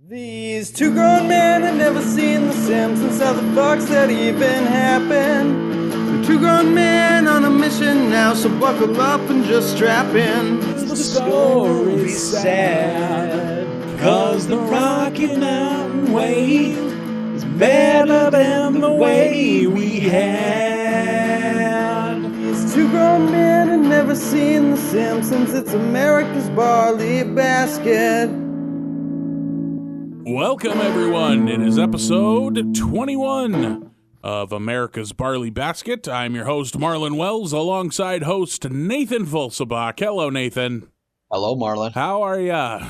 These two grown men had never seen The Simpsons. How the fuck's that even happen? They're two grown men on a mission now, so buckle up and just strap in. The story's sad, 'cause the Rocky Mountain way is better than the way we had. These two grown men had never seen The Simpsons. It's America's barley basket. Welcome, everyone. It is episode 21 of America's Barley Basket. I'm your host, Marlin Wells, alongside host Nathan Fulsabach. Hello, Nathan. Hello, Marlin. How are ya?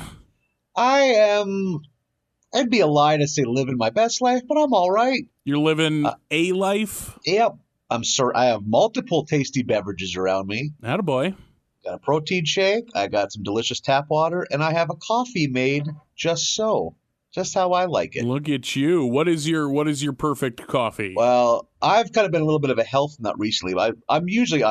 I'd be a lie to say living my best life, but I'm all right. You're living a life? Yep. I have multiple tasty beverages around me. Attaboy. Got a protein shake, I got some delicious tap water, and I have a coffee made just so. Just how I like it. Look at you. What is your perfect coffee? Well, I've kind of been a little bit of a health nut recently. I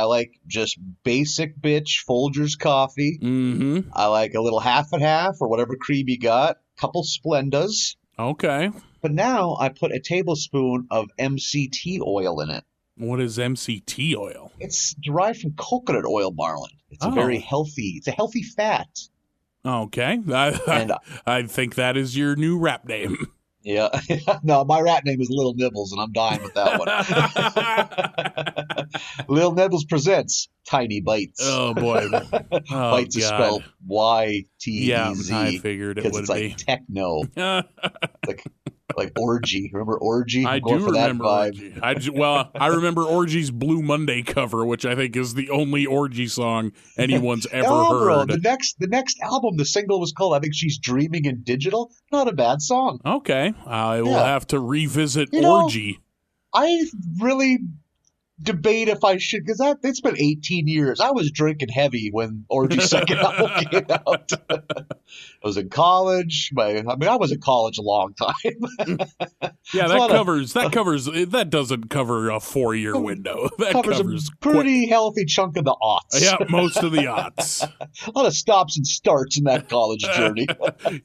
like just basic bitch Folgers coffee. Mm-hmm. I like a little half and half or whatever cream you got. Couple Splendas. Okay. But now I put a tablespoon of MCT oil in it. What is MCT oil? It's derived from coconut oil, Marlin. It's a healthy fat. Okay. I think that is your new rap name. Yeah. No, my rap name is Little Nibbles, and I'm dying with that one. Little Nibbles presents Tiny Bites. Oh, boy. Bites is spelled Y-T-E-Z. Yeah, I figured it would be. Because it's like techno. like Orgy. Remember Orgy? I do remember Orgy. I remember Orgy's Blue Monday cover, which I think is the only Orgy song anyone's ever heard. Bro, the next album, the single was called, I think, She's Dreaming in Digital. Not a bad song. Okay. I will have to revisit Orgy. I really debate if I should, because it's been 18 years. I was drinking heavy when Orgy's second album came out. I was in college. I was in college a long time. Yeah, that doesn't cover a 4-year window. That covers a pretty healthy chunk of the aughts. Yeah, most of the aughts. A lot of stops and starts in that college journey.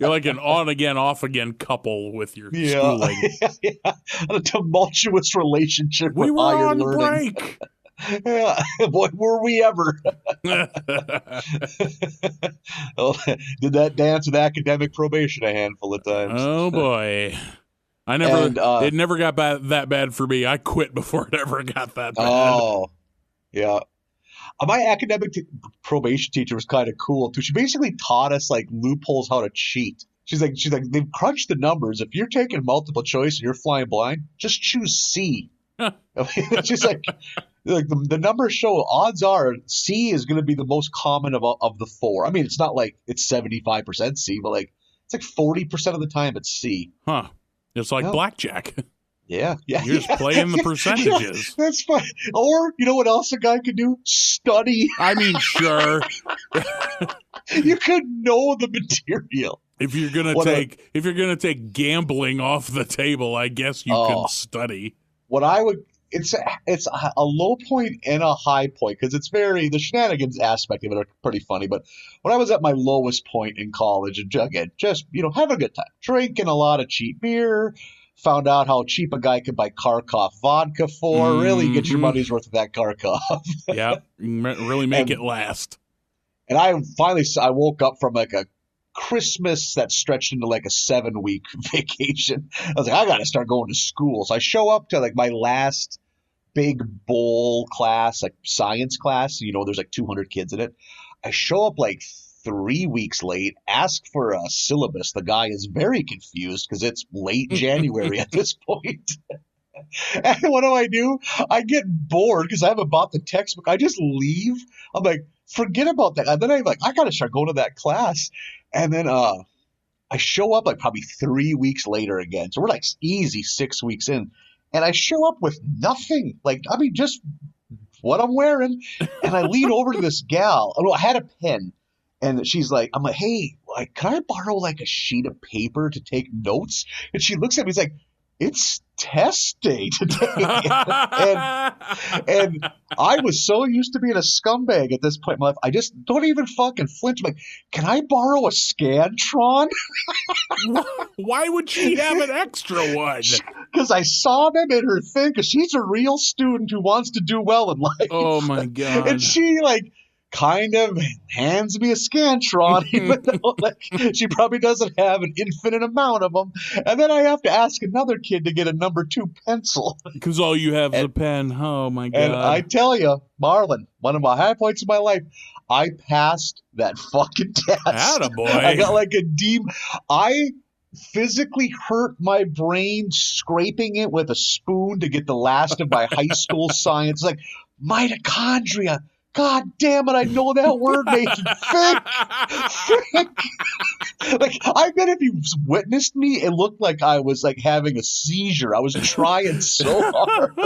You're like an on-again, off-again couple with your schooling. Yeah. A tumultuous relationship with higher learning. Break. Yeah, boy, were we ever. Did that dance with academic probation a handful of times. Oh, boy. It never got that bad for me. I quit before it ever got that bad. Oh, yeah. My academic probation teacher was kind of cool, too. She basically taught us, like, loopholes how to cheat. She's like, they've crunched the numbers. If you're taking multiple choice and you're flying blind, just choose C. It's just like the numbers show, odds are C is going to be the most common of the four. I mean, it's not like it's 75% C, but like it's like 40% of the time it's C. Huh. It's like blackjack. Yeah. You're just playing the percentages. That's fine. Or, you know what else a guy could do? Study. I mean, sure. You could know the material. If you're gonna take gambling off the table, I guess you can study. It's a low point and a high point, because the shenanigans aspect of it are pretty funny. But when I was at my lowest point in college, and again, just, having a good time, drinking a lot of cheap beer, found out how cheap a guy could buy Kharkov vodka for. Mm-hmm. Really get your money's worth of that Kharkov. Yeah, really make it last. And I woke up from like a Christmas that stretched into like a 7-week vacation. I was like, I got to start going to school. So I show up to like my last big bowl class, like science class. There's like 200 kids in it. I show up like 3 weeks late, ask for a syllabus. The guy is very confused because it's late January at this point. And what do? I get bored because I haven't bought the textbook. I just leave. I'm like, forget about that. And then I'm like, I got to start going to that class. And then I show up like probably 3 weeks later again. So we're like easy 6 weeks in. And I show up with nothing. Just what I'm wearing. And I lean over to this gal. I had a pen. And she's like, I'm like, hey, can I borrow like a sheet of paper to take notes? And she looks at me. He's like, it's test day today. and I was so used to being a scumbag at this point in my life, I just don't even fucking flinch. I'm like, can I borrow a Scantron? Why would she have an extra one? Because I saw them in her thing, because she's a real student who wants to do well in life. Oh my God. And she like kind of hands me a Scantron, even though like she probably doesn't have an infinite amount of them. And then I have to ask another kid to get a number 2 pencil. Because all you have is a pen. Oh my God. And I tell you, Marlin, one of my high points of my life, I passed that fucking test. Attaboy. I got like a D. I physically hurt my brain scraping it with a spoon to get the last of my high school science. Like mitochondria. God damn it, I know that word, Nathan. Like, I bet if you witnessed me, it looked like I was like having a seizure. I was trying so hard.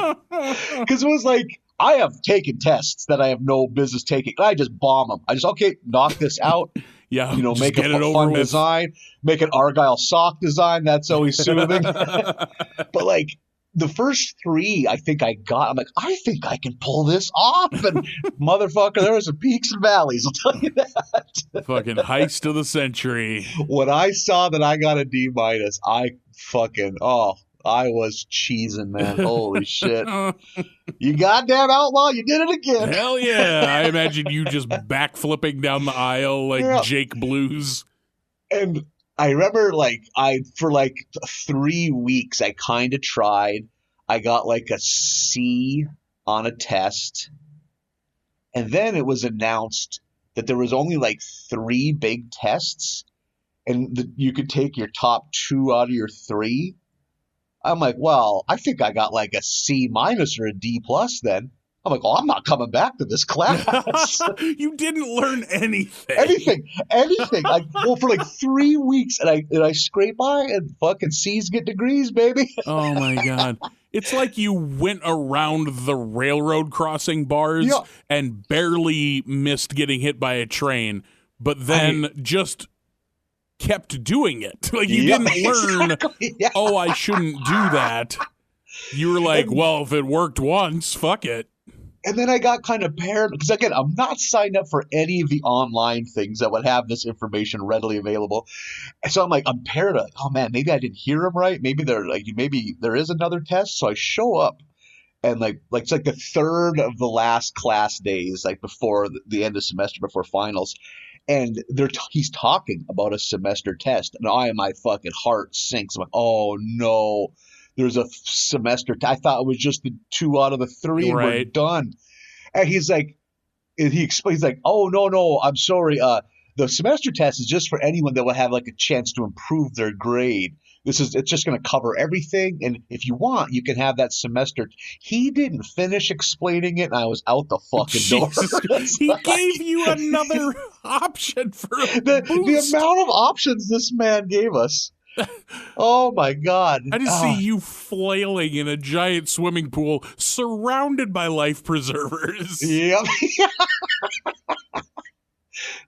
Because it was like, I have taken tests that I have no business taking. I just bomb them. I just, okay, knock this out. Yeah, Make a fun design. Make an Argyle sock design. That's always soothing. But like, the first 3 I think I got, I'm like, I think I can pull this off. And motherfucker, there was some peaks and valleys, I'll tell you that. Fucking heist of the century. When I saw that I got a D-, I was cheesing, man. Holy shit. You goddamn outlaw, you did it again. Hell yeah. I imagine you just backflipping down the aisle like Jake Blues. And I remember for 3 weeks, I kind of tried. I got like a C on a test. And then it was announced that there was only like 3 big tests and you could take your top 2 out of your 3. I'm like, well, I think I got like a C- or a D+ then. I'm like, oh, I'm not coming back to this class. You didn't learn anything. Anything. For like 3 weeks, and I scrape by, and fucking C's get degrees, baby. Oh my God. It's like you went around the railroad crossing bars and barely missed getting hit by a train, but then just kept doing it. Like you didn't learn, oh, I shouldn't do that. You were like, well, if it worked once, fuck it. And then I got kind of paranoid because, again, I'm not signed up for any of the online things that would have this information readily available. And so I'm paranoid. Oh man, maybe I didn't hear him right. Maybe there is another test. So I show up, and it's like the third of the last class days, like before the end of semester, before finals, and he's talking about a semester test, and my fucking heart sinks. I'm like, oh no. There's a semester. I thought it was just the 2 out of the 3 and we're done. And he explains like, oh, no, I'm sorry. The semester test is just for anyone that will have like a chance to improve their grade. It's just going to cover everything. And if you want, you can have that semester. He didn't finish explaining it, and I was out the fucking door. He gave you another option for the amount of options this man gave us. Oh my God. I just see you flailing in a giant swimming pool surrounded by life preservers. Yep.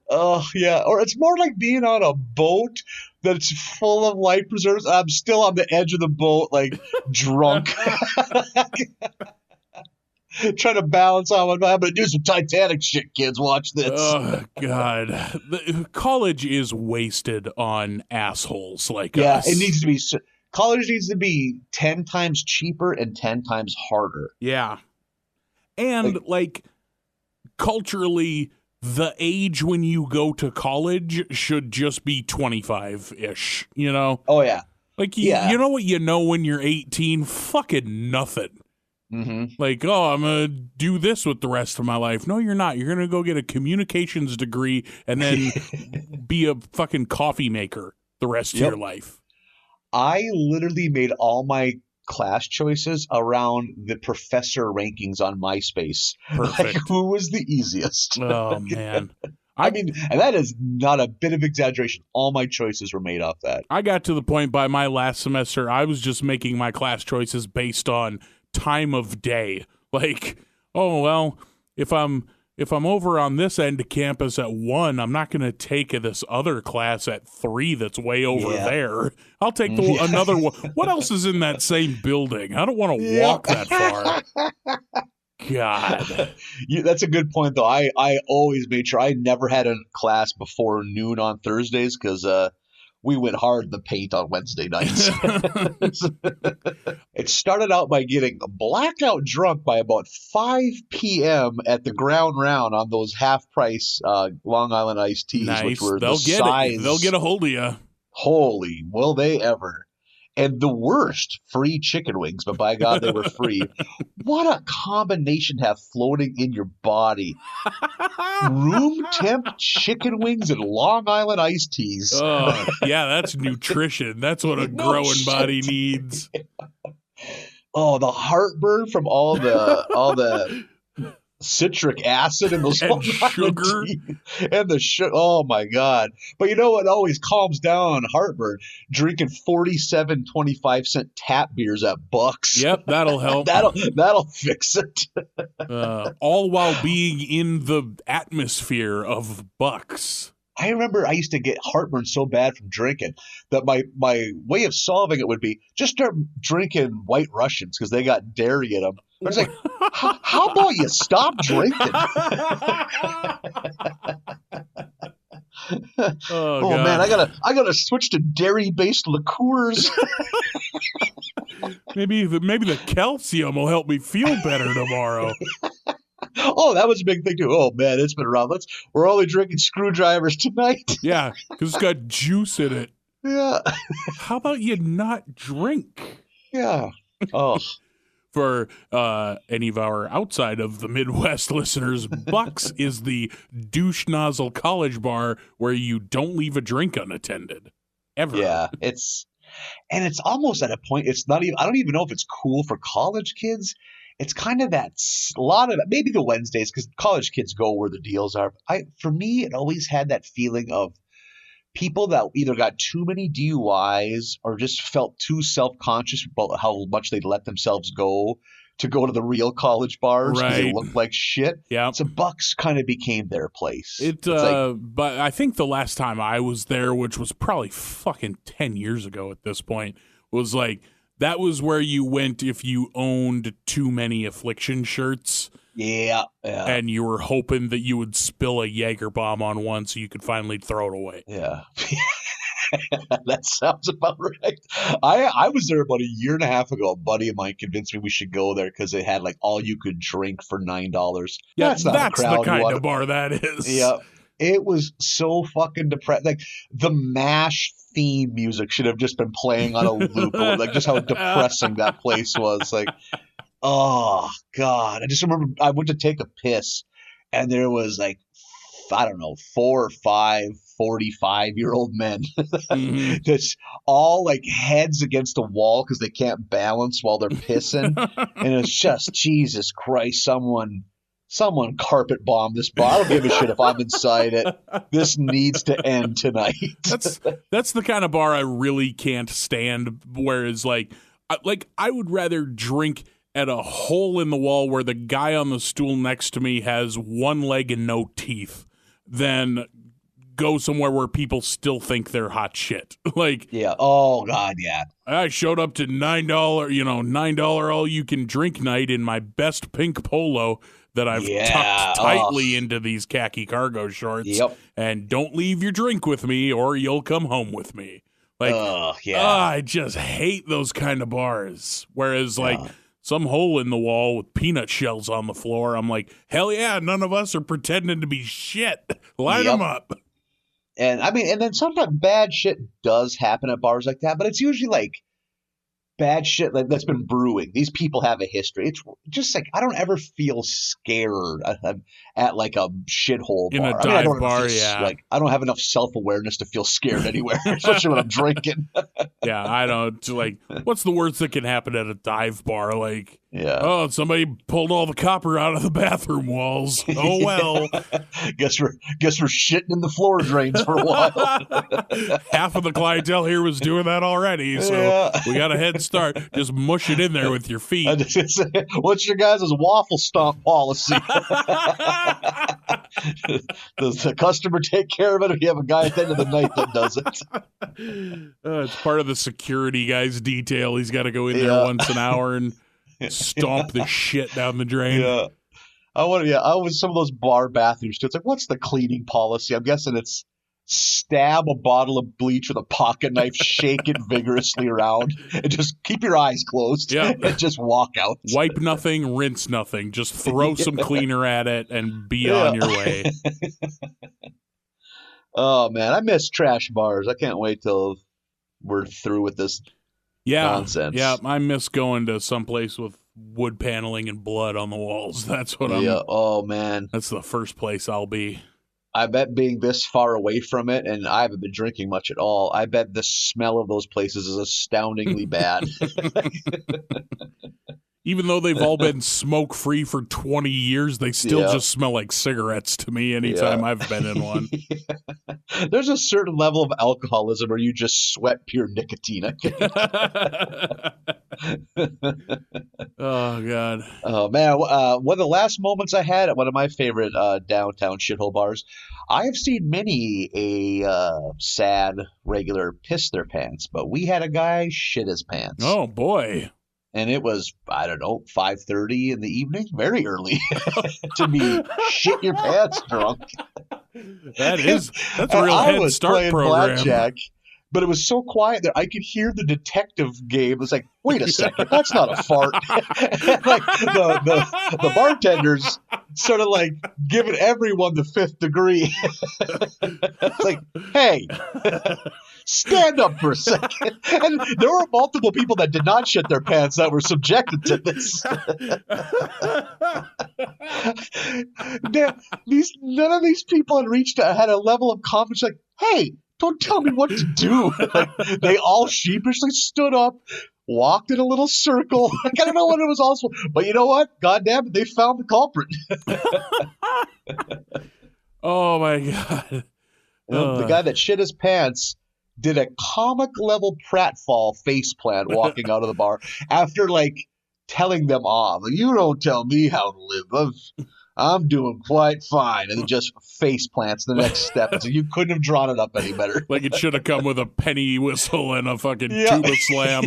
Oh yeah. Or it's more like being on a boat that's full of life preservers. I'm still on the edge of the boat, like drunk. Trying to balance on I'm going to do some Titanic shit, kids. Watch this. Oh, God. College is wasted on assholes like us. Yeah, it needs to be. College needs to be 10 times cheaper and 10 times harder. Yeah. And, culturally, the age when you go to college should just be 25-ish, you know? Oh, yeah. You know what you know when you're 18? Fucking nothing. Mm-hmm. Like, oh, I'm going to do this with the rest of my life. No, you're not. You're going to go get a communications degree and then be a fucking coffee maker the rest of your life. I literally made all my class choices around the professor rankings on MySpace. Perfect. Like, who was the easiest? Oh, man. I mean, and that is not a bit of exaggeration. All my choices were made off that. I got to the point by my last semester, I was just making my class choices based on time of day. Like, oh, well, if I'm if I'm over on this end of campus at 1, I'm not going to take this other class at 3 that's way over there. I'll take another one. What else is in that same building? I don't want to walk that far. God. That's a good point, though. I always made sure I never had a class before noon on Thursdays because we went hard in the paint on Wednesday nights. It started out by getting blackout drunk by about 5 p.m. at the Ground Round on those half-price Long Island iced teas, nice. which were They'll the get size. They'll get a hold of you. Holy, will they ever? And the worst, free chicken wings, but by God, they were free. What a combination to have floating in your body. Room temp chicken wings and Long Island iced teas. Oh, yeah, that's nutrition. That's what a growing body needs. Oh, the heartburn from all the citric acid in those and sugar and the sugar. Oh my God. But you know what always calms down heartburn? Drinking 47 25-cent tap beers at Bucks. Yep, that'll help. that'll fix it. All while being in the atmosphere of Bucks. I remember I used to get heartburn so bad from drinking that my way of solving it would be just start drinking White Russians because they got dairy in them. I was like, how about you stop drinking? Oh man, I gotta switch to dairy-based liqueurs. maybe the calcium will help me feel better tomorrow. Oh, that was a big thing too. Oh man, it's been around. We're only drinking screwdrivers tonight. Yeah, because it's got juice in it. Yeah. How about you not drink? Yeah. Oh. For any of our outside of the Midwest listeners, Bucks is the douche nozzle college bar where you don't leave a drink unattended. Ever. Yeah, it's almost at a point. It's not even. I don't even know if it's cool for college kids. It's kind of a lot of maybe the Wednesdays because college kids go where the deals are. For me, it always had that feeling of people that either got too many DUIs or just felt too self-conscious about how much they let themselves go to go to the real college bars because they look like shit. Yeah. So Bucks kind of became their place. But I think the last time I was there, which was probably fucking 10 years ago at this point, was like that was where you went if you owned too many Affliction shirts. Yeah. And you were hoping that you would spill a Jaeger bomb on one so you could finally throw it away. Yeah. That sounds about right. I was there about a year and a half ago. A buddy of mine convinced me we should go there because they had like all you could drink for $9. Yeah, that's the kind of bar that is. Yeah. It was so fucking depressing. Like the MASH theme music should have just been playing on a loop. Like just how depressing that place was. Like, oh God. I just remember I went to take a piss and there was like, I don't know, 4 or 5 45-year-old men that's all like heads against a wall because they can't balance while they're pissing. And it's just, Jesus Christ, someone carpet bomb this bar. I don't give a shit if I'm inside it. This needs to end tonight. That's the kind of bar I really can't stand. Whereas like I would rather drink at a hole in the wall where the guy on the stool next to me has one leg and no teeth than go somewhere where people still think they're hot shit. Like, yeah. Oh God. Yeah. I showed up to $9 all you can drink night in my best pink polo that I've tucked tightly into these khaki cargo shorts. Yep. And don't leave your drink with me or you'll come home with me. Like, I just hate those kind of bars. Whereas like some hole in the wall with peanut shells on the floor, I'm like, hell yeah, none of us are pretending to be shit. Line them up. And I mean, and then sometimes bad shit does happen at bars like that, but it's usually like bad shit that's been brewing. These people have a history. It's just like I don't ever feel scared at like a shithole bar. In a dive bar, Like I don't have enough self-awareness to feel scared anywhere, especially when I'm drinking. Yeah, I don't like. What's the worst that can happen at a dive bar? Like, Yeah. oh, somebody pulled all the copper out of the bathroom walls. Oh well. Guess we're shitting in the floor drains for a while. Half of the clientele here was doing that already, so we got a head start. Just mush it in there with your feet. What's your guys' waffle stomp policy? Does the customer take care of it, or do you have a guy at the end of the night that does it? It's part of the security guy's detail. He's got to go in there once an hour and stomp the shit down the drain. Yeah. I was some of those bar bathrooms too. It's like, what's the cleaning policy? I'm guessing it's stab a bottle of bleach with a pocket knife, shake it vigorously around, and just keep your eyes closed. And just walk out. Wipe nothing, rinse nothing. Just throw some cleaner at it and be on your way. Oh man, I miss trash bars. I can't wait till we're through with this nonsense. Yeah, I miss going to someplace with wood paneling and blood on the walls. That's what oh man. That's the first place I'll be. I bet being this far away from it, and I haven't been drinking much at all, I bet the smell of those places is astoundingly bad. Even though they've all been smoke-free for 20 years, they still just smell like cigarettes to me anytime I've been in one. There's a certain level of alcoholism where you just sweat pure nicotine. Oh, God. Oh, man. One of the last moments I had at one of my favorite downtown shithole bars, I have seen many a sad regular piss their pants, but we had a guy shit his pants. Oh, boy. And it was, I don't know, 5:30 in the evening, very early to be shit your pants drunk. That's a real Head Start program. Blackjack, but it was so quiet that I could hear the detective game. It's like, wait a second, that's not a fart. Like the bartenders sort of like giving everyone the fifth degree. It's like, hey, stand up for a second. And there were multiple people that did not shit their pants that were subjected to this. None of these people had a level of confidence like, hey, don't tell me what to do. Like, they all sheepishly stood up, walked in a little circle. I don't know what it was also, but you know what? God damn it, they found the culprit. Oh my God. The guy that shit his pants did a comic level pratfall faceplant walking out of the bar after like telling them off. You don't tell me how to live. I'm doing quite fine. And then just face plants the next step. So you couldn't have drawn it up any better. Like it should have come with a penny whistle and a fucking tuba slam.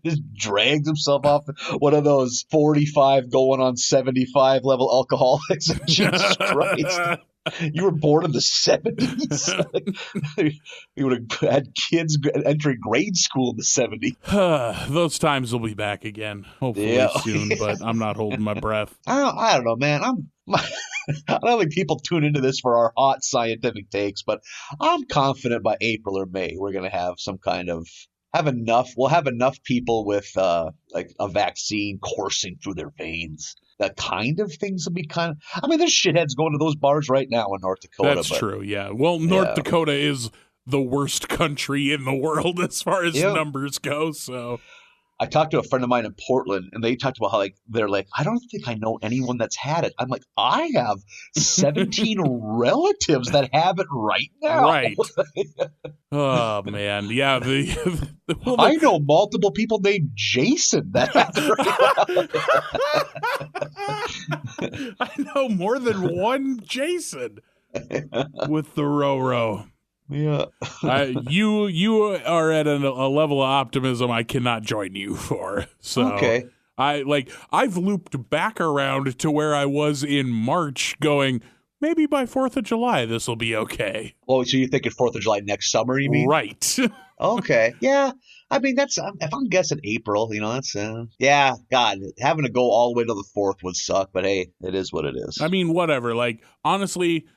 Just drags himself off one of those 45 going on 75 level alcoholics. Jesus Christ. You were born in the 70s. You would have had kids entering grade school in the 70s. Those times will be back again, hopefully soon, but I'm not holding my breath. I don't know, man. I don't think people tune into this for our hot scientific takes, but I'm confident by April or May we're going to have some kind of we'll have enough people with like a vaccine coursing through their veins. That kind of things will be kind of. I mean, there's shitheads going to those bars right now in North Dakota. That's true, yeah. Well, North Dakota is the worst country in the world as far as numbers go. So, I talked to a friend of mine in Portland, and they talked about how they're like, I don't think I know anyone that's had it. I'm like, I have 17 relatives that have it right now. Right. Oh man, yeah. I know multiple people named Jason that have it right now. I know more than one Jason with the Roro. Yeah. You are at a level of optimism I cannot join you for. So okay. I've looped back around to where I was in March going, maybe by 4th of July this will be okay. Oh, so you're thinking 4th of July next summer, you mean? Right. Okay. Yeah. I mean, that's if I'm guessing April, that's yeah, God, having to go all the way to the 4th would suck, but hey, it is what it is. I mean, whatever. Like, honestly,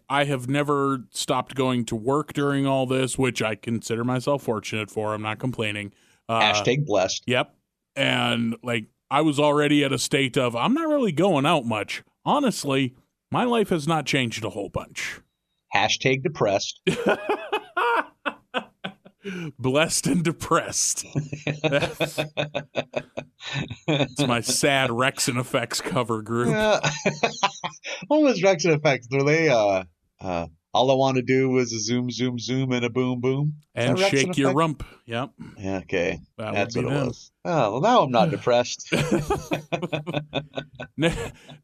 I have never stopped going to work during all this, which I consider myself fortunate for. I'm not complaining. Hashtag blessed. Yep. And I was already at a state of, I'm not really going out much. Honestly, my life has not changed a whole bunch. Hashtag depressed. Blessed and depressed. It's my sad Rex and Effects cover group. Yeah. What was Rex and Effects? Were they all I want to do was a zoom, zoom, zoom, and a boom, boom? And shake your rump. Yep. Yeah, okay. That's what it them. was. Oh, well, now I'm not depressed.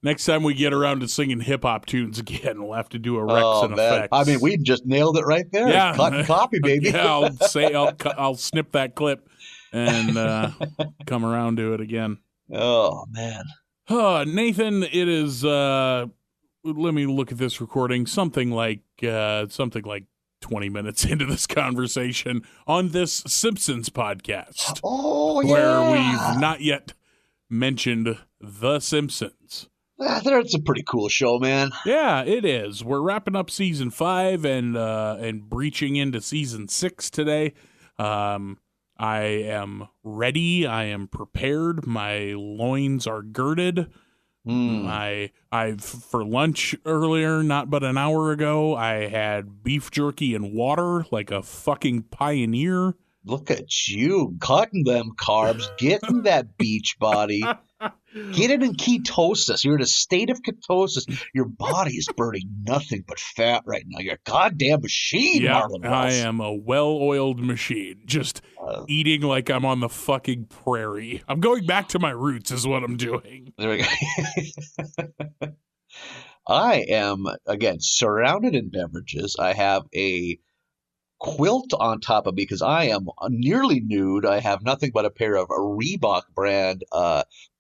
Next time we get around to singing hip-hop tunes again, we'll have to do a Rex and Effects. I mean, we just nailed it right there. Yeah. Cut and copy, baby. Yeah, I'll snip that clip and come around to it again. Oh, man. Nathan, it is... let me look at this recording. Something like 20 minutes into this conversation on this Simpsons podcast. Oh, yeah. Where we've not yet mentioned The Simpsons. That's a pretty cool show, man. Yeah, it is. We're wrapping up season 5 and breaching into season 6 today. I am ready. I am prepared. My loins are girded. I've for lunch earlier, not but an hour ago, I had beef jerky and water like a fucking pioneer. Look at you cutting them carbs, getting that beach body, get it in ketosis. You're in a state of ketosis. Your body is burning nothing but fat right now. You're a goddamn machine, Marlin. I am a well-oiled machine, just eating like I'm on the fucking prairie. I'm going back to my roots is what I'm doing. There we go. I am, again, surrounded in beverages. I have a quilt on top of me because I am nearly nude. I have nothing but a pair of Reebok brand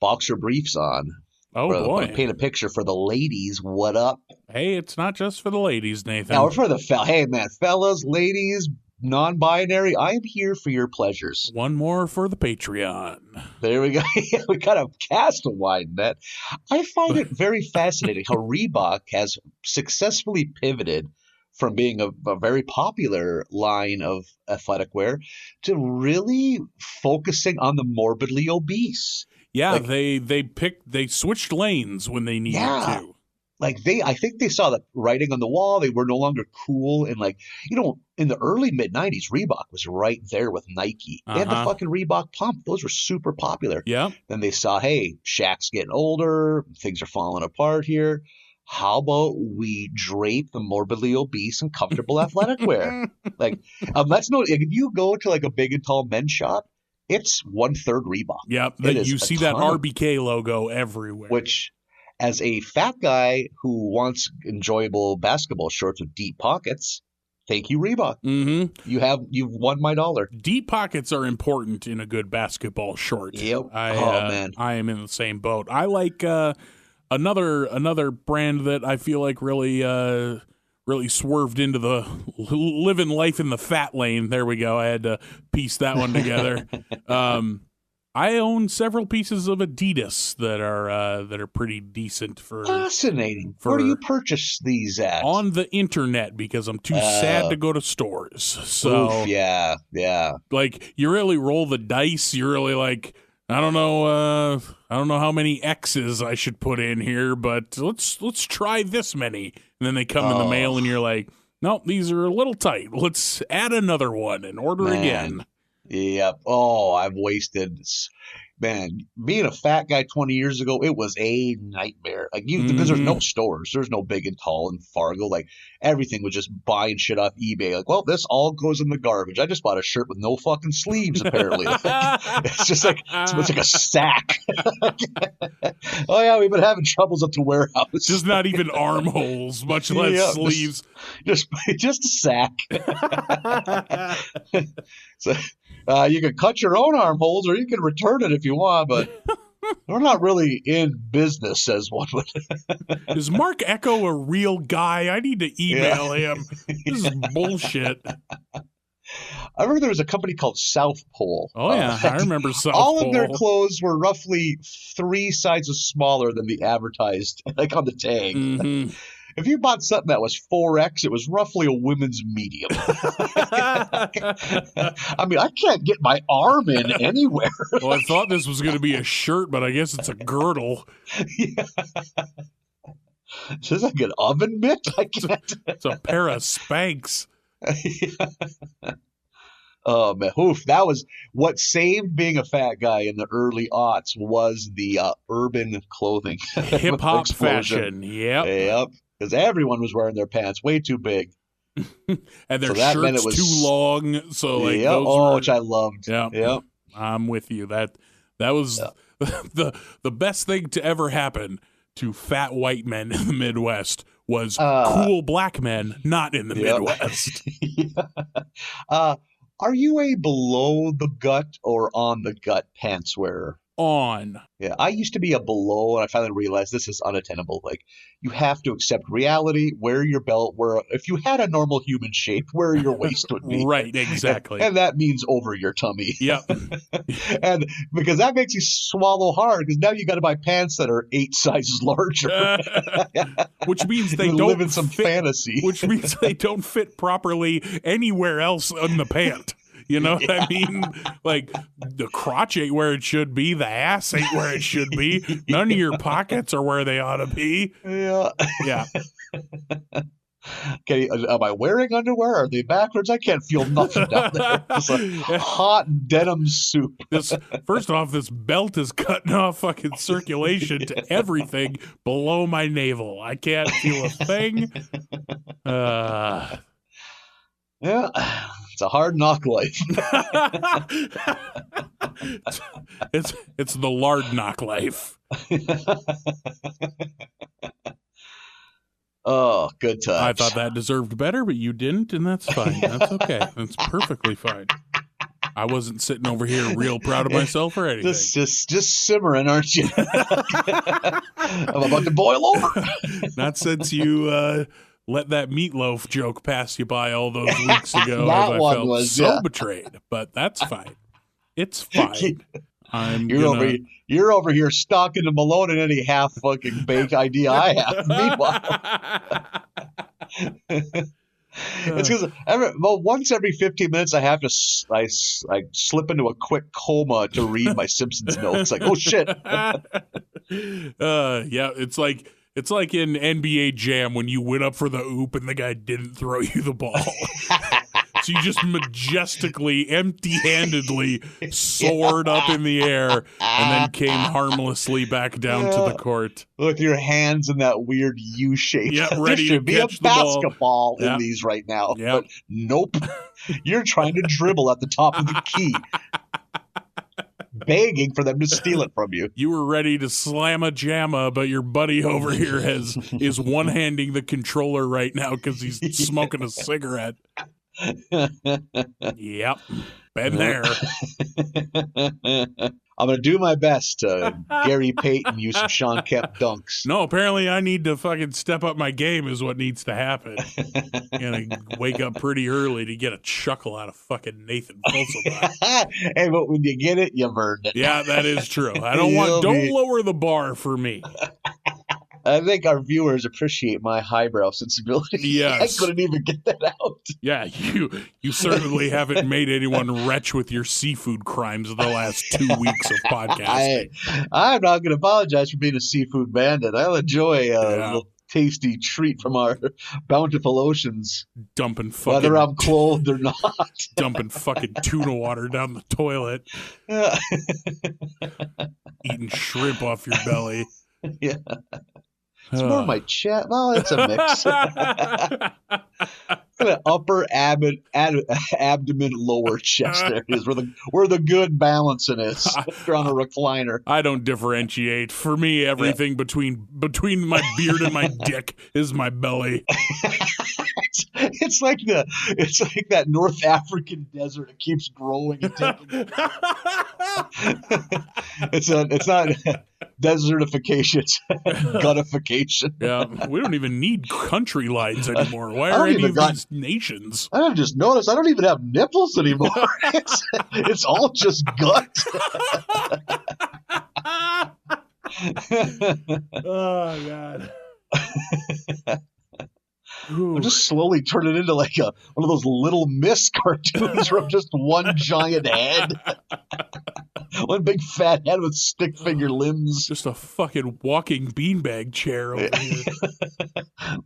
boxer briefs on. Oh, boy. Paint a picture for the ladies. What up? Hey, it's not just for the ladies, Nathan. No, for the hey, man, fellas, ladies, non-binary, I am here for your pleasures. One more for the Patreon. There we go. We got to cast a wide net. I find it very fascinating how Reebok has successfully pivoted from being a very popular line of athletic wear to really focusing on the morbidly obese. Yeah, they switched lanes when they needed to. I think they saw the writing on the wall. They were no longer cool. And in the early mid-90s, Reebok was right there with Nike. They had the fucking Reebok pump. Those were super popular. Yeah. Then they saw, hey, Shaq's getting older. Things are falling apart here. How about we drape the morbidly obese and comfortable athletic wear? Let's know if you go to a big and tall men's shop, it's 1/3 Reebok. Yep. You see that RBK logo everywhere. Which, as a fat guy who wants enjoyable basketball shorts with deep pockets, thank you, Reebok. Mm-hmm. You've won my dollar. Deep pockets are important in a good basketball short. Yep. Man, I am in the same boat. I like another brand that I feel like really swerved into the living life in the fat lane. There we go. I had to piece that one together. I own several pieces of Adidas that are pretty decent for. Fascinating. Where do you purchase these at? On the internet because I'm too sad to go to stores. So oof, yeah. You really roll the dice. You're really like, I don't know how many X's I should put in here, but let's try this many. And then they come in the mail, and you're like, nope, these are a little tight. Let's add another one and order again. Yep. Oh, I've wasted. Man, being a fat guy 20 years ago, it was a nightmare. Because there's no stores. There's no Big and Tall in Fargo. Everything was just buying shit off eBay. Well, this all goes in the garbage. I just bought a shirt with no fucking sleeves, apparently. It's just it's like a sack. Oh, yeah, we've been having troubles at the warehouse. Just not even armholes, much less sleeves. Just a sack. So you can cut your own armholes or you can return it if you want, but we're not really in business, says one would. Is Mark Echo a real guy? I need to email him. This is bullshit. I remember there was a company called South Pole. Oh, yeah. I remember South All Pole. of their clothes were roughly 3 sizes smaller than the advertised, on the tag. Mm-hmm. If you bought something that was 4X, it was roughly a women's medium. I mean, I can't get my arm in anywhere. Well, I thought this was going to be a shirt, but I guess it's a girdle. Yeah. Is this like an oven mitt? I can't. It's a pair of Spanx. Oh man, oof! That was what saved being a fat guy in the early aughts was the urban clothing, Hip hop explosion. fashion. Yep. Yep, because everyone was wearing their pants way too big, And their so that meant shirts it was too long. So like yep, those were, which I loved. yeah. Yep. I'm with you. That was the best thing to ever happen to fat white men in the Midwest was cool black men not in the Midwest. Yeah. Are you a below the gut or on the gut pants wearer? On. Yeah, I used to be a below, and I finally realized this is unattainable. Like, you have to accept reality, wear your belt, if you had a normal human shape, where your waist would be. Right, exactly. And that means over your tummy. Yep. And because that makes you swallow hard, because now you got to buy pants that are 8 sizes larger. Which means they You don't live in some fantasy. Which means they don't fit properly anywhere else on the pant. You know what I mean? Like, the crotch ain't where it should be. The ass ain't where it should be. None of your pockets are where they ought to be. Yeah. Yeah. Okay, am I wearing underwear? Are they backwards? I can't feel nothing down there. It's a hot denim soup. First off, this belt is cutting off fucking circulation to everything below my navel. I can't feel a thing. Yeah, it's a hard knock life. it's the lard knock life. Oh, good times. I thought that deserved better, but you didn't, and that's fine. That's okay. That's perfectly fine. I wasn't sitting over here real proud of myself or anything. Just simmering, aren't you? I'm about to boil over. Not since you let that meatloaf joke pass you by all those weeks ago. That I one felt was, so yeah. betrayed, but that's fine. It's fine. You're over here stalking the Malone and any half fucking baked idea I have. Meanwhile, it's because once every 15 minutes I have to I slip into a quick coma to read my Simpsons notes. Like, oh shit. Yeah, it's like in NBA Jam when you went up for the oop and the guy didn't throw you the ball. So you just majestically, empty-handedly soared up in the air and then came harmlessly back down to the court. With your hands in that weird U shape. Yeah, There ready should to be a catch the ball. basketball Yeah. in these right now. Yeah. But nope. You're trying to dribble at the top of the key. Begging for them to steal it from you. You were ready to slam a jamma, but your buddy over here is one-handing the controller right now because he's smoking a cigarette. Yep. Been there. I'm going to do my best to Gary Payton use some Sean Kemp dunks. No, apparently I need to fucking step up my game is what needs to happen. Gonna wake up pretty early to get a chuckle out of fucking Nathan Fulselbach. Hey, but when you get it, you've earned it. Yeah, that is true. Don't lower the bar for me. I think our viewers appreciate my highbrow sensibility. Yes. I couldn't even get that out. Yeah, you certainly haven't made anyone retch with your seafood crimes in the last 2 weeks of podcasting. I'm not going to apologize for being a seafood bandit. I'll enjoy a little tasty treat from our bountiful oceans. Dumping fucking, whether I'm clothed or not. Dumping fucking tuna water down the toilet. Yeah. Eating shrimp off your belly. Yeah. It's more my chest. Well, it's a mix. Upper abdomen, lower chest. There it is. Where the good balancing is. If you're on a recliner. I don't differentiate. For me, everything between my beard and my dick is my belly. It's like that North African desert. It keeps growing and taking. It's not desertification. It's guttification. Yeah, we don't even need country lines anymore. Why are any of these nations? I've just noticed I don't even have nipples anymore. It's all just gut. Oh God. I'm just slowly turning into like one of those Little Miss cartoons from just one giant head. One big fat head with stick figure limbs. Just a fucking walking beanbag chair over here.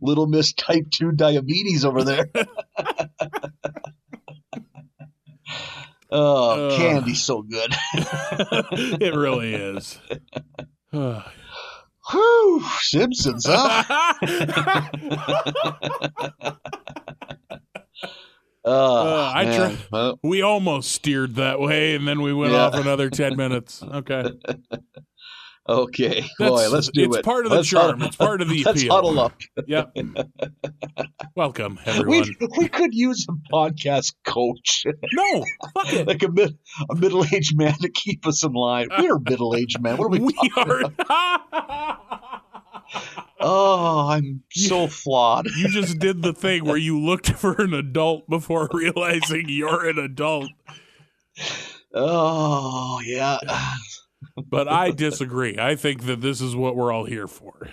Little Miss Type 2 diabetes over there. Oh, candy's so good. It really is. Whew, Simpsons, huh? We almost steered that way, and then we went off another 10 minutes. Okay. Okay. Boy, let's do it. It's part of the charm. It's part of the appeal. Let's huddle up. Yep. Welcome, everyone. We could use a podcast coach. No, fuck it. Like a middle-aged man to keep us in line. We're middle-aged men. What are we talking about? Oh, I'm so flawed. You just did the thing where you looked for an adult before realizing you're an adult. Oh, yeah. But I disagree. I think that this is what we're all here for.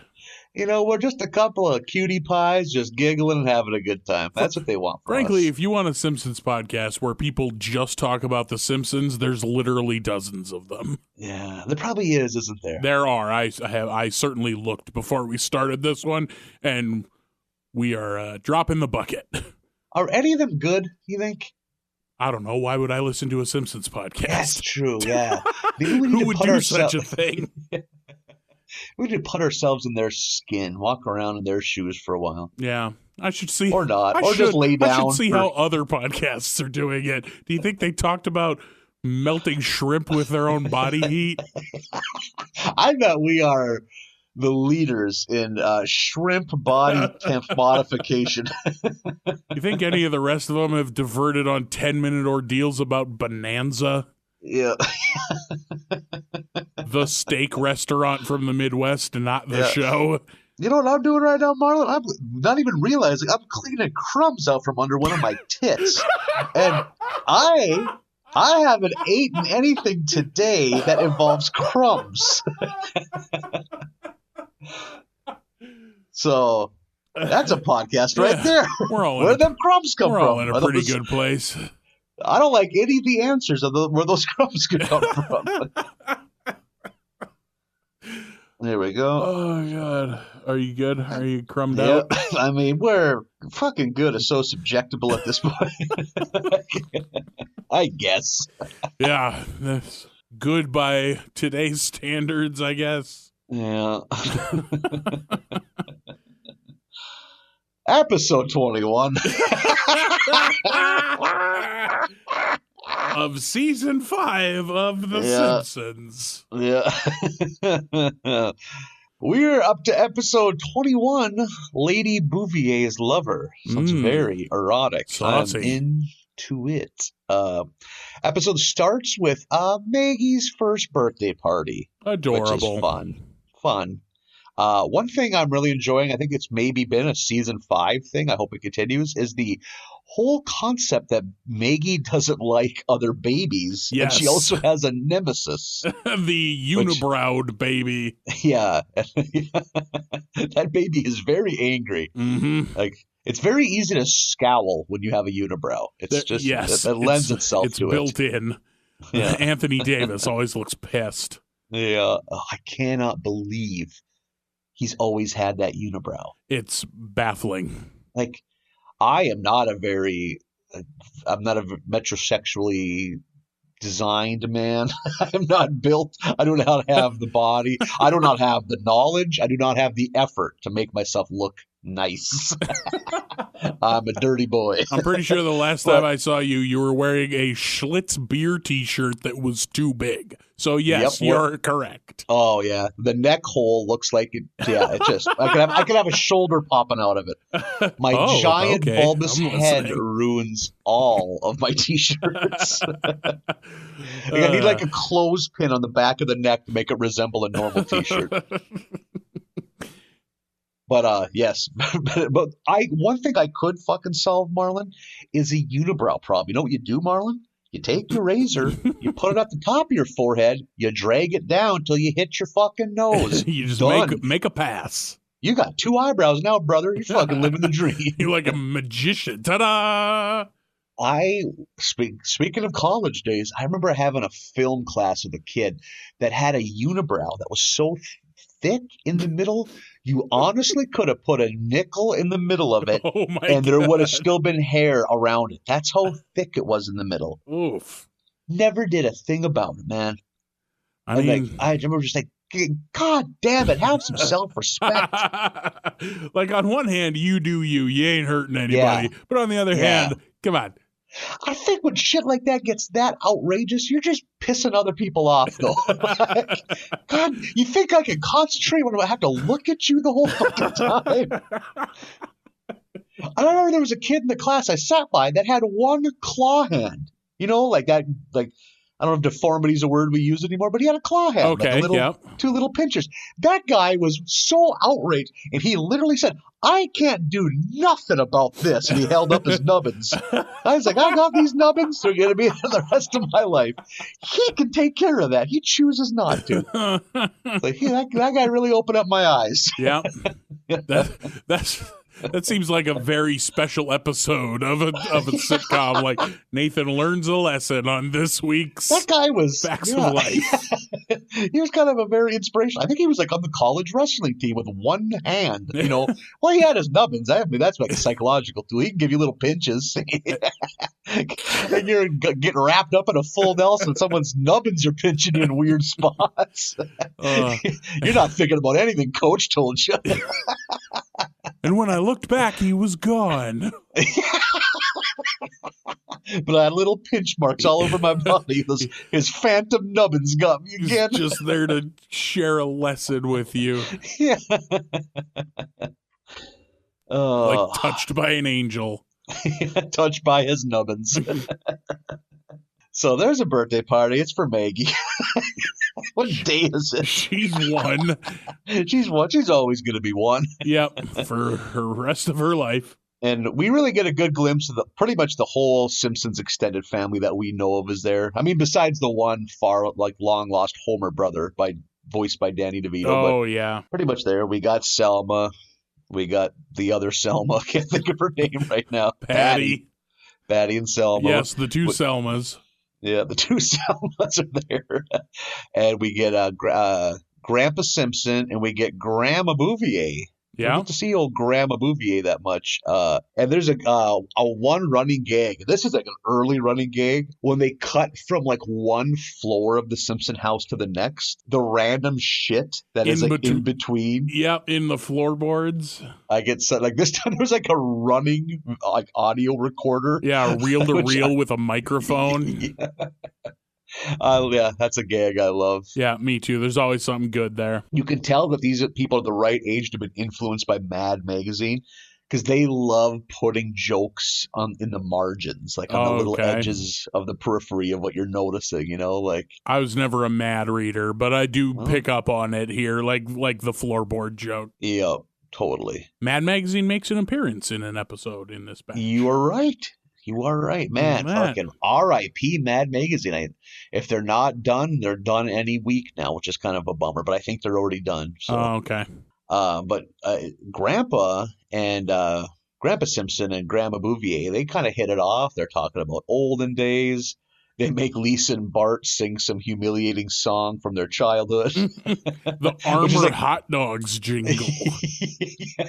You know, we're just a couple of cutie pies just giggling and having a good time. That's what they want from Frankly, us. if you want a Simpsons podcast where people just talk about The Simpsons, there's literally dozens of them. Yeah, there probably is, isn't there? There are. I certainly looked before we started this one, and we are dropping the bucket. Are any of them good, you think? I don't know. Why would I listen to a Simpsons podcast? That's true, yeah. Maybe we need Who to would put do such a thing? We need to put ourselves in their skin, walk around in their shoes for a while. Yeah, I should see. Or not. Just lay down. I should see how other podcasts are doing it. Do you think they talked about melting shrimp with their own body heat? I bet we are the leaders in shrimp body temp modification. You think any of the rest of them have diverted on 10-minute ordeals about Bonanza? Yeah. The steak restaurant from the Midwest, not the show. You know what I'm doing right now, Marlon? I'm not even realizing I'm cleaning crumbs out from under one of my tits. And I haven't eaten anything today that involves crumbs. So that's a podcast right there. Where them crumbs come from? We're all in a pretty good place. I don't like any of the answers of where those crumbs could come from. There we go. Oh, God. Are you good? Are you crumbed out? I mean, we're fucking good as so subjectable at this point. I guess. Yeah. That's good by today's standards, I guess. Yeah. Episode 21 of season 5 of The Simpsons. Yeah. We're up to episode 21, Lady Bouvier's Lover. Sounds very erotic. Saucy. I'm into it. Episode starts with Maggie's first birthday party. Adorable. Which is fun. One thing I'm really enjoying, I think it's maybe been a season 5 thing, I hope it continues, is the whole concept that Maggie doesn't like other babies. Yes. And she also has a nemesis. The unibrowed baby. Yeah. That baby is very angry. Mm-hmm. Like, it's very easy to scowl when you have a unibrow. It's just, it lends itself to it. It's built in. Yeah. Anthony Davis always looks pissed. Yeah. Oh, I cannot believe he's always had that unibrow. It's baffling. Like, I'm not a metrosexually designed man. I'm not built. I do not have the body. I do not have the knowledge. I do not have the effort to make myself look nice. I'm a dirty boy. I'm pretty sure the last time I saw you, you were wearing a Schlitz beer t-shirt that was too big. So yes, you're correct. Oh yeah, the neck hole looks like it. Yeah, it just I could have a shoulder popping out of it. My giant bulbous head ruins all of my t-shirts. I need like a clothespin on the back of the neck to make it resemble a normal t-shirt. But yes, but one thing I could fucking solve, Marlin, is a unibrow problem. You know what you do, Marlin? You take your razor, you put it at the top of your forehead, you drag it down till you hit your fucking nose. You just make a pass. You got 2 eyebrows now, brother. You're fucking living the dream. You're like a magician. Ta-da! Speaking of college days, I remember having a film class with a kid that had a unibrow that was so thick in the middle, you honestly could have put a nickel in the middle of it, Oh my and there would have God. still been hair around it. That's how thick it was in the middle. Oof. Never did a thing about it, man. I And mean, I remember just like, God damn it, have some self-respect. like on one hand, you do you. You ain't hurting anybody. Yeah. But on the other Yeah. hand, come on. I think when shit like that gets that outrageous, you're just pissing other people off, though. God, you think I can concentrate when I have to look at you the whole fucking time? I remember there was a kid in the class I sat by that had one claw hand. You know, like that, like, I don't know if deformity is a word we use anymore, but he had a claw hand. Okay, like a little, 2 little pinchers. That guy was so outraged, and he literally said, I can't do nothing about this. And he held up his nubbins. I was like, I got these nubbins. They're going to be the rest of my life. He can take care of that. He chooses not to. Like, that guy really opened up my eyes. Yeah. That seems like a very special episode of a sitcom. Like Nathan learns a lesson on this week's That guy was Facts of Life. He was kind of a very inspirational. I think he was like on the college wrestling team with one hand. You know, well, he had his nubbins. I mean, that's like a psychological tool. He can give you little pinches, and you're getting wrapped up in a full Nelson. And someone's nubbins are pinching you in weird spots. You're not thinking about anything Coach told you. And when I looked back, he was gone. But I had little pinch marks all over my body. His phantom nubbins got me again. He's just there to share a lesson with you. Yeah. Like touched by an angel. Touched by his nubbins. So there's a birthday party. It's for Maggie. What day is it? She's one. She's one. She's always going to be one. Yep, for her rest of her life. And we really get a good glimpse of pretty much the whole Simpsons extended family that we know of is there. I mean, besides the one long lost Homer brother voiced by Danny DeVito. Oh, but yeah. Pretty much there. We got Selma. We got the other Selma. I can't think of her name right now. Patty and Selma. Yes, the two Selmas. Yeah, the two Selmas are there. And we get Grandpa Simpson and we get Grandma Bouvier. Yeah. We don't get to see old Grandma Bouvier that much. And there's a one running gag. This is like an early running gag when they cut from like one floor of the Simpson house to the next. The random shit that is like in between. Yep, in the floorboards. I get set like this time. There's like a running like audio recorder. Yeah, reel to reel with a microphone. Yeah. Yeah, that's a gag I love. Yeah, me too. There's always something good there. You can tell that these people are the right age to have been influenced by Mad Magazine because they love putting jokes in the margins, like on the little edges of the periphery of what you're noticing, you know? Like I was never a Mad reader, but I do pick up on it here, like the floorboard joke. Yeah, totally. Mad Magazine makes an appearance in an episode in this batch. You are right. You are right, man. Fucking R.I.P. Mad Magazine. If they're not done, they're done any week now, which is kind of a bummer. But I think they're already done. So. Oh, okay. But Grandpa and Grandpa Simpson and Grandma Bouvier, they kind of hit it off. They're talking about olden days. They make Lisa and Bart sing some humiliating song from their childhood. The Armored Hot Dogs jingle. Yeah.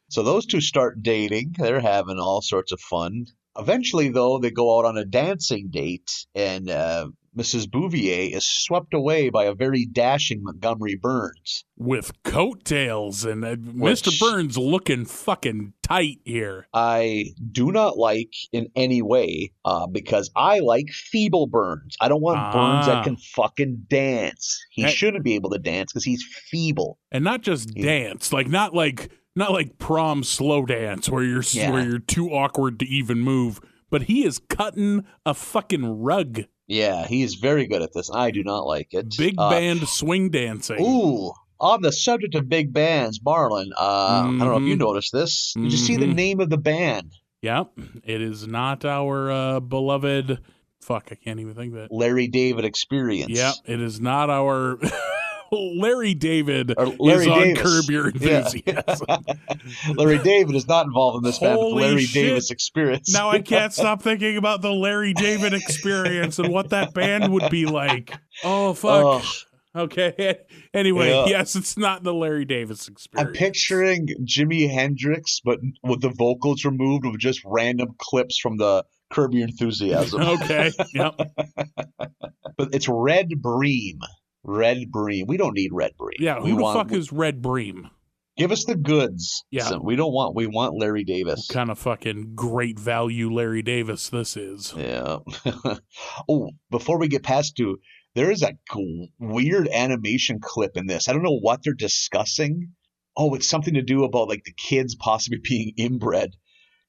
So those two start dating. They're having all sorts of fun. Eventually, though, they go out on a dancing date, and Mrs. Bouvier is swept away by a very dashing Montgomery Burns. With coattails, and Mr. Burns looking fucking tight here. I do not like in any way, because I like feeble Burns. I don't want Burns that can fucking dance. He shouldn't be able to dance because he's feeble. And not just dance, not like prom slow dance where you're too awkward to even move, but he is cutting a fucking rug. Yeah, he is very good at this. I do not like it. Big band swing dancing. Ooh, on the subject of big bands, Marlin, I don't know if you noticed this. Did you see the name of the band? Yep. It is not our beloved, I can't even think of it. Larry David Experience. Yep. It is not our Larry David Larry is on Davis. Curb Your Enthusiasm. Larry David is not involved in this band, but the Holy Larry shit. Davis Experience. Now I can't stop thinking about the Larry David Experience and what that band would be like. Oh, fuck. Okay. Anyway, yes, it's not the Larry Davis Experience. I'm picturing Jimi Hendrix, but with the vocals removed, with just random clips from the Curb Your Enthusiasm. Okay. Yep. But it's Red Bream. Red Bream. We don't need Red Bream. Yeah. Who the fuck is Red Bream? Give us the goods. Yeah. So we want Larry Davis. What kind of fucking great value Larry Davis this is. Yeah. Oh, before we get past to, there is a weird animation clip in this. I don't know what they're discussing. Oh, it's something to do about like the kids possibly being inbred.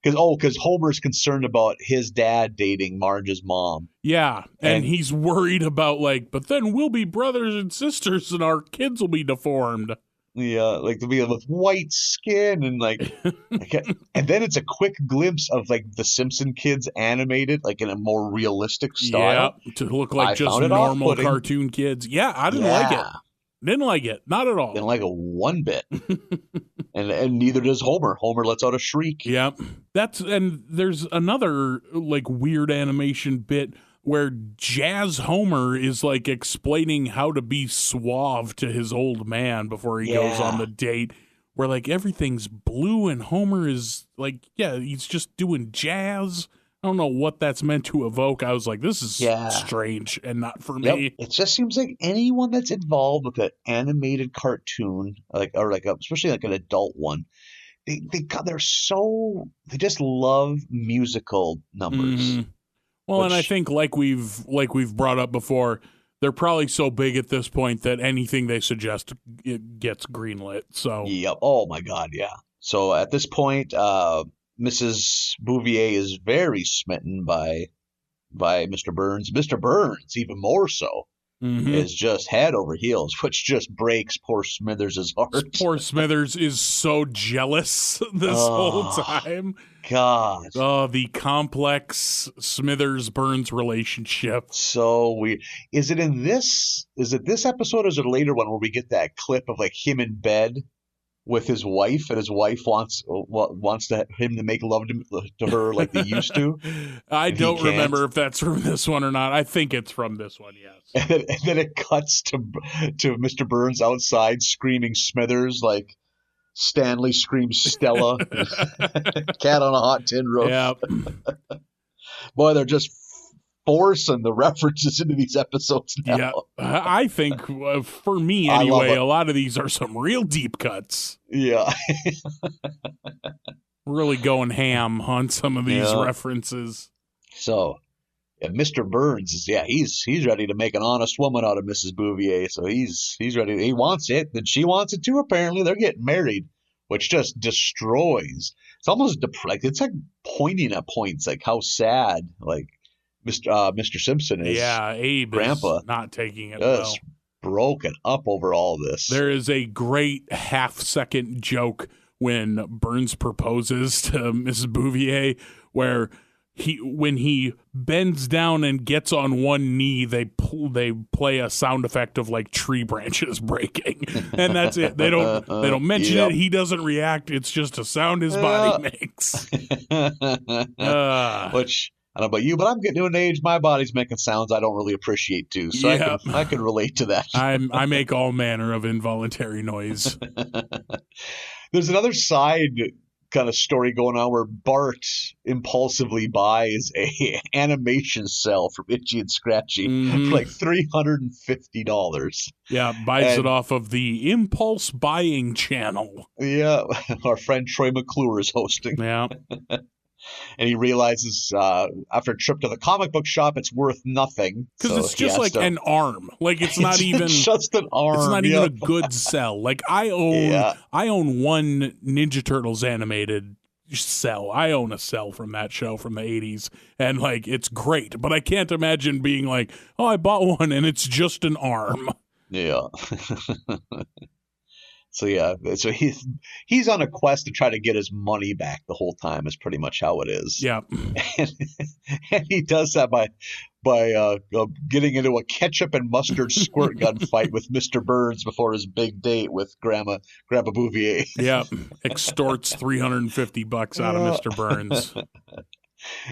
Because Homer's concerned about his dad dating Marge's mom. Yeah, and he's worried about but then we'll be brothers and sisters and our kids will be deformed. Yeah, like to be with white skin and and then it's a quick glimpse of like the Simpson kids animated in a more realistic style. Yeah, to look like just normal cartoon kids. Yeah, I didn't like it. Didn't like it. Not at all. Didn't like it one bit. and neither does Homer. Homer lets out a shriek. Yep. And there's another weird animation bit where Jazz Homer is explaining how to be suave to his old man before he goes on the date, where everything's blue and Homer is he's just doing jazz. I don't know what that's meant to evoke. I was like, this is strange and not for me. It just seems like anyone that's involved with an animated cartoon, especially an adult one, they just love musical numbers. Mm-hmm. Well, and I think like we've brought up before, they're probably so big at this point that anything they suggest it gets greenlit. So yep. Oh my God, yeah. So at this point, Mrs. Bouvier is very smitten by Mr. Burns. Mr. Burns, even more so, is just head over heels, which just breaks poor Smithers' heart. Poor Smithers is so jealous this whole time. God. Oh, the complex Smithers-Burns relationship. So weird. Is it this episode or is it a later one where we get that clip of him in bed with his wife, and his wife wants him to make love to her like they used to? I don't remember if that's from this one or not. I think it's from this one, yes. And then it cuts to Mr. Burns outside screaming Smithers like Stanley screams Stella. Cat on a hot tin roof. Yeah. Boy, they're just forcing the references into these episodes now. Yeah, I think for me anyway, a lot of these are some real deep cuts. Yeah. Really going ham on some of these references. So, Mr. Burns is he's ready to make an honest woman out of Mrs. Bouvier. So he's ready. He wants it, and she wants it too. Apparently, they're getting married, which just destroys. It's almost it's pointing at points how sad Mr. Simpson is. Yeah, Abe Grandpa is not taking it just broken up over all this. There is a great half-second joke when Burns proposes to Mrs. Bouvier, where when he bends down and gets on one knee, they play a sound effect of tree branches breaking, and that's it. They don't mention it. He doesn't react. It's just a sound his body makes. Which, I don't know about you, but I'm getting to an age my body's making sounds I don't really appreciate too. So I can relate to that. I make all manner of involuntary noise. There's another side kind of story going on where Bart impulsively buys a animation cell from Itchy and Scratchy for $350. Yeah, buys it off of the Impulse Buying channel. Yeah, our friend Troy McClure is hosting. Yeah. And he realizes after a trip to the comic book shop, it's worth nothing. Because it's just an arm. It's not even just an arm. It's not even a good cell. I own one Ninja Turtles animated cell. I own a cell from that show from the 80s, and it's great. But I can't imagine being oh, I bought one and it's just an arm. Yeah. So he's on a quest to try to get his money back the whole time is pretty much how it is. Yeah. And he does that by getting into a ketchup and mustard squirt gun fight with Mr. Burns before his big date with Grandma Bouvier. Yeah, extorts $350 out of Mr. Burns.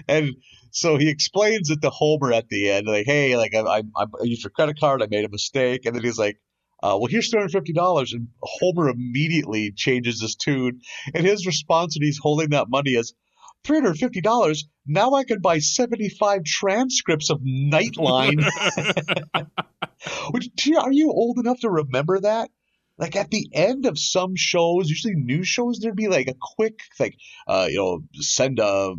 And so he explains it to Homer at the end, like, hey, like I used your credit card, I made a mistake, and then he's like, well, here's $250, and Homer immediately changes his tune, and his response when he's holding that money is, $350. Now I can buy 75 transcripts of Nightline. Which, are you old enough to remember that? Like at the end of some shows, usually news shows, there'd be like a quick, like, send a,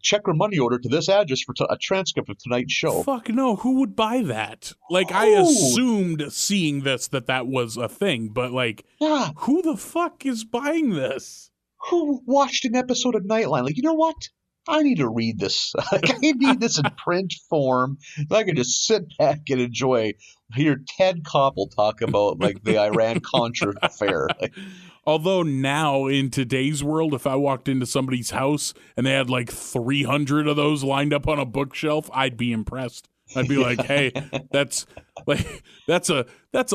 check or money order to this address for a transcript of tonight's show. Fuck no, who would buy that? Like, I assumed seeing this that was a thing, but like, who the fuck is buying this? Who watched an episode of Nightline? Like, you know what? I need to read this. Like, I need this in print form. I can just sit back and hear Ted Koppel talk about like the Iran-Contra affair. Like, although now in today's world, if I walked into somebody's house and they had like 300 of those lined up on a bookshelf, I'd be impressed. I'd be like, hey, that's a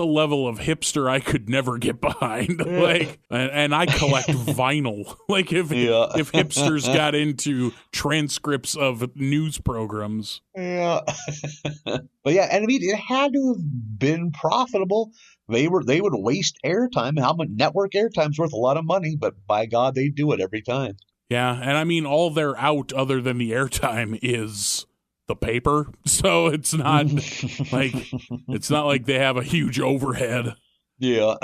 level of hipster I could never get behind. Like, and I collect vinyl. Like, if hipsters got into transcripts of news programs. Yeah. But yeah, and I mean, it had to have been profitable. They would waste airtime. How much network airtime's worth a lot of money, but by God, they do it every time. Yeah, and I mean, all they're out other than the airtime is the paper, so it's not like they have a huge overhead. Yeah.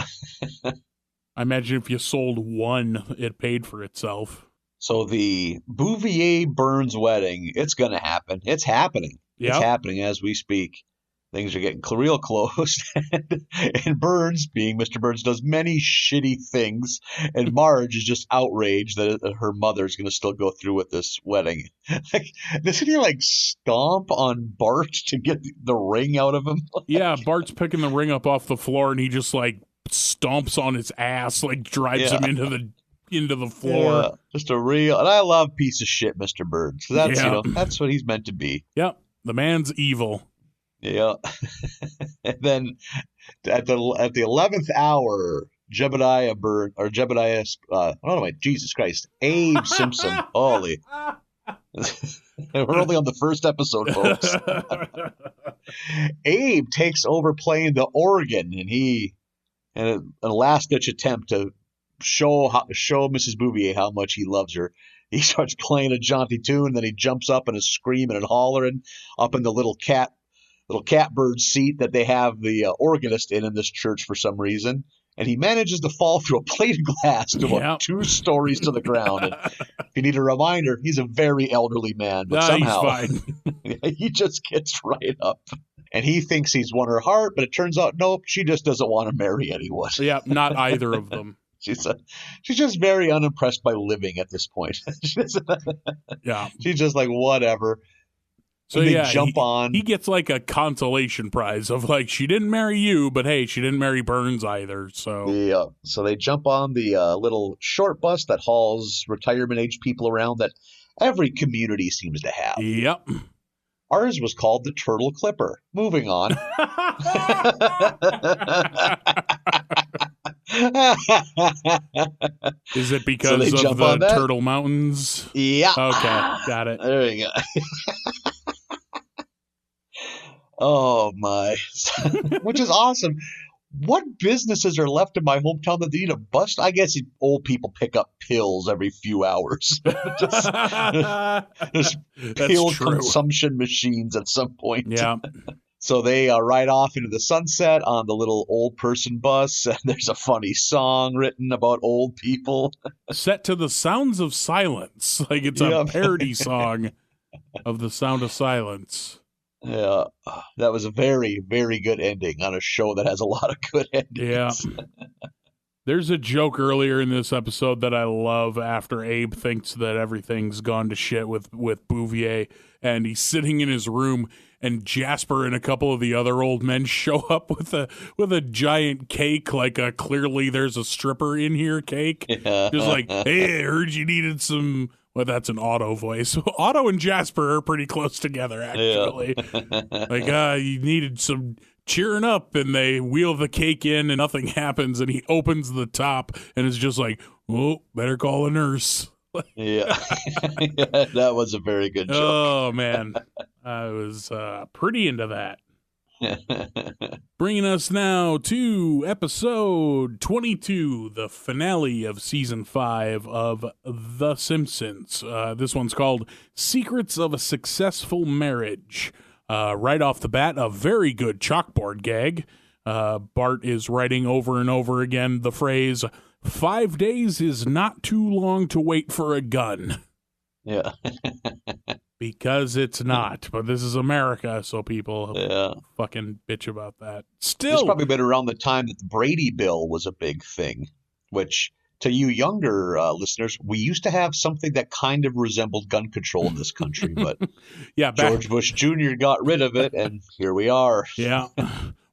I imagine if you sold one, it paid for itself. So the Bouvier-Burns wedding, it's going to happen. It's happening. Yep. It's happening as we speak. Things are getting real close. And Burns, being Mr. Burns, does many shitty things. And Marge is just outraged that her mother's going to still go through with this wedding. Like, doesn't he like stomp on Bart to get the ring out of him? Yeah, Bart's picking the ring up off the floor and he just like stomps on his ass, like drives him into the floor. Yeah, just a real, and I love piece of shit Mr. Burns. That's that's what he's meant to be. Yep, the man's evil. Yeah. And then at the 11th hour, Jesus Christ, Abe Simpson. Holy. We're only on the first episode, folks. Abe takes over playing the organ, and in a last-ditch attempt to show Mrs. Bouvier how much he loves her, he starts playing a jaunty tune, and then he jumps up and is screaming and hollering up in the little catbird seat that they have the organist in this church for some reason, and he manages to fall through a plate of glass to about 2 stories to the ground. And if you need a reminder, he's a very elderly man, but somehow he just gets right up. And he thinks he's won her heart, but it turns out, nope, she just doesn't want to marry anyone. Yeah, not either of them. She's just very unimpressed by living at this point. Yeah. She's just like, whatever. So he gets like a consolation prize of like, she didn't marry you, but hey, she didn't marry Burns either. So yeah, so they jump on the little short bus that hauls retirement age people around that every community seems to have. Yep. Ours was called the Turtle Clipper. Moving on. Is it because of the Turtle Mountains? Yeah. Okay, got it. There you go. Oh my. Which is awesome. What businesses are left in my hometown that they need a bus? I guess old people pick up pills every few hours. There's pill consumption machines at some point. Yeah. So they ride off into the sunset on the little old person bus. And there's a funny song written about old people. Set to the sounds of silence. Like it's a parody song of The Sound of Silence. Yeah, that was a very, very good ending on a show that has a lot of good endings. Yeah. There's a joke earlier in this episode that I love after Abe thinks that everything's gone to shit with Bouvier, and he's sitting in his room, and Jasper and a couple of the other old men show up with a giant cake, like clearly there's a stripper in here cake. Yeah. Just like, hey, I heard you needed some Well, that's an Otto voice. Otto and Jasper are pretty close together, actually. Yeah. You needed some cheering up, and they wheel the cake in, and nothing happens, and he opens the top, and is just like, oh, better call a nurse. Yeah. Yeah, that was a very good joke. Oh, man. I was pretty into that. Bringing us now to episode 22, the finale of season 5 of The Simpsons. This one's called Secrets of a Successful Marriage. Right off the bat, a very good chalkboard gag. Bart is writing over and over again the phrase, 5 days is not too long to wait for a gun. Yeah. Because it's not, but this is America, so people fucking bitch about that. Still, it's probably been around the time that the Brady Bill was a big thing, which to you younger listeners, we used to have something that kind of resembled gun control in this country, but George Bush Jr. got rid of it, and here we are. Yeah.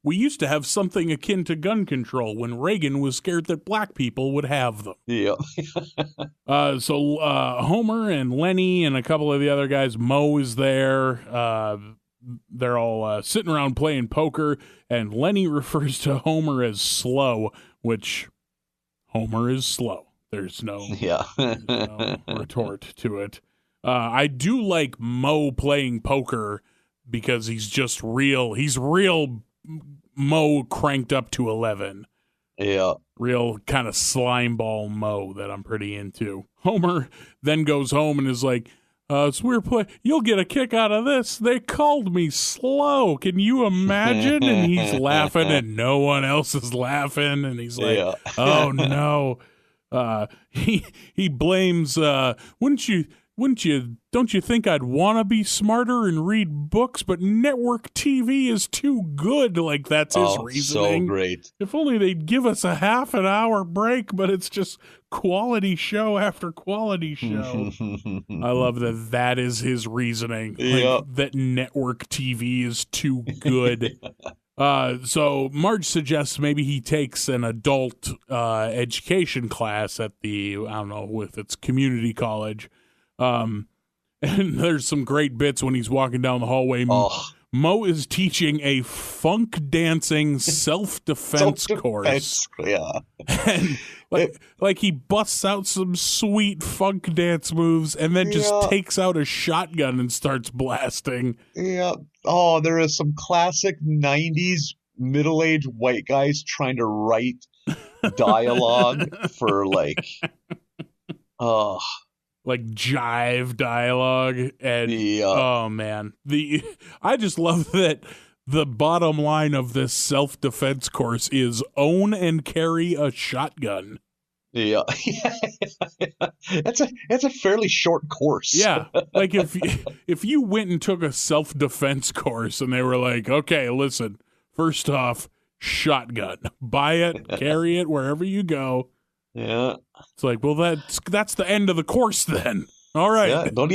We used to have something akin to gun control when Reagan was scared that black people would have them. Yeah. So Homer and Lenny and a couple of the other guys, Moe is there. They're all sitting around playing poker, and Lenny refers to Homer as slow, which Homer is slow. There's no retort to it. I do like Moe playing poker because he's just real. He's real Moe cranked up to 11. Yeah. Real kind of slime ball Moe that I'm pretty into. Homer then goes home and is like, so we're you'll get a kick out of this. They called me slow. Can you imagine? And he's laughing and no one else is laughing. And he's like, oh no. He blames, don't you think I'd want to be smarter and read books, but network TV is too good? Like, that's his reasoning. So great. If only they'd give us a half an hour break, but it's just quality show after quality show. I love that is his reasoning. That network TV is too good. So Marge suggests maybe he takes an adult education class at if it's community college. And there's some great bits when he's walking down the hallway. Moe is teaching a funk dancing self-defense course. Yeah. And like he busts out some sweet funk dance moves and then just takes out a shotgun and starts blasting. Yeah. Oh, there is some classic 90s middle-aged white guys trying to write dialogue for like jive dialogue, and oh man, I just love that the bottom line of this self-defense course is own and carry a shotgun. Yeah. That's a fairly short course. Yeah. Like if you went and took a self-defense course and they were like, okay, listen, first off, shotgun, buy it, carry it wherever you go. Yeah. It's like, well, that's the end of the course then. All right. Yeah, don't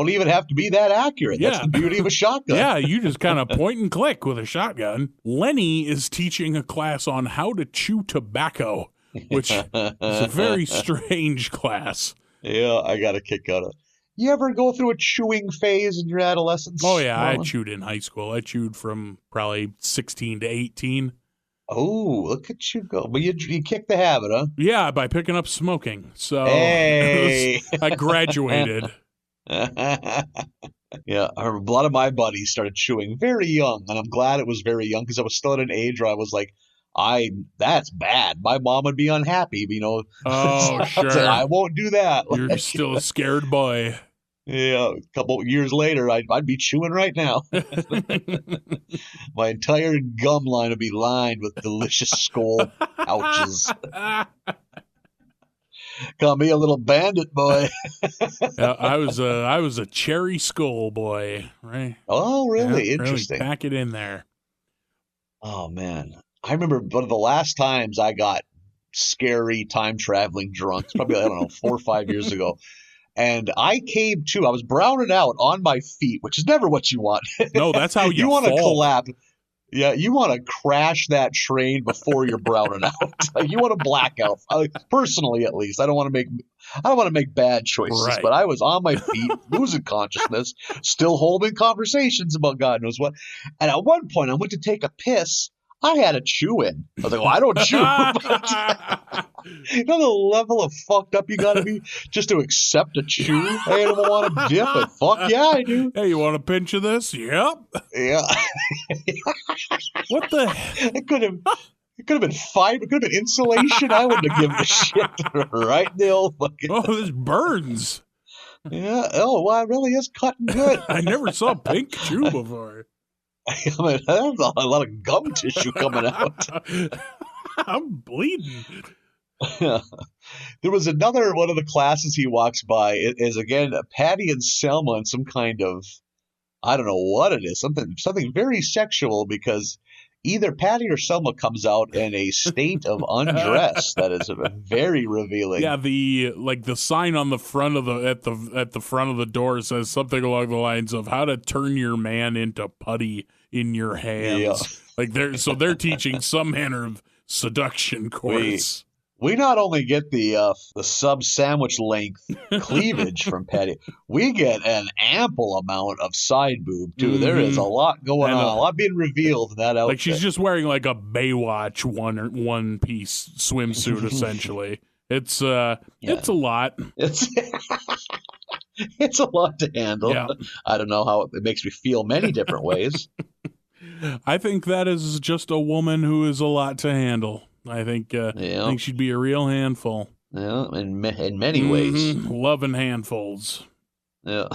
even have to be that accurate. That's the beauty of a shotgun. Yeah, you just kind of point and click with a shotgun. Lenny is teaching a class on how to chew tobacco, which is a very strange class. Yeah, I got a kick out of it. You ever go through a chewing phase in your adolescence? Oh, yeah, Marlin? I chewed in high school. I chewed from probably 16 to 18. Oh, look at you go. But you kicked the habit, huh? Yeah, by picking up smoking. So hey. I graduated. Yeah, a lot of my buddies started chewing very young, and I'm glad it was very young because I was still at an age where I was like, that's bad. My mom would be unhappy, you know. Oh, sure. I won't do that. You're still a scared boy. Yeah, a couple years later, I'd be chewing right now. My entire gum line would be lined with delicious skull pouches. Call me a little bandit boy. I was a cherry skull boy, right? Oh, really? Yeah, interesting. Really pack it in there. Oh man, I remember one of the last times I got scary time traveling drunk. It's probably 4 or 5 years ago. And I came to, I was browning out on my feet, which is never what you want. No, that's how you want to collapse. Yeah, you want to crash that train before you're browning out. Like, you want to black out. Personally, at least, I don't want to make bad choices. Right. But I was on my feet, losing consciousness, still holding conversations about God knows what. And at one point, I went to take a piss. I had a chew in. I was like, well, I don't chew. You know the level of fucked up you got to be just to accept a chew? Hey, I don't want to dip it. Fuck yeah, I do. Hey, you want a pinch of this? Yep. Yeah. What the? It could have been fiber. It could have been insulation. I wouldn't have given a shit. Right, Neil? Oh, this burns. Yeah. Oh, well, it really is cutting good. I never saw pink chew before. I mean, there's a lot of gum tissue coming out. I'm bleeding. There was another one of the classes he walks by. It is again Patty and Selma in some kind of, I don't know what it is, something very sexual, because either Patty or Selma comes out in a state of undress that is very revealing. Yeah, the sign on the front of at the front of the door says something along the lines of how to turn your man into putty in your hands. Yeah. Like they're teaching some manner of seduction course. We not only get the sub sandwich length cleavage from Patty, we get an ample amount of side boob too. Mm-hmm. There is a lot going on, a lot being revealed in that outfit. Like she's just wearing like a Baywatch one piece swimsuit essentially. It's a lot. It's a lot to handle. Yeah. I don't know how it makes me feel many different ways. I think that is just a woman who is a lot to handle. I think she'd be a real handful. Yeah, in many ways. Loving handfuls. Yeah.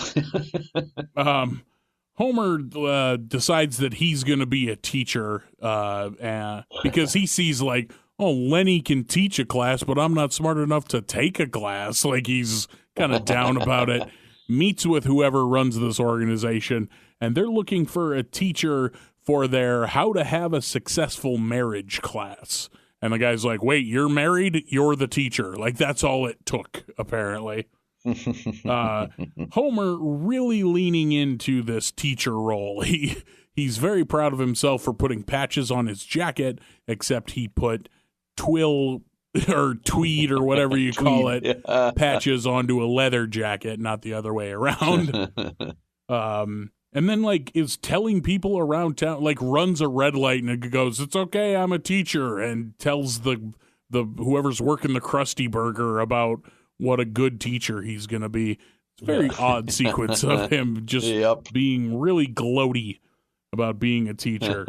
Homer decides that he's going to be a teacher because he sees like, oh, Lenny can teach a class, but I'm not smart enough to take a class. Like he's kind of down about it. Meets with whoever runs this organization, and they're looking for a teacher for their How to Have a Successful Marriage class. And the guy's like, wait, you're married? You're the teacher. Like, that's all it took, apparently. Homer really leaning into this teacher role. He's very proud of himself for putting patches on his jacket, except he put twill or tweed or whatever you call it, patches onto a leather jacket, not the other way around. And then, like, is telling people around town, like, runs a red light and goes, it's okay, I'm a teacher, and tells the whoever's working the Krusty Burger about what a good teacher he's going to be. It's a very odd sequence of him just being really gloaty about being a teacher.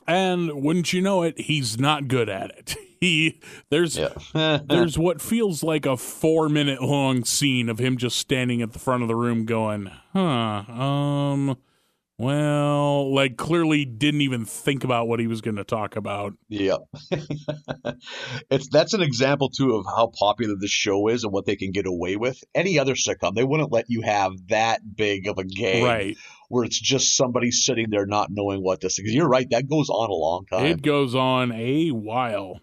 And wouldn't you know it, he's not good at it. There's what feels like a 4-minute long scene of him just standing at the front of the room going, well, like clearly didn't even think about what he was going to talk about. Yeah. That's an example too of how popular this show is and what they can get away with. Any other sitcom, they wouldn't let you have that big of a game. Right. Where it's just somebody sitting there not knowing what to say. Because you're right, that goes on a long time. It goes on a while.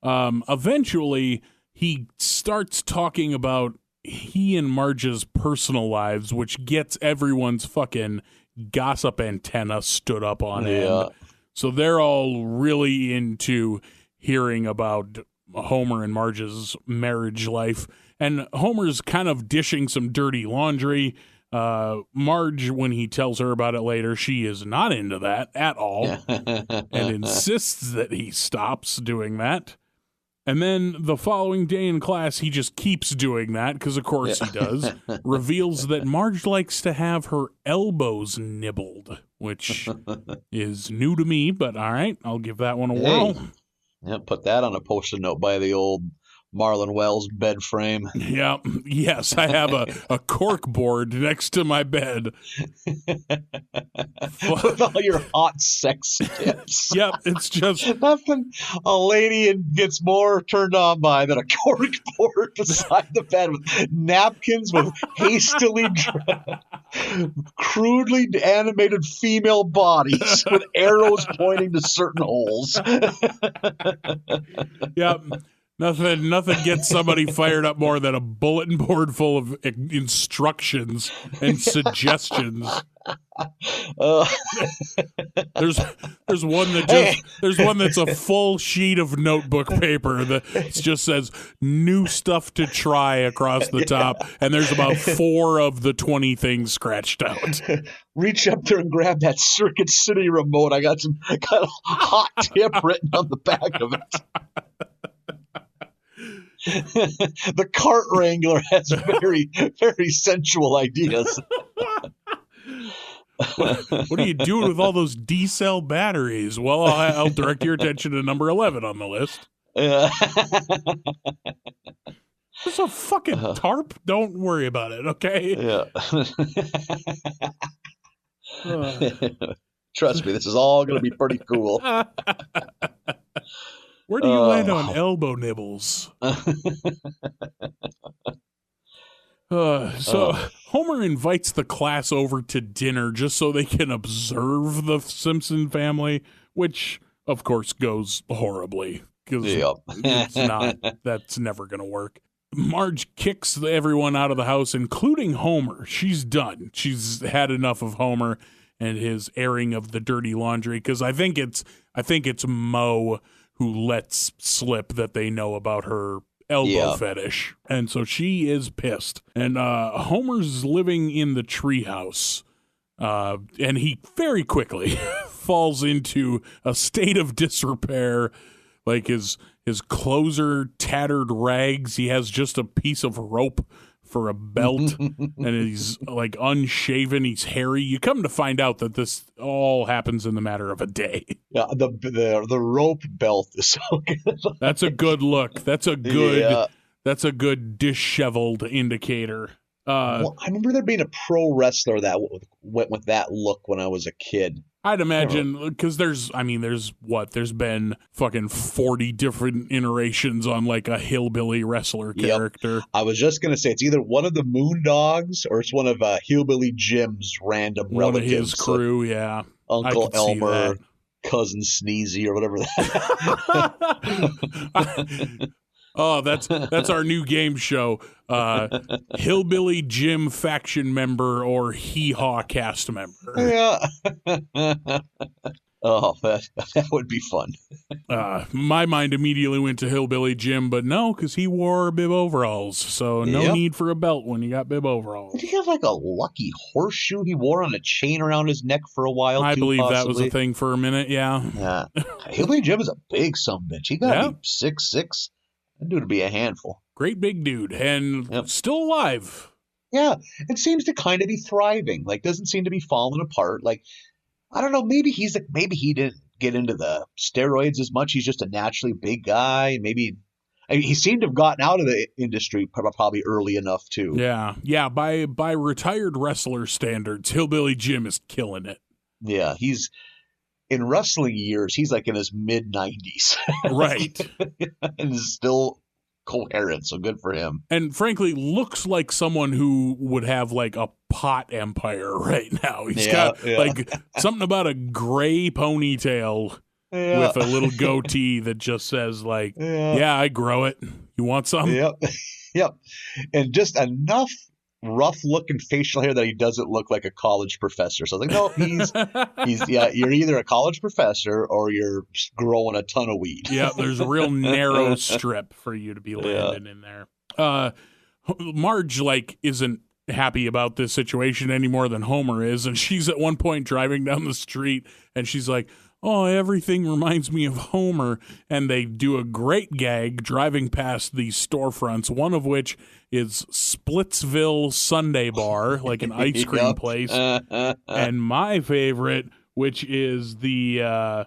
Eventually, he starts talking about he and Marge's personal lives, which gets everyone's fucking gossip antenna stood up on end. So they're all really into hearing about Homer and Marge's marriage life. And Homer's kind of dishing some dirty laundry. Marge, when he tells her about it later, she is not into that at all and insists that he stops doing that. And then the following day in class, he just keeps doing that, because of course he does, reveals that Marge likes to have her elbows nibbled, which is new to me, but all right, I'll give that one a whirl. Yeah, put that on a post-it note by the old Marlin Wells bed frame. Yeah, yes, I have a cork board next to my bed. With all your hot sex tips. Yep, it's just nothing a lady gets more turned on by than a cork board beside the bed with napkins with hastily crudely animated female bodies with arrows pointing to certain holes. Yep. Nothing gets somebody fired up more than a bulletin board full of instructions and suggestions. There's one that's a full sheet of notebook paper that just says new stuff to try across the top, and there's about 4 of the 20 things scratched out. Reach up there and grab that Circuit City remote. I got a hot tip written on the back of it. The cart wrangler has very, very sensual ideas. What are you doing with all those D-cell batteries? Well, I'll direct your attention to number 11 on the list. It's a fucking tarp. Don't worry about it, okay? Yeah. Trust me, this is all going to be pretty cool. Where do you land on elbow nibbles? So Homer invites the class over to dinner just so they can observe the Simpson family, which, of course, goes horribly. Because that's never going to work. Marge kicks everyone out of the house, including Homer. She's done. She's had enough of Homer and his airing of the dirty laundry, because I think it's Moe who lets slip that they know about her elbow fetish. And so she is pissed. And Homer's living in the treehouse. And he very quickly falls into a state of disrepair. Like his clothes are tattered rags. He has just a piece of rope for a belt, and he's like unshaven. He's hairy. You come to find out that this all happens in the matter of a day. Yeah, the rope belt is so good. That's a good look. That's a good disheveled indicator. Well, I remember there being a pro wrestler that went with that look when I was a kid. I'd imagine, because there's been fucking 40 different iterations on like a hillbilly wrestler character. Yep. I was just going to say, it's either one of the Moondogs or it's one of Hillbilly Jim's random relatives. One of his crew, yeah. Uncle Elmer, Cousin Sneezy, or whatever that. Oh, that's our new game show. Hillbilly Jim faction member or Hee Haw cast member. Yeah. Oh, that would be fun. My mind immediately went to Hillbilly Jim, but no, because he wore bib overalls, so no need for a belt when you got bib overalls. Did he have like a lucky horseshoe he wore on a chain around his neck for a while? I believe possibly. That was a thing for a minute, yeah. Hillbilly Jim is a big sumbitch. He got to be 6'6". That dude would be a handful. Great big dude, and still alive. Yeah, it seems to kind of be thriving. Like, doesn't seem to be falling apart. Like, I don't know. Maybe he didn't get into the steroids as much. He's just a naturally big guy. Maybe he seemed to have gotten out of the industry probably early enough too. Yeah. By retired wrestler standards, Hillbilly Jim is killing it. Yeah, he's. In wrestling years, he's like in his mid-90s. Right. And is still coherent, so good for him. And frankly, looks like someone who would have like a pot empire right now. He's got like something about a gray ponytail with a little goatee that just says like, I grow it. You want some? Yep. And just enough rough-looking facial hair that he doesn't look like a college professor. So I was like, no, he's you're either a college professor or you're growing a ton of weed. Yeah, there's a real narrow strip for you to be landing in there. Marge isn't happy about this situation any more than Homer is, and she's at one point driving down the street and she's like, oh, everything reminds me of Homer. And they do a great gag driving past these storefronts, one of which is Splitsville Sundae Bar, like an ice cream place. And my favorite, which is the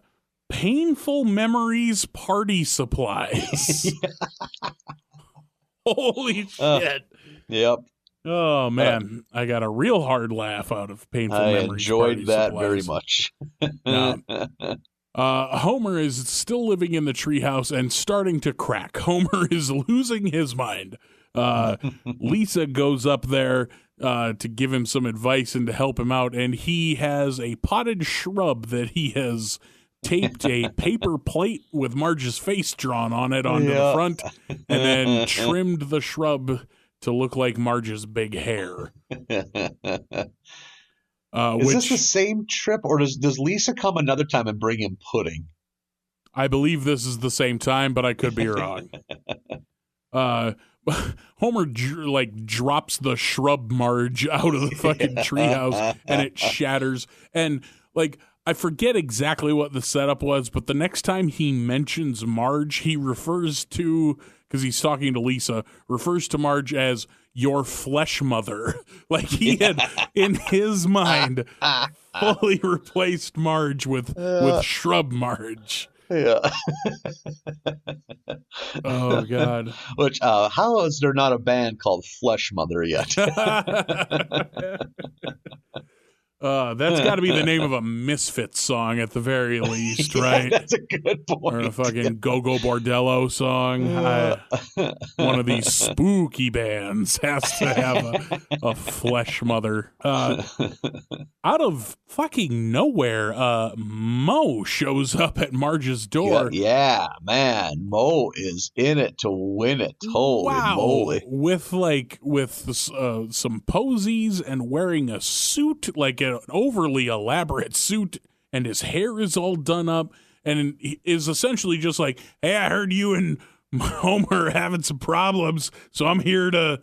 Painful Memories Party Supplies. Holy shit. Yep. Oh, man. I got a real hard laugh out of Painful Memories. I enjoyed that very much. Homer is still living in the treehouse and starting to crack. Homer is losing his mind. Lisa goes up there to give him some advice and to help him out, and he has a potted shrub that he has taped a paper plate with Marge's face drawn on it onto the front, and then trimmed the shrub to look like Marge's big hair. Is this the same trip, or does Lisa come another time and bring him pudding? I believe this is the same time, but I could be wrong. Homer drops the shrub Marge out of the fucking treehouse, and it shatters. And I forget exactly what the setup was, but the next time he mentions Marge, he refers to, because he's talking to Lisa, refers to Marge as your flesh mother. Like he had, in his mind, fully replaced Marge with shrub Marge. Yeah. Oh, God. Which, how is there not a band called Flesh Mother yet? That's got to be the name of a Misfits song at the very least, right? That's a good point. Or a fucking Go-Go Bordello song. One of these spooky bands has to have a flesh mother. Out of fucking nowhere, Mo shows up at Marge's door. Yeah, man. Mo is in it to win it. Holy moly. With some posies and wearing a suit, like an overly elaborate suit, and his hair is all done up, and is essentially just like, hey, I heard you and Homer are having some problems, so I'm here to,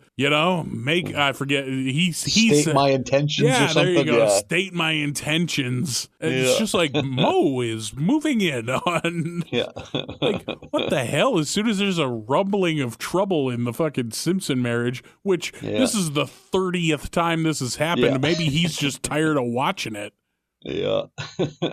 make, I forget, he state my intentions or something. There you go, state my intentions. And it's just like, Mo is moving in on, like, what the hell? As soon as there's a rumbling of trouble in the fucking Simpson marriage, which this is the 30th time this has happened, maybe he's just tired of watching it. Yeah.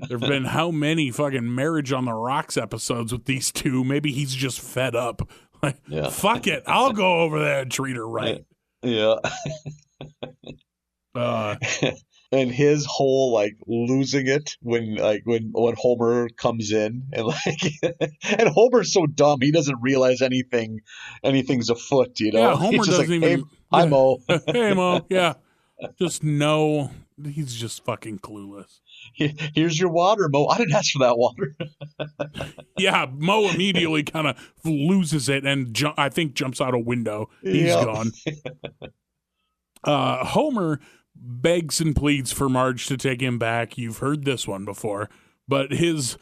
There've been how many fucking Marriage on the Rocks episodes with these two? Maybe he's just fed up. Like, fuck it, I'll go over there and treat her right. Yeah. And his whole losing it when Homer comes in and and Homer's so dumb he doesn't realize anything's afoot. Yeah, Homer doesn't even. Hey, hi Mo. Hey Mo. Yeah. Just no. He's just fucking clueless. Here's your water, Mo. I didn't ask for that water. Yeah, Mo immediately kind of loses it and I think jumps out a window. He's gone. Homer begs and pleads for Marge to take him back. You've heard this one before. But his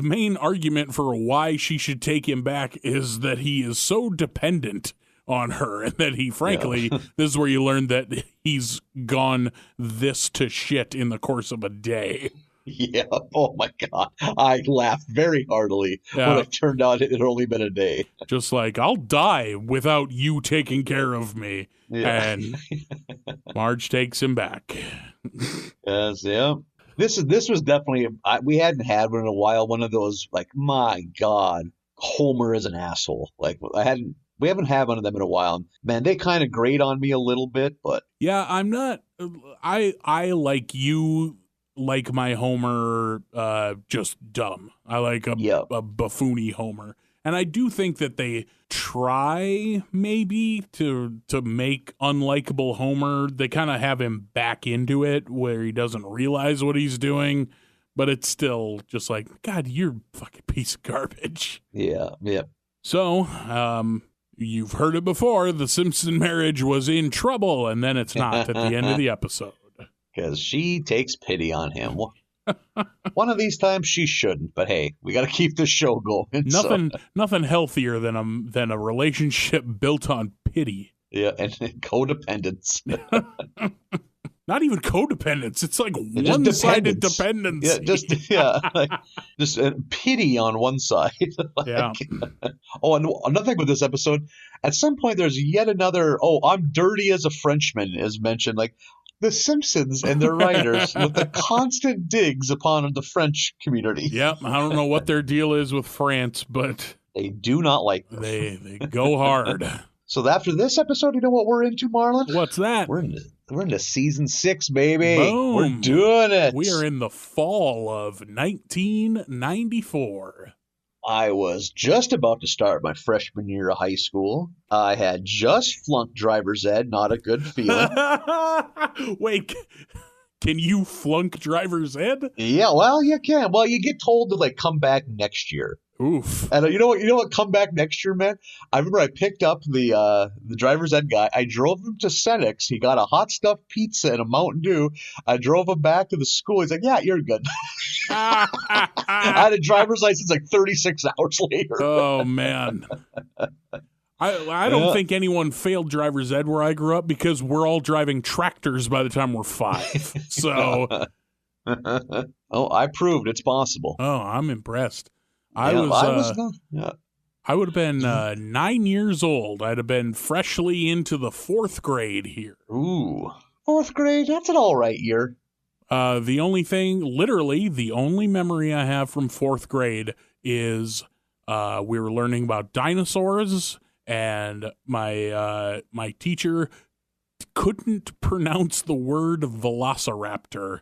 main argument for why she should take him back is that he is so dependent on her, and that he, frankly, this is where you learn that he's gone this to shit in the course of a day. Yeah. Oh my God. I laughed very heartily when it turned out it had only been a day. Just like, I'll die without you taking care of me. Yeah. And Marge takes him back. Yes. Yeah. This was definitely, we hadn't had one in a while. One of those, my God, Homer is an asshole. We haven't had one of them in a while. Man, they kind of grate on me a little bit, but yeah, I'm not. I like you, like my Homer, just dumb. I like a buffoony Homer, and I do think that they try maybe to make unlikable Homer. They kind of have him back into it where he doesn't realize what he's doing, but it's still just like, God, you're a fucking piece of garbage. Yeah. So, you've heard it before. The Simpson marriage was in trouble, and then it's not at the end of the episode. Because she takes pity on him. One of these times she shouldn't, but hey, we got to keep this show going. Nothing healthier than a relationship built on pity. Yeah, and codependence. Not even codependence. It's like one-sided dependence. Yeah, just pity on one side. Yeah. Oh, and another thing with this episode, at some point there's yet another, I'm dirty as a Frenchman is mentioned. Like the Simpsons and their writers with the constant digs upon the French community. Yeah, I don't know what their deal is with France, but they do not like them. They go hard. So after this episode, you know what we're into, Marlin? What's that? We're into season 6, baby. Boom. We're doing it. We are in the fall of 1994. I was just about to start my freshman year of high school. I had just flunked driver's ed. Not a good feeling. Wait, Can you flunk driver's ed? Yeah, well, you can. Well, you get told to like come back next year. Oof. And you know what? You know what? Come back next year, man. I remember I picked up the driver's ed guy. I drove him to Senex. He got a hot stuffed pizza and a Mountain Dew. I drove him back to the school. He's like, "Yeah, you're good." I had a driver's license like 36 hours later. Oh man. I don't think anyone failed driver's ed where I grew up because we're all driving tractors by the time we're 5. So Oh, I proved it's possible. oh, I'm impressed. I I would have been 9 years old. I'd have been freshly into the 4th grade here. Ooh, 4th grade. That's an all right year. The only thing, literally, the only memory I have from 4th grade is we were learning about dinosaurs, and my teacher couldn't pronounce the word velociraptor.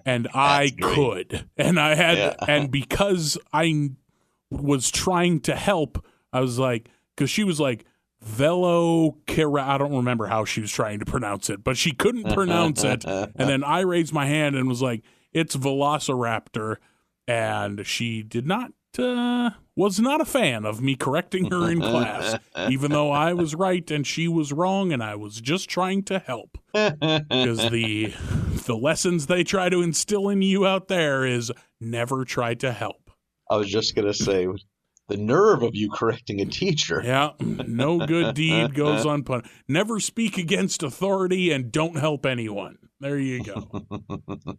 And I could, and I had, and because I was trying to help, I was like, because she was like, I don't remember how she was trying to pronounce it, but she couldn't pronounce it. And then I raised my hand and was like, it's velociraptor. And she was not a fan of me correcting her in class, even though I was right and she was wrong, and I was just trying to help. Because the lessons they try to instill in you out there is never try to help. I was just going to say, the nerve of you correcting a teacher. Yeah, no good deed goes unpunished. Never speak against authority and don't help anyone. There you go.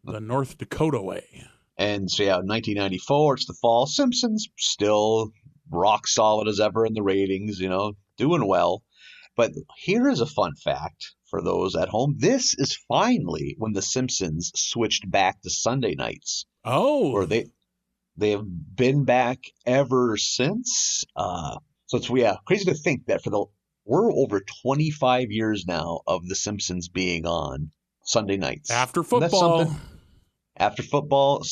The North Dakota way. And so, 1994, it's the fall. Simpsons still rock solid as ever in the ratings, doing well. But here is a fun fact for those at home. This is finally when the Simpsons switched back to Sunday nights. Oh. Or they have been back ever since. So it's crazy to think that we're over 25 years now of the Simpsons being on Sunday nights. After football. After football,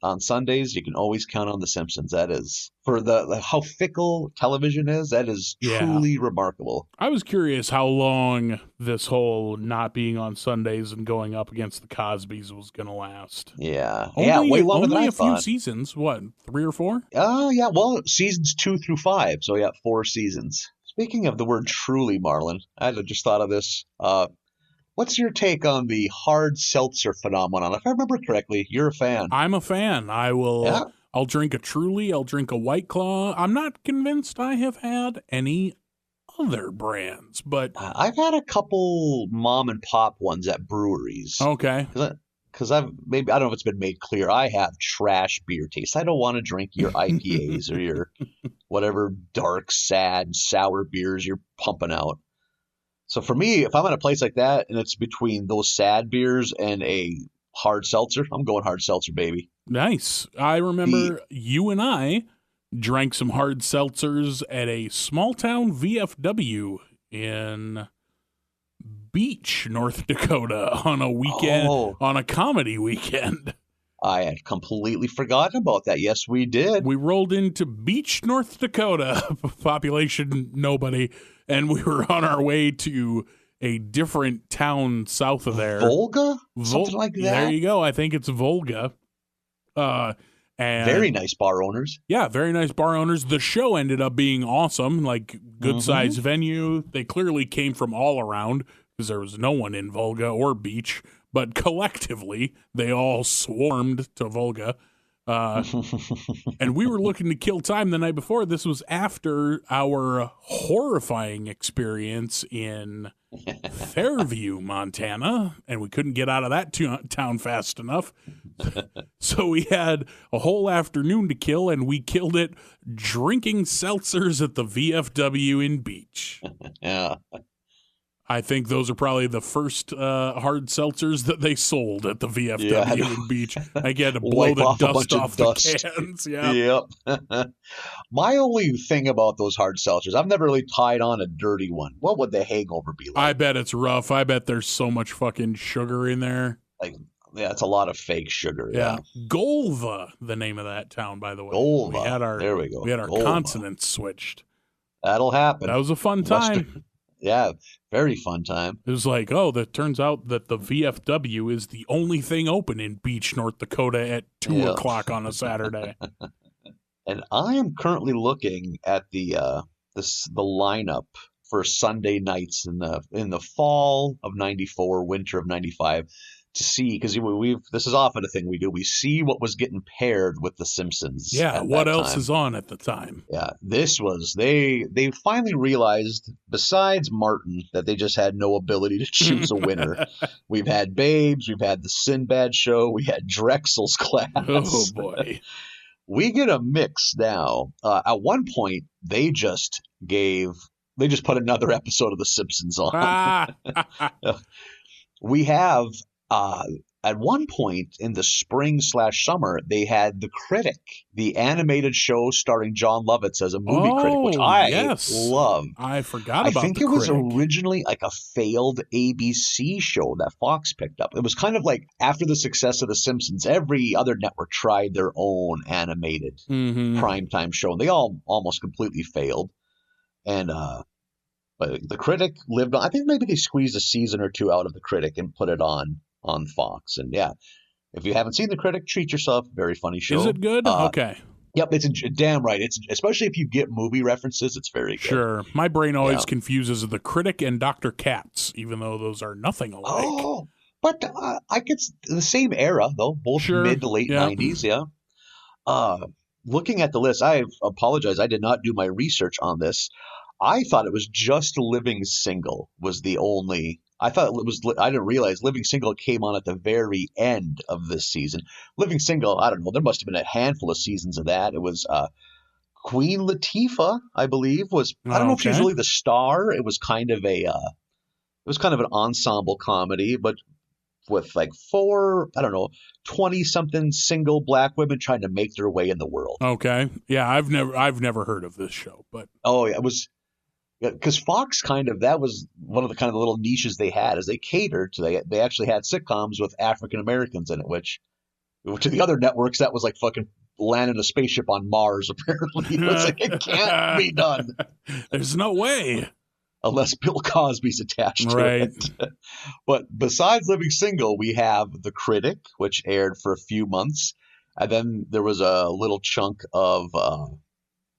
on Sundays, you can always count on The Simpsons. That is, for how fickle television is, that is truly remarkable. I was curious how long this whole not being on Sundays and going up against the Cosbys was going to last. Yeah. Way longer than I thought. few seasons. What, 3 or 4? Yeah. Well, seasons 2 through 5. So, 4 seasons. Speaking of the word truly, Marlin, I just thought of this. What's your take on the hard seltzer phenomenon? If I remember correctly, you're a fan. I'm a fan. I will. Yeah. I'll drink a Truly. I'll drink a White Claw. I'm not convinced I have had any other brands, but I've had a couple mom and pop ones at breweries. Okay. Because I don't know if it's been made clear, I have trash beer taste. I don't want to drink your IPAs or your whatever dark, sad, sour beers you're pumping out. So for me, if I'm at a place like that and it's between those sad beers and a hard seltzer, I'm going hard seltzer, baby. Nice. I remember you and I drank some hard seltzers at a small town VFW in Beach, North Dakota on a weekend, on a comedy weekend. I had completely forgotten about that. Yes, we did. We rolled into Beach, North Dakota, population nobody, and we were on our way to a different town south of there. Volga? Something like that? There you go. I think it's Volga. And very nice bar owners. Yeah, very nice bar owners. The show ended up being awesome, like good-sized venue. They clearly came from all around because there was no one in Volga or Beach. But collectively, they all swarmed to Volga. And we were looking to kill time the night before. This was after our horrifying experience in Fairview, Montana. And we couldn't get out of that town fast enough. So we had a whole afternoon to kill, and we killed it drinking seltzers at the VFW in Beach. Yeah. I think those are probably the first hard seltzers that they sold at the VFW in Beach. I had to blow the dust off the cans. Yeah. Yep. My only thing about those hard seltzers, I've never really tied on a dirty one. What would the hangover be like? I bet it's rough. I bet there's so much fucking sugar in there. Yeah, it's a lot of fake sugar. Yeah. Golva, the name of that town, by the way. Golva. There we go. We had our consonants switched. That'll happen. That was a fun time. Yeah, very fun time. It was like, oh, that turns out that the VFW is the only thing open in Beach, North Dakota at 2 o'clock on a Saturday. And I am currently looking at the lineup for Sunday nights in the fall of '94, winter of '95, to see, because this is often a thing we do. We see what was getting paired with The Simpsons. Yeah, what else is on at the time? Yeah, this was they finally realized, besides Martin, that they just had no ability to choose a winner. We've had Babes, we've had the Sinbad Show, we had Drexel's Class. Oh boy. We get a mix now. At one point, they just put another episode of The Simpsons on. We have, at one point in the spring/summer, they had The Critic, the animated show starring John Lovitz as a movie critic, which I love. I forgot about I think The it was Critic. originally like a failed ABC show that Fox picked up. It was kind of like, after the success of The Simpsons, every other network tried their own animated primetime show, and they all almost completely failed. And but The Critic lived on. I think maybe they squeezed a season or two out of The Critic and put it on Fox. And yeah, if you haven't seen The Critic, treat yourself. Very funny show. Is it good? Okay. Yep, it's damn right. It's, especially if you get movie references, it's very good. Sure. My brain always confuses The Critic and Dr. Katz, even though those are nothing alike. Oh, but I get the same era though, both mid to late '90s. Yeah. Looking at the list, I apologize. I did not do my research on this. I thought it was just Living Single was the only. I thought it was. I didn't realize Living Single came on at the very end of this season. Living Single, I don't know. There must have been a handful of seasons of that. It was Queen Latifah, I believe, was. I don't know if she was really the star. It was kind of a. It was kind of an ensemble comedy, but with like 20-something single black women trying to make their way in the world. Okay, yeah, I've never heard of this show, but it was. Because Fox that was one of the kind of little niches they had, as they catered to, they actually had sitcoms with African Americans in it, which to the other networks, that was like fucking landing a spaceship on Mars, apparently. It was like, it can't be done. There's no way. Unless Bill Cosby's attached to it. But besides Living Single, we have The Critic, which aired for a few months. And then there was a little chunk of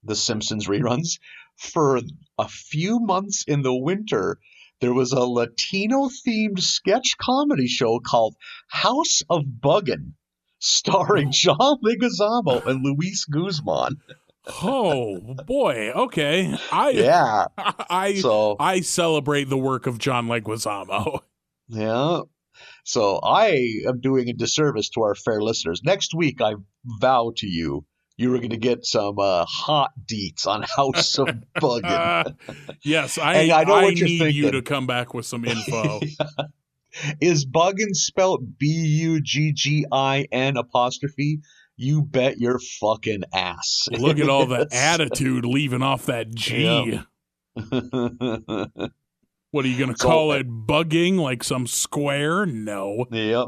The Simpsons reruns. For a few months in the winter, there was a Latino-themed sketch comedy show called House of Buggin, starring John Leguizamo and Luis Guzman. Oh boy! Okay, I celebrate the work of John Leguizamo. Yeah. So I am doing a disservice to our fair listeners. Next week, I vow to you. You were going to get some hot deets on House of Buggin. Yes, I know what you're thinking. You to come back with some info. Is Buggin spelled Buggin'? You bet your fucking ass. Look at all the attitude leaving off that G. Yep. What are you going to call it? Bugging like some square? No. Yep.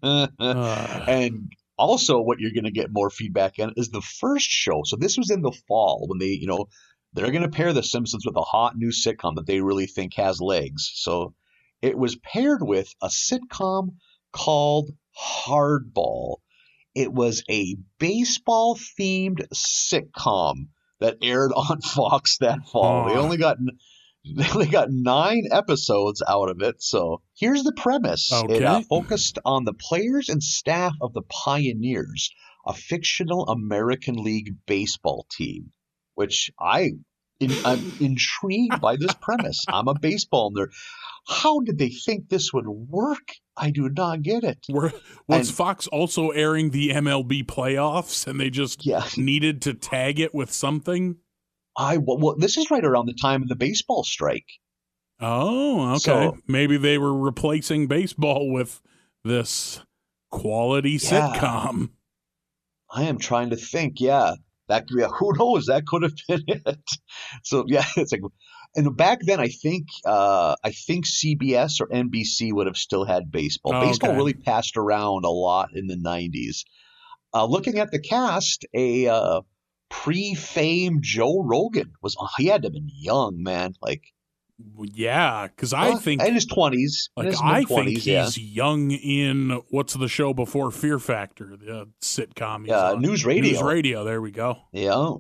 And also, what you're going to get more feedback on is the first show. So this was in the fall when they're going to pair The Simpsons with a hot new sitcom that they really think has legs. So it was paired with a sitcom called Hardball. It was a baseball-themed sitcom that aired on Fox that fall. They only got 9 episodes out of it. So here's the premise. Okay. It focused on the players and staff of the Pioneers, a fictional American League baseball team, which I'm intrigued by this premise. I'm a baseball nerd. How did they think this would work? I do not get it. Was Fox also airing the MLB playoffs and they just needed to tag it with something? Well, this is right around the time of the baseball strike. Oh, okay. So, maybe they were replacing baseball with this quality sitcom. I am trying to think. Yeah, who knows? That could have been it. So yeah, it's like, and back then I think CBS or NBC would have still had baseball. Baseball really passed around a lot in the 90s. Looking at the cast, pre-fame Joe Rogan he had to have been young, man. Like, Yeah, because I think in his 20s, I think he's young in what's the show before Fear Factor, the sitcom. News Radio. News Radio. There we go. Yeah.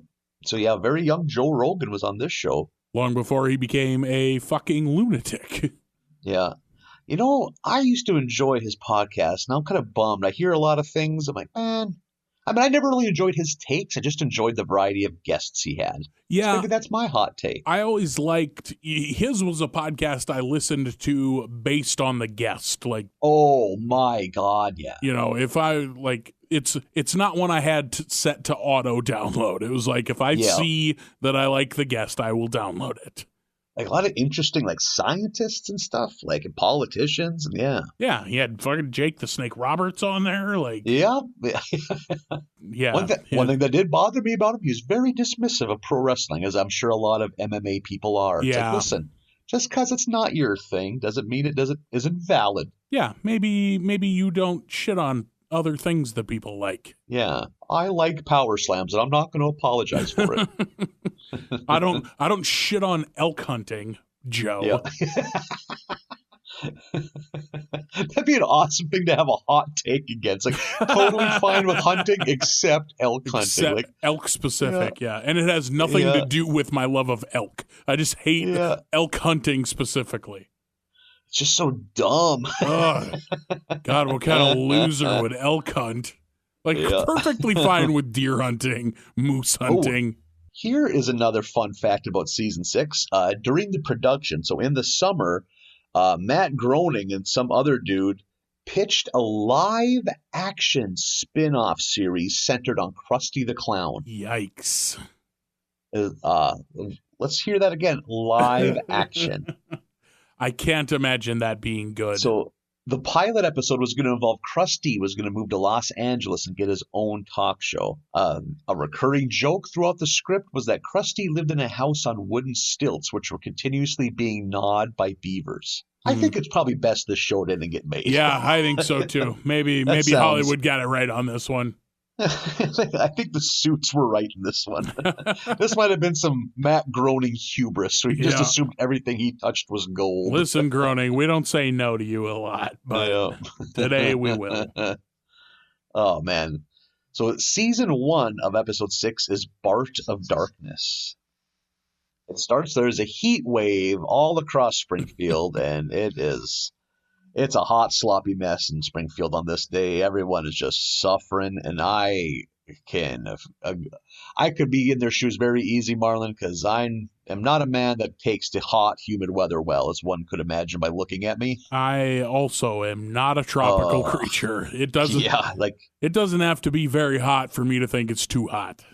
So yeah, very young Joe Rogan was on this show long before he became a fucking lunatic. Yeah. I used to enjoy his podcast, and I'm kind of bummed. I hear a lot of things. I'm like, man. I mean, I never really enjoyed his takes. I just enjoyed the variety of guests he had. Yeah. So maybe that's my hot take. I always liked, his was a podcast I listened to based on the guest. Like, oh my God, yeah. If I, it's not one I had set to auto download. It was like, if I see that I like the guest, I will download it. Like a lot of interesting, scientists and stuff, and politicians, and yeah. He had fucking Jake the Snake Roberts on there, yeah. Yeah. One thing that did bother me about him, he was very dismissive of pro wrestling, as I'm sure a lot of MMA people are. It's like, listen, just because it's not your thing doesn't mean it isn't valid. Yeah, maybe you don't shit on other things that people like. Yeah, I like power slams, and I'm not going to apologize for it. I don't shit on elk hunting, Joe. Yeah. That'd be an awesome thing to have a hot take against. Totally fine with hunting except elk hunting. Elk specific, yeah. And it has nothing to do with my love of elk. I just hate elk hunting specifically. It's just so dumb. God, what kind of loser would elk hunt? Perfectly fine with deer hunting, moose hunting. Here is another fun fact about season 6. During the production, so in the summer, Matt Groening and some other dude pitched a live-action spin-off series centered on Krusty the Clown. Yikes. Let's hear that again. Live action. I can't imagine that being good. So the pilot episode was going to involve Krusty was going to move to Los Angeles and get his own talk show. A recurring joke throughout the script was that Krusty lived in a house on wooden stilts, which were continuously being gnawed by beavers. I think it's probably best this show didn't get made. Yeah, I think so too. Maybe Hollywood got it right on this one. I think the suits were right in this one. This might have been some Matt Groening hubris, where he just assumed everything he touched was gold. Listen, Groening, we don't say no to you a lot, but today we will. Oh, man. So season 1 of episode 6 is Bart of Darkness. It starts, there's a heat wave all across Springfield, and it's a hot, sloppy mess in Springfield on this day. Everyone is just suffering, and I could be in their shoes very easy, Marlin, because I am not a man that takes to hot, humid weather well, as one could imagine by looking at me. I also am not a tropical creature. It doesn't. Yeah, it doesn't have to be very hot for me to think it's too hot.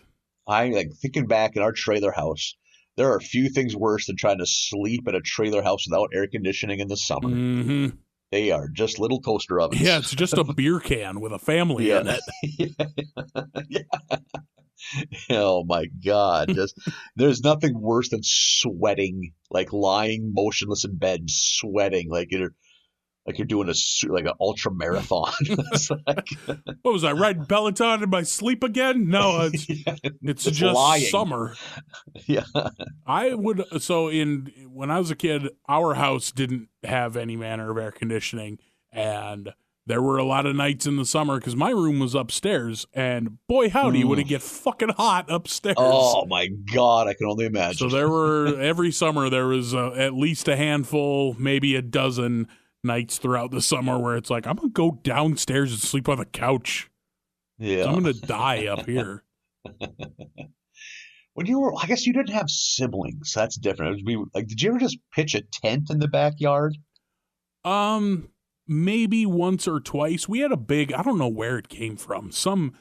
I thinking back in our trailer house. There are a few things worse than trying to sleep at a trailer house without air conditioning in the summer. Mm-hmm. They are just little toaster ovens. Yeah, it's just a beer can with a family in it. Yeah. Oh my God! There's nothing worse than sweating, lying motionless in bed, sweating like you're doing an ultra marathon. What was I riding Peloton in my sleep again? No, it's just lying. Summer. Yeah. When I was a kid, our house didn't have any manner of air conditioning, and there were a lot of nights in the summer because my room was upstairs, and boy howdy, would it get fucking hot upstairs. Oh my God, I can only imagine. So every summer there was at least a handful, maybe a dozen nights throughout the summer where it's like, I'm going to go downstairs and sleep on the couch. Yeah. I'm going to die up here. I guess you didn't have siblings. That's different. Did you ever just pitch a tent in the backyard? Maybe once or twice. We had a big, I don't know where it came from. Some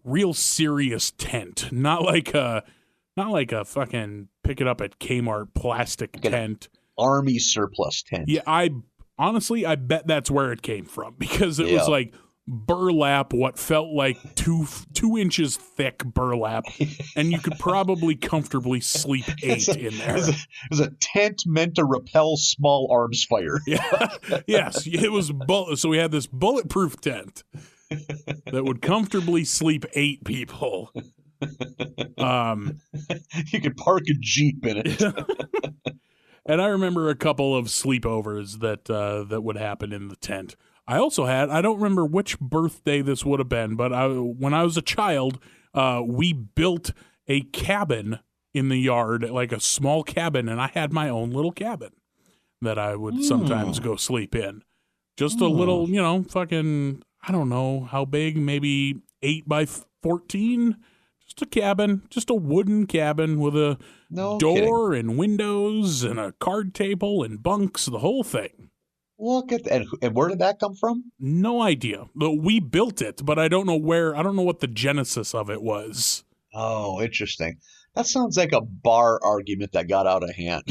real serious tent. Not like a fucking pick it up at Kmart plastic tent. Army surplus tent. Yeah, honestly, I bet that's where it came from because it was burlap, what felt like 2 inches thick burlap, and you could probably comfortably sleep 8 in there. It was a tent meant to repel small arms fire. Yeah. Yes, it was so we had this bulletproof tent that would comfortably sleep 8 people. You could park a Jeep in it. And I remember a couple of sleepovers that would happen in the tent. I also had, I don't remember which birthday this would have been, but when I was a child, we built a cabin in the yard, like a small cabin, and I had my own little cabin that I would sometimes go sleep in. Just a little, fucking, I don't know how big, maybe 8 by 14. Just a cabin, just a wooden cabin with a door and windows and a card table and bunks, the whole thing. Look at that. And where did that come from? No idea. We built it, but I don't know what the genesis of it was. Oh, interesting. That sounds like a bar argument that got out of hand.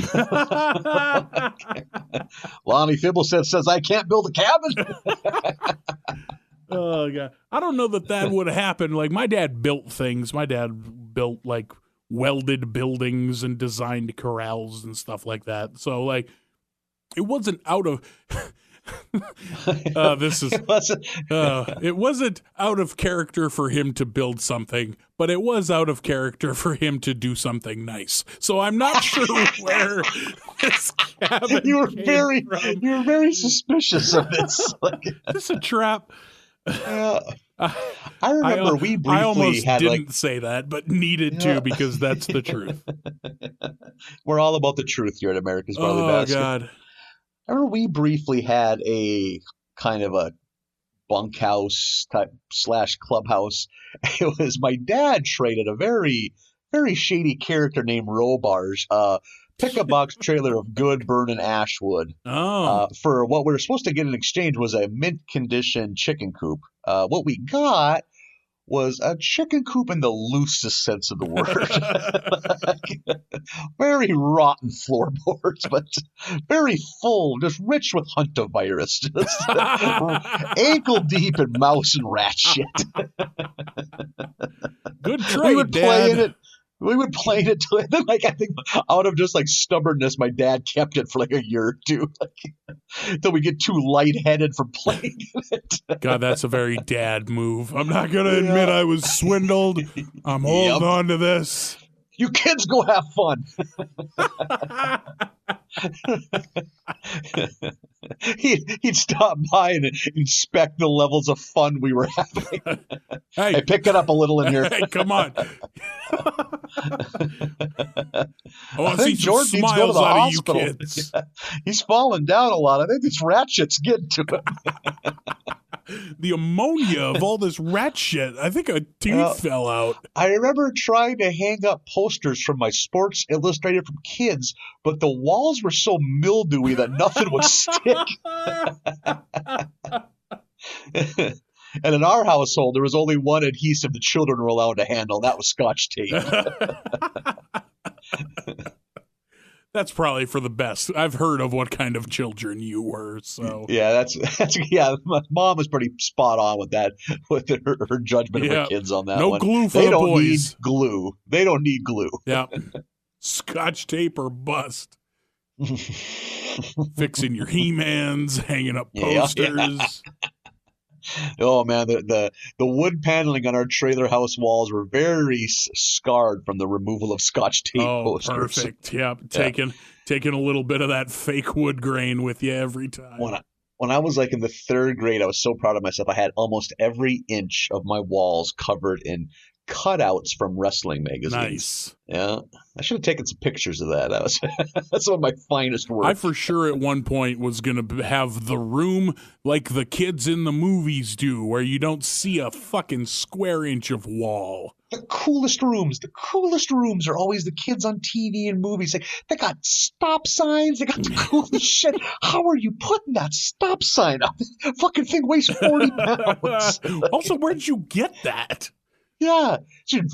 Lonnie Fibblestead says, I can't build a cabin. Oh, God. I don't know that would have happened. Like, my dad built things. My dad built, like, welded buildings and designed corrals and stuff like that. So, like, it wasn't out of... it wasn't out of character for him to build something, but it was out of character for him to do something nice. So I'm not sure where this cabin you were very from. suspicious of this. Is this a trap? I remember we briefly I almost had didn't say that, but needed to because that's the truth. We're all about the truth here at America's Barley Basket. Oh, God. I remember we briefly had a kind of a bunkhouse type / clubhouse. It was my dad traded a very, very shady character named Robarge, pickup box trailer of good burning ash wood. For what we were supposed to get in exchange was a mint condition chicken coop. What we got was a chicken coop in the loosest sense of the word. Very rotten floorboards, but very full, just rich with huntavirus. Just ankle deep in mouse and rat shit. Good trade, Dad. We would play it till then, like, I think out of just like stubbornness, my dad kept it for like a year or two, until we get too lightheaded from playing it. God, that's a very dad move. I'm not gonna admit I was swindled. I'm holding on to this. You kids go have fun. He'd stop by and inspect the levels of fun we were having. Hey, pick it up a little in here. Hey, come on. I think George needs to go to the hospital. You kids. Yeah. He's falling down a lot. I think this rat shit's getting to him. The ammonia of all this rat shit. I think a tooth fell out. I remember trying to hang up posters from my Sports Illustrated from kids, but the walls were so mildewy that nothing would stick. And in our household, there was only one adhesive the children were allowed to handle, and that was Scotch tape. That's probably for the best. I've heard of what kind of children you were, so yeah, that's my mom was pretty spot on with that, with her judgment of her kids on that. No one. Glue for they the don't boys. Need glue. They don't need glue. Yeah, Scotch tape or bust. Fixing your He-Mans, hanging up posters. Yeah. Oh man, the wood paneling on our trailer house walls were very scarred from the removal of Scotch tape posters. Perfect. Yeah, taking a little bit of that fake wood grain with you every time. When I was like in the 3rd grade, I was so proud of myself. I had almost every inch of my walls covered in cutouts from wrestling magazines. Nice. Yeah. I should have taken some pictures of that. That's some of my finest work. I for sure at one point was going to have the room like the kids in the movies do, where you don't see a fucking square inch of wall. The coolest rooms are always the kids on TV and movies. Like, they got stop signs. They got the coolest shit. How are you putting that stop sign up? That fucking thing weighs 40 pounds. Also, where'd you get that? Yeah. Did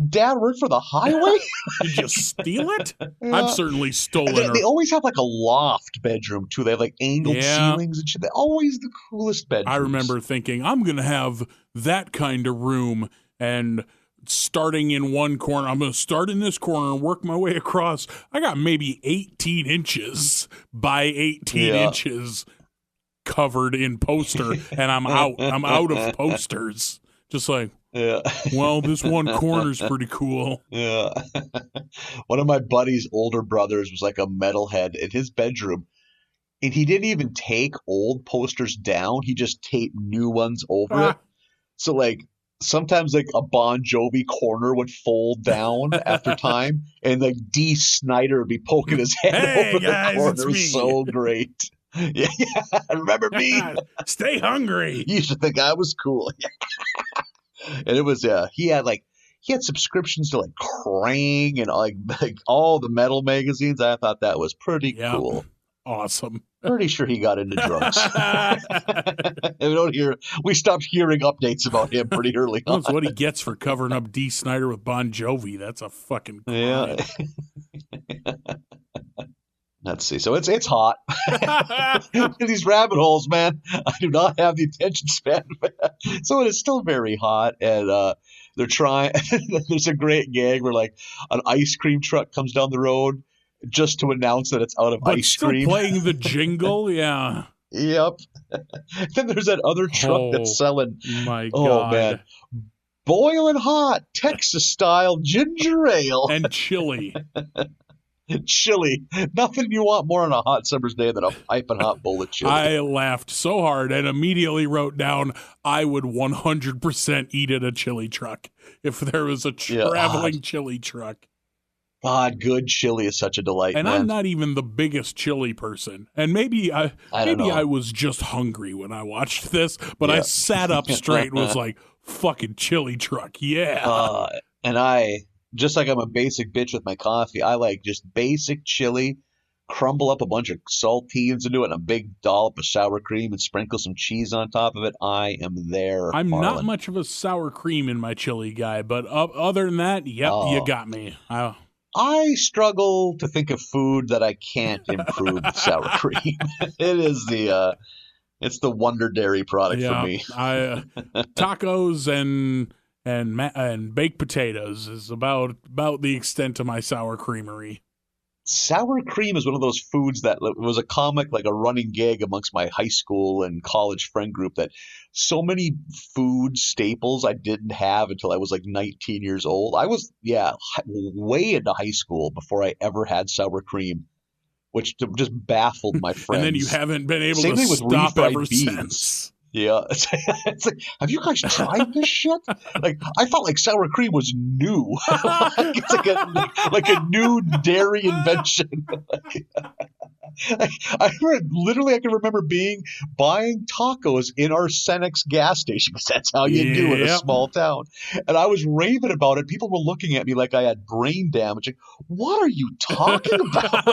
Dad work for the highway? Did you steal it? Yeah. I've certainly stolen They always have like a loft bedroom, too. They have like angled ceilings and shit. They're always the coolest bedrooms. I remember thinking, I'm going to have that kind of room, and starting in one corner, I'm going to start in this corner and work my way across. I got maybe 18 inches by 18 inches covered in poster, and I'm out of posters. Just like, Yeah. well, this one corner's pretty cool. Yeah. One of my buddy's older brothers was like a metalhead in his bedroom, and he didn't even take old posters down. He just taped new ones over it. So like sometimes like a Bon Jovi corner would fold down after time, and like D. Snyder would be poking his head Hey, over guys, the corner. it's It was me. so great. Yeah, remember me? Stay hungry. You used to think I was cool. And it was he had subscriptions to like Krang and like all the metal magazines. I thought that was pretty cool. Awesome. Pretty sure he got into drugs. We stopped hearing updates about him pretty early on. That's what he gets for covering up D. Snyder with Bon Jovi. That's a fucking crime. Yeah. Let's see. So it's hot. These rabbit holes, man. I do not have the attention span. So it is still very hot, and they're trying. There's a great gag where like an ice cream truck comes down the road just to announce that it's out of ice cream. Still playing the jingle, yeah. Yep. Then there's that other truck that's selling. My Oh God. man, boiling hot Texas style ginger ale And chili. chili. Nothing you want more on a hot summer's day than a piping hot bowl of chili. I laughed so hard and immediately wrote down I would 100% eat at a chili truck if there was a traveling chili truck. God, good chili is such a delight, And man. I'm not even the biggest chili person. And maybe I was just hungry when I watched this, but I sat up straight and was like, fucking chili truck, yeah. And I, just like I'm a basic bitch with my coffee, I like just basic chili, crumble up a bunch of saltines into it and a big dollop of sour cream and sprinkle some cheese on top of it. I am there, I'm Marlin. not much of a sour cream in my chili guy, but other than that, you got me. I struggle to think of food that I can't improve with sour cream. It is it's the Wonder Dairy product for me. Tacos and baked potatoes is about the extent of my sour creamery. Sour cream is one of those foods that was a comic, like a running gag amongst my high school and college friend group, that so many food staples I didn't have until I was like 19 years old. I was, way into high school before I ever had sour cream, which just baffled my friends. And then you haven't been able Same to thing with stop ever refried beans. since. Yeah, it's like, have you guys tried this shit? Like, I felt like sour cream was new. It's like a new dairy invention. I can remember buying tacos in our Cenex gas station, because that's how you do in a small town. And I was raving about it. People were looking at me like I had brain damage. Like, what are you talking about?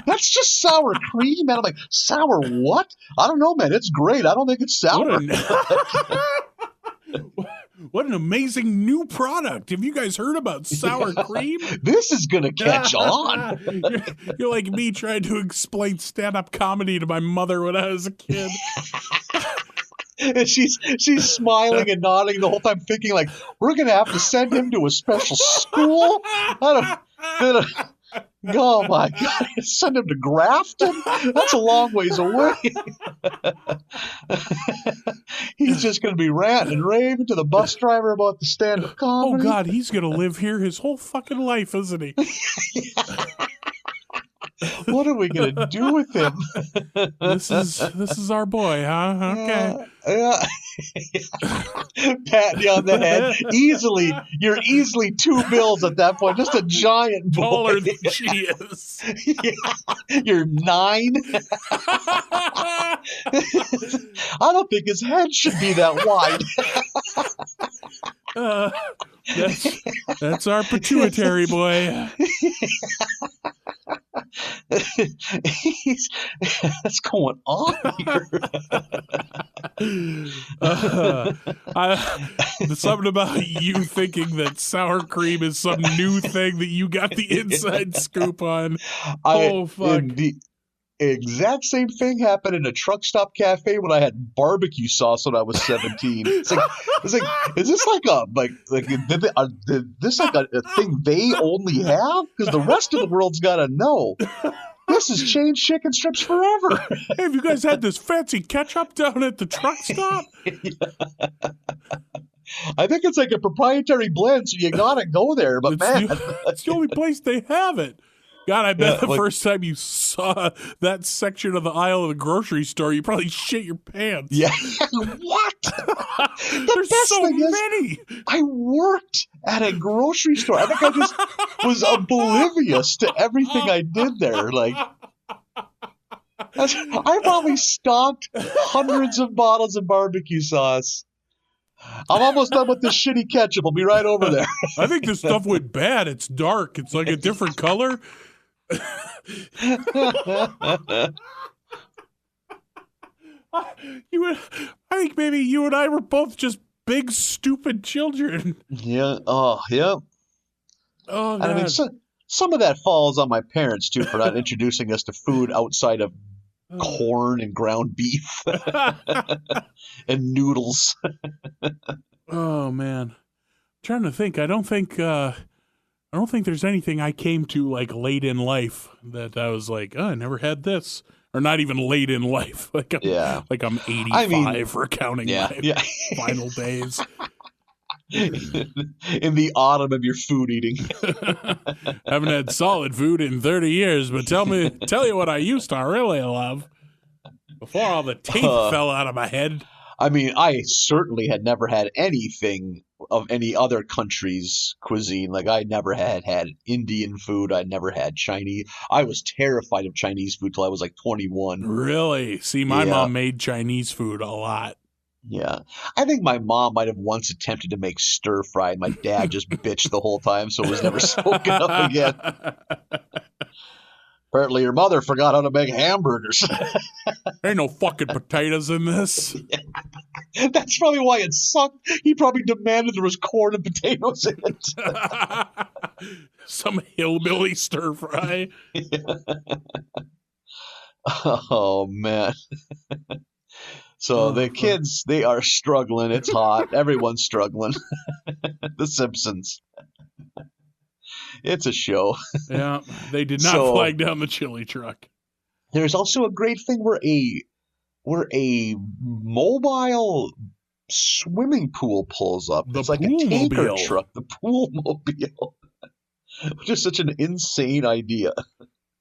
That's just sour cream, man. I'm like, sour what? I don't know, man. It's great. I don't think it's sour. What an amazing new product. Have you guys heard about sour cream? This is going to catch on. You're like me trying to explain stand-up comedy to my mother when I was a kid. And she's smiling and nodding the whole time, thinking like, we're going to have to send him to a special school? Oh my God, send him to Grafton? That's a long ways away. He's just going to be ranting and raving to the bus driver about the stand-up comedy. Oh God, he's going to live here his whole fucking life, isn't he? What are we going to do with him? This is our boy, huh? Okay. Patting you on the head. You're easily 2 bills at that point. Just a giant boy. Taller than she is. You're 9. I don't think his head should be that wide. That's our pituitary boy. What's going on here? There's something about you thinking that sour cream is some new thing that you got the inside scoop on. Fuck. The exact same thing happened in a truck stop cafe when I had barbecue sauce when I was 17. It's like, is this like a thing they only have? Because the rest of the world's got to know. This has changed chicken strips forever. Hey, have you guys had this fancy ketchup down at the truck stop? I think it's like a proprietary blend, so you gotta go there. But it's the only place they have it. God, I bet first time you saw that section of the aisle of the grocery store, you probably shit your pants. Yeah. What? There's so many. I worked at a grocery store. I think I just was oblivious to everything I did there. Like, I probably stocked hundreds of bottles of barbecue sauce. I'm almost done with this shitty ketchup. I'll be right over there. I think this stuff went bad. It's dark. It's like a different color. I think maybe you and I were both just big stupid children. Yeah. Oh, yeah. Oh, God. I mean, some of that falls on my parents too for not introducing us to food outside of corn and ground beef and noodles. Oh man, I'm trying to think. I don't think there's anything I came to like late in life that I was like, oh, I never had this, or not even late in life. Like I'm 85 for counting my final days. In the autumn of your food eating. Haven't had solid food in 30 years, but tell you what I used to really love before all the teeth fell out of my head. I mean, I certainly had never had anything of any other country's cuisine. Like, I never had Indian food. I never had Chinese. I was terrified of Chinese food till I was like 21. Really? See, my mom made Chinese food a lot. Yeah. I think my mom might have once attempted to make stir fry, and my dad just bitched the whole time, so it was never spoken of again. Apparently your mother forgot how to make hamburgers. Ain't no fucking potatoes in this. Yeah. That's probably why it sucked. He probably demanded there was corn and potatoes in it. Some hillbilly stir fry. Yeah. Oh, man. So the kids, they are struggling. It's hot. Everyone's struggling. The Simpsons. It's a show. Yeah, they did not flag down the chili truck. There's also a great thing where a mobile swimming pool pulls up. It's like a tanker truck, the pool mobile. Which is such an insane idea.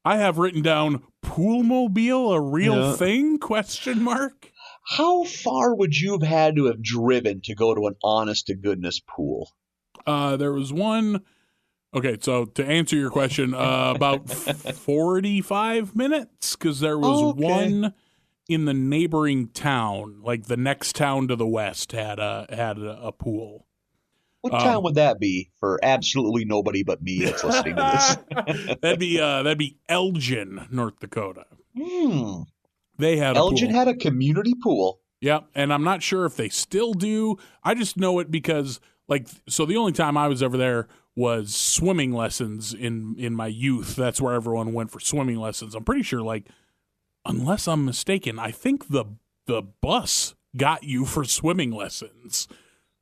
I have written down pool mobile, a real thing? Question mark. How far would you have had to have driven to go to an honest to goodness pool? There was one. Okay, so to answer your question, about 45 minutes, because there was one in the neighboring town, like the next town to the west had a pool. What town would that be for absolutely nobody but me that's listening to this? That'd be Elgin, North Dakota. They had Elgin a pool. had a community pool. Yeah, and I'm not sure if they still do. I just know it because, so the only time I was ever there was swimming lessons in my youth. That's where everyone went for swimming lessons. I'm pretty sure, unless I'm mistaken, I think the bus got you for swimming lessons.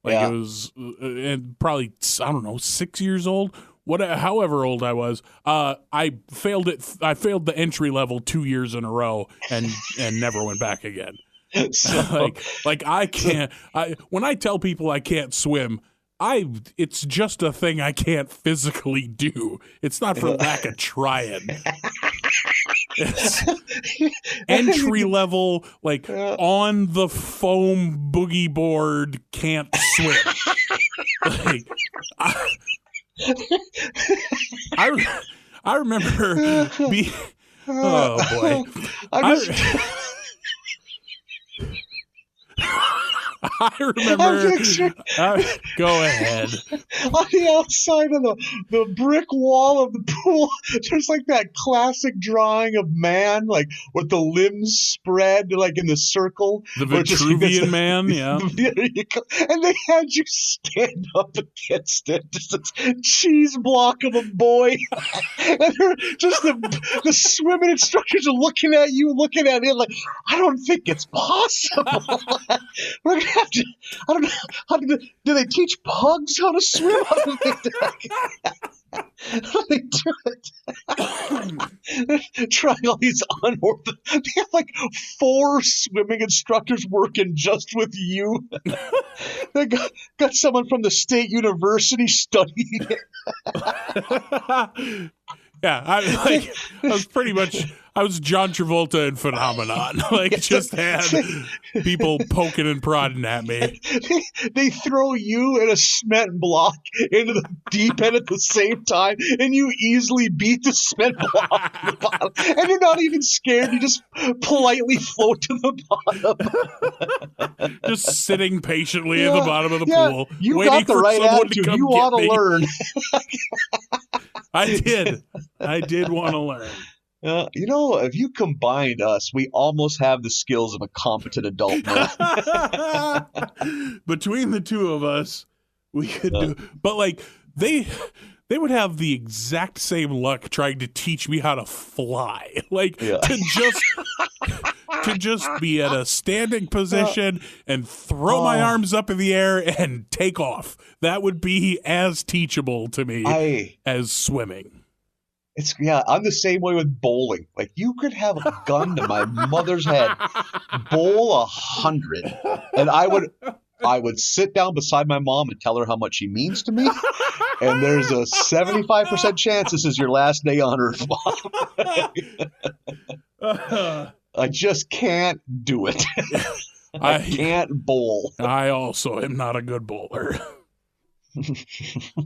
It was and probably, I don't know, 6 years old. However old I was, I failed it. I failed the entry level 2 years in a row and never went back again. So, I can't. When I tell people I can't swim, it's just a thing I can't physically do. It's not for lack of trying. It's entry level, on the foam boogie board, can't swim. I remember being. Oh boy! I remember. Go ahead. On the outside of the brick wall of the pool, there's that classic drawing of man, with the limbs spread, in the circle. The Vitruvian Man, yeah. There you go. And they had you stand up against it, just a cheese block of a boy. And they're just the swimming instructors are looking at it I don't think it's possible. We're gonna have to. I don't know. Do they teach pugs how to swim? They do it. Trying all these unorthodox. They have like 4 swimming instructors working just with you. They got someone from the state university studying it. Yeah, I was John Travolta in Phenomenon. Like, just had people poking and prodding at me. They throw you in a cement block into the deep end at the same time, and you easily beat the cement block to the bottom. And you're not even scared. You just politely float to the bottom. Just sitting patiently at the bottom of the pool. You got the right attitude. You want to learn. I did want to learn. If you combined us, we almost have the skills of a competent adult man. Between the two of us, we could do. But like they would have the exact same luck trying to teach me how to fly. Like to just be at a standing position and throw my arms up in the air and take off. That would be as teachable to me as swimming. I'm the same way with bowling. Like, you could have a gun to my mother's head, bowl 100, and I would sit down beside my mom and tell her how much she means to me. And there's a 75% chance this is your last day on Earth, Mom. I just can't do it. I can't bowl. I also am not a good bowler.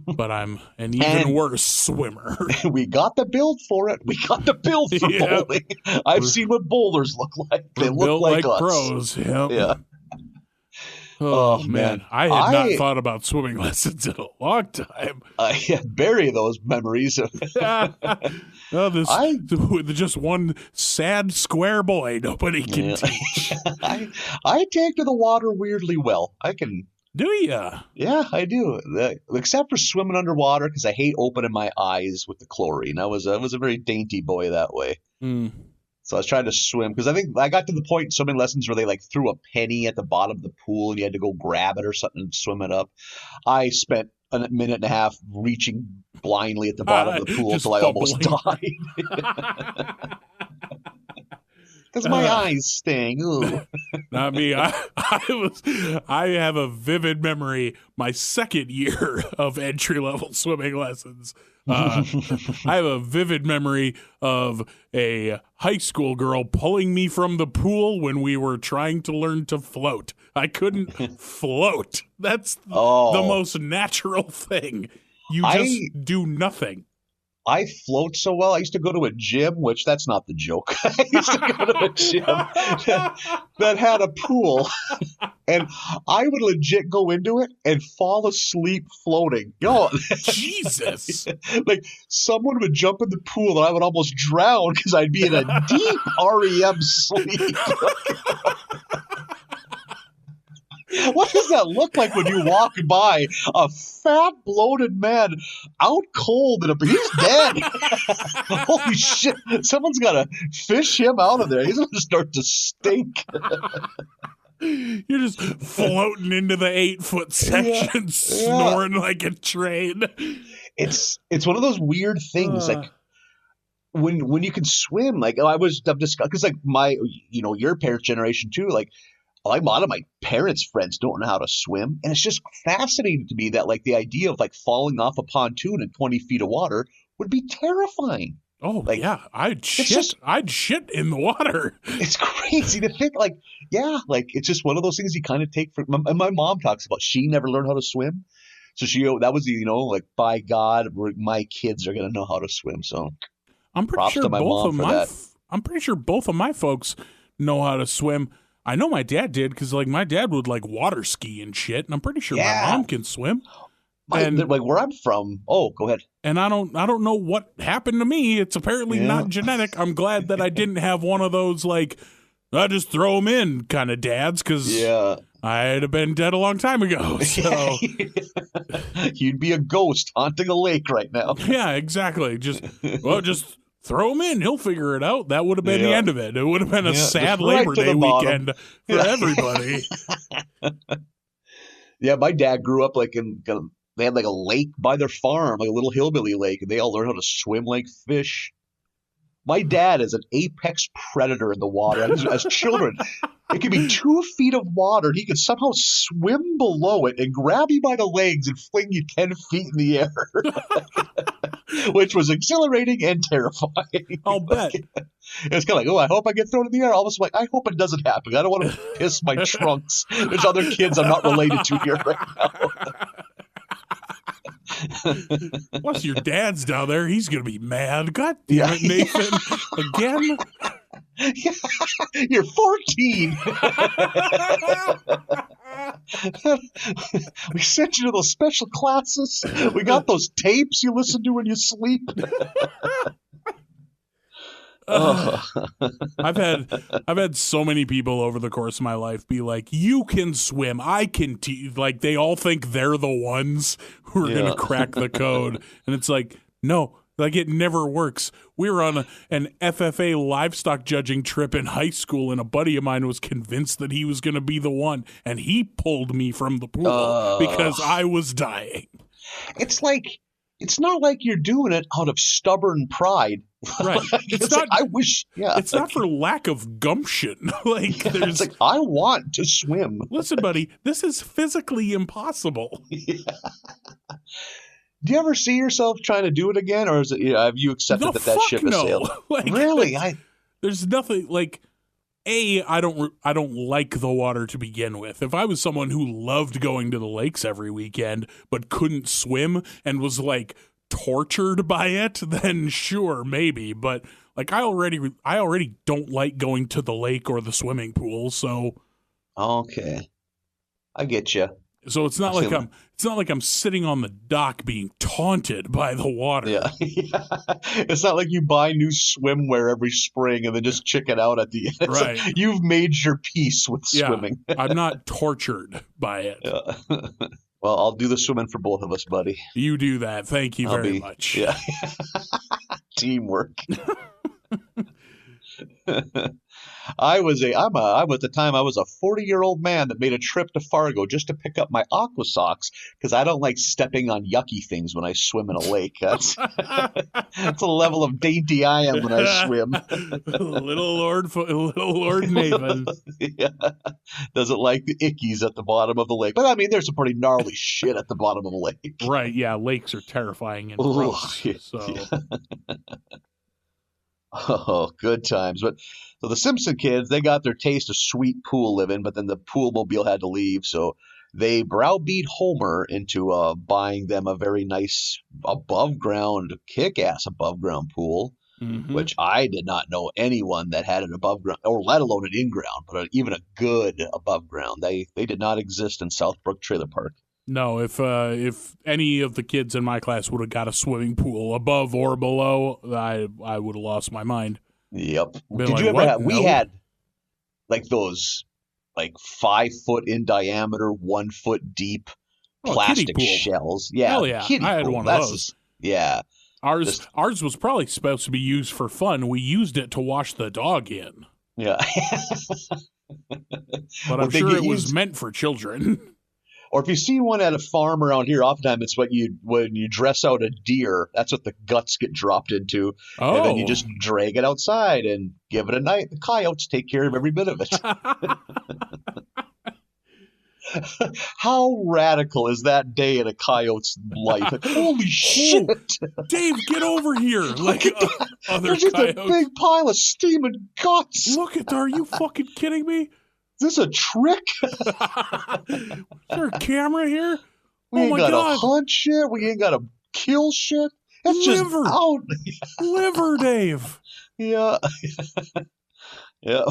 But I'm an even worse swimmer. We got the build for it. We got the build for bowling. I've seen what bowlers look like. They look like us. Pros. Yep. Yeah. Oh, man. I had not thought about swimming lessons in a long time. I bury those memories. Just one sad square boy nobody can teach. I take to the water weirdly well. I can... Do ya? Yeah, I do. Except for swimming underwater, because I hate opening my eyes with the chlorine. I was a very dainty boy that way. Mm. So I was trying to swim, because I think I got to the point in swimming lessons where they like threw a penny at the bottom of the pool and you had to go grab it or something and swim it up. I spent a minute and a half reaching blindly at the bottom of the pool until I almost died. Because my eyes sting. Ooh. Not me. I have a vivid memory. My second year of entry-level swimming lessons. I have a vivid memory of a high school girl pulling me from the pool when we were trying to learn to float. I couldn't float. That's the most natural thing. You just do nothing. I float so well. I used to go to a gym, which that's not the joke. I used to go to a gym that had a pool, and I would legit go into it and fall asleep floating. Jesus! Like, someone would jump in the pool and I would almost drown because I'd be in a deep REM sleep. What does that look like when you walk by a fat, bloated man out cold and he's dead? Holy shit. Someone's got to fish him out of there. He's going to start to stink. You're just floating into the 8-foot section, snoring like a train. It's one of those weird things, like when you can swim. Like, I'm just because like your parents' generation too. Like a lot of my parents' friends don't know how to swim, and it's just fascinating to me that like the idea of like falling off a pontoon in 20 feet of water would be terrifying. Oh, like, yeah, I'd shit in the water. It's crazy to think, like, it's just one of those things you kind of take for. And my mom talks about she never learned how to swim, so that was like, by God, my kids are gonna know how to swim. So I'm pretty sure both of my folks know how to swim. I know my dad did because like my dad would like water ski and shit, and I'm pretty sure my mom can swim. Like where I'm from. Oh, go ahead. And I don't know what happened to me. It's apparently not genetic. I'm glad that I didn't have one of those like I just throw them in kind of dads, because I'd have been dead a long time ago. So you'd be a ghost haunting a lake right now. Yeah, exactly. Just throw him in. He'll figure it out. That would have been the end of it. It would have been a sad Labor Day weekend for everybody. Yeah, my dad grew up like in they had like a lake by their farm, like a little hillbilly lake, and they all learned how to swim like fish. My dad is an apex predator in the water. As children, it could be 2 feet of water, and he could somehow swim below it and grab you by the legs and fling you 10 feet in the air, which was exhilarating and terrifying. I'll bet. It's kind of like, oh, I hope I get thrown in the air. Almost like, I hope it doesn't happen. I don't want to piss my trunks. There's other kids I'm not related to here right now. Plus, your dad's down there. He's going to be mad. God damn it, Nathan. Again? You're 14. We sent you to those special classes. We got those tapes you listen to when you sleep. I've had so many people over the course of my life be like, you can swim, I can like they all think they're the ones who are gonna crack the code, and it's like, no, like it never works. We were on an FFA livestock judging trip in high school, and a buddy of mine was convinced that he was gonna be the one, and he pulled me from the pool because I was dying. It's not like you're doing it out of stubborn pride. Right. It's not. Like, I wish. Yeah. It's not for lack of gumption. Like there's. It's like, I want to swim. Listen, buddy, this is physically impossible. Yeah. Do you ever see yourself trying to do it again, or is it? Have you accepted that ship has sailed? Like, really? There's nothing like. I don't like the water to begin with. If I was someone who loved going to the lakes every weekend but couldn't swim and was like tortured by it, then sure, maybe. But like I already don't like going to the lake or the swimming pool, so okay, I get you. So it's not like I'm sitting on the dock being taunted by the water. Yeah. It's not like you buy new swimwear every spring and then just chicken out at the end. It's right. Like you've made your peace with swimming. I'm not tortured by it. Yeah. Well, I'll do the swimming for both of us, buddy. You do that. Thank you very much. Yeah. Teamwork. I was a 40-year-old man that made a trip to Fargo just to pick up my aqua socks because I don't like stepping on yucky things when I swim in a lake. That's the level of dainty I am when I swim. Little Lord Nathan. Yeah. Doesn't like the ickies at the bottom of the lake. But I mean, there's some pretty gnarly shit at the bottom of the lake. Right, yeah. Lakes are terrifying and gross. Yeah. So. Yeah. Oh, good times. But so the Simpson kids, they got their taste of sweet pool living, but then the pool mobile had to leave, so they browbeat Homer into buying them a very nice kick-ass above-ground pool, which I did not know anyone that had an above-ground, or let alone an in-ground, but even a good above-ground. They did not exist in Southbrook Trailer Park. No, if any of the kids in my class would have got a swimming pool above or below, I would have lost my mind. Yep. Been Did like, you ever what? have? We No. had like those 5 foot in diameter, 1 foot deep plastic kiddie pool. shells. Yeah, Hell yeah. kiddie I had pool. one of those. Yeah. Ours was probably supposed to be used for fun. We used it to wash the dog in. Yeah. But I'm sure it was meant for children. Or if you see one at a farm around here, oftentimes it's when you dress out a deer, that's what the guts get dropped into. Oh. And then you just drag it outside and give it a night. The coyotes take care of every bit of it. How radical is that day in a coyote's life? Like, holy shit! Dave, get over here! Like other there's just coyotes. a big pile of steaming guts. Look at, are you fucking kidding me? Is this a trick? Is there a camera here? We ain't my got God. to hunt shit. We ain't got to kill shit. It's just out. Liver, Dave. Yeah. Yeah.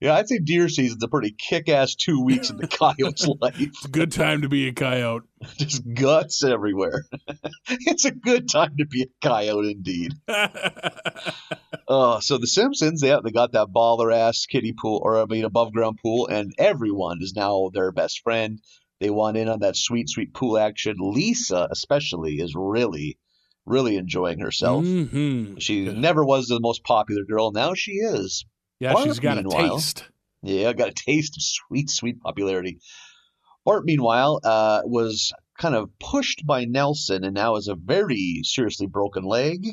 Yeah, I'd say deer season's a pretty kick-ass 2 weeks in the coyote's life. It's a good time to be a coyote. Just guts everywhere. It's a good time to be a coyote indeed. So the Simpsons, they got that baller-ass kiddie pool, above-ground pool, and everyone is now their best friend. They want in on that sweet, sweet pool action. Lisa, especially, is really, really enjoying herself. Mm-hmm. She never was the most popular girl. Now she is. Yeah, Bart, she's got a taste. Yeah, got a taste of sweet, sweet popularity. Bart, meanwhile, was kind of pushed by Nelson and now has a very seriously broken leg.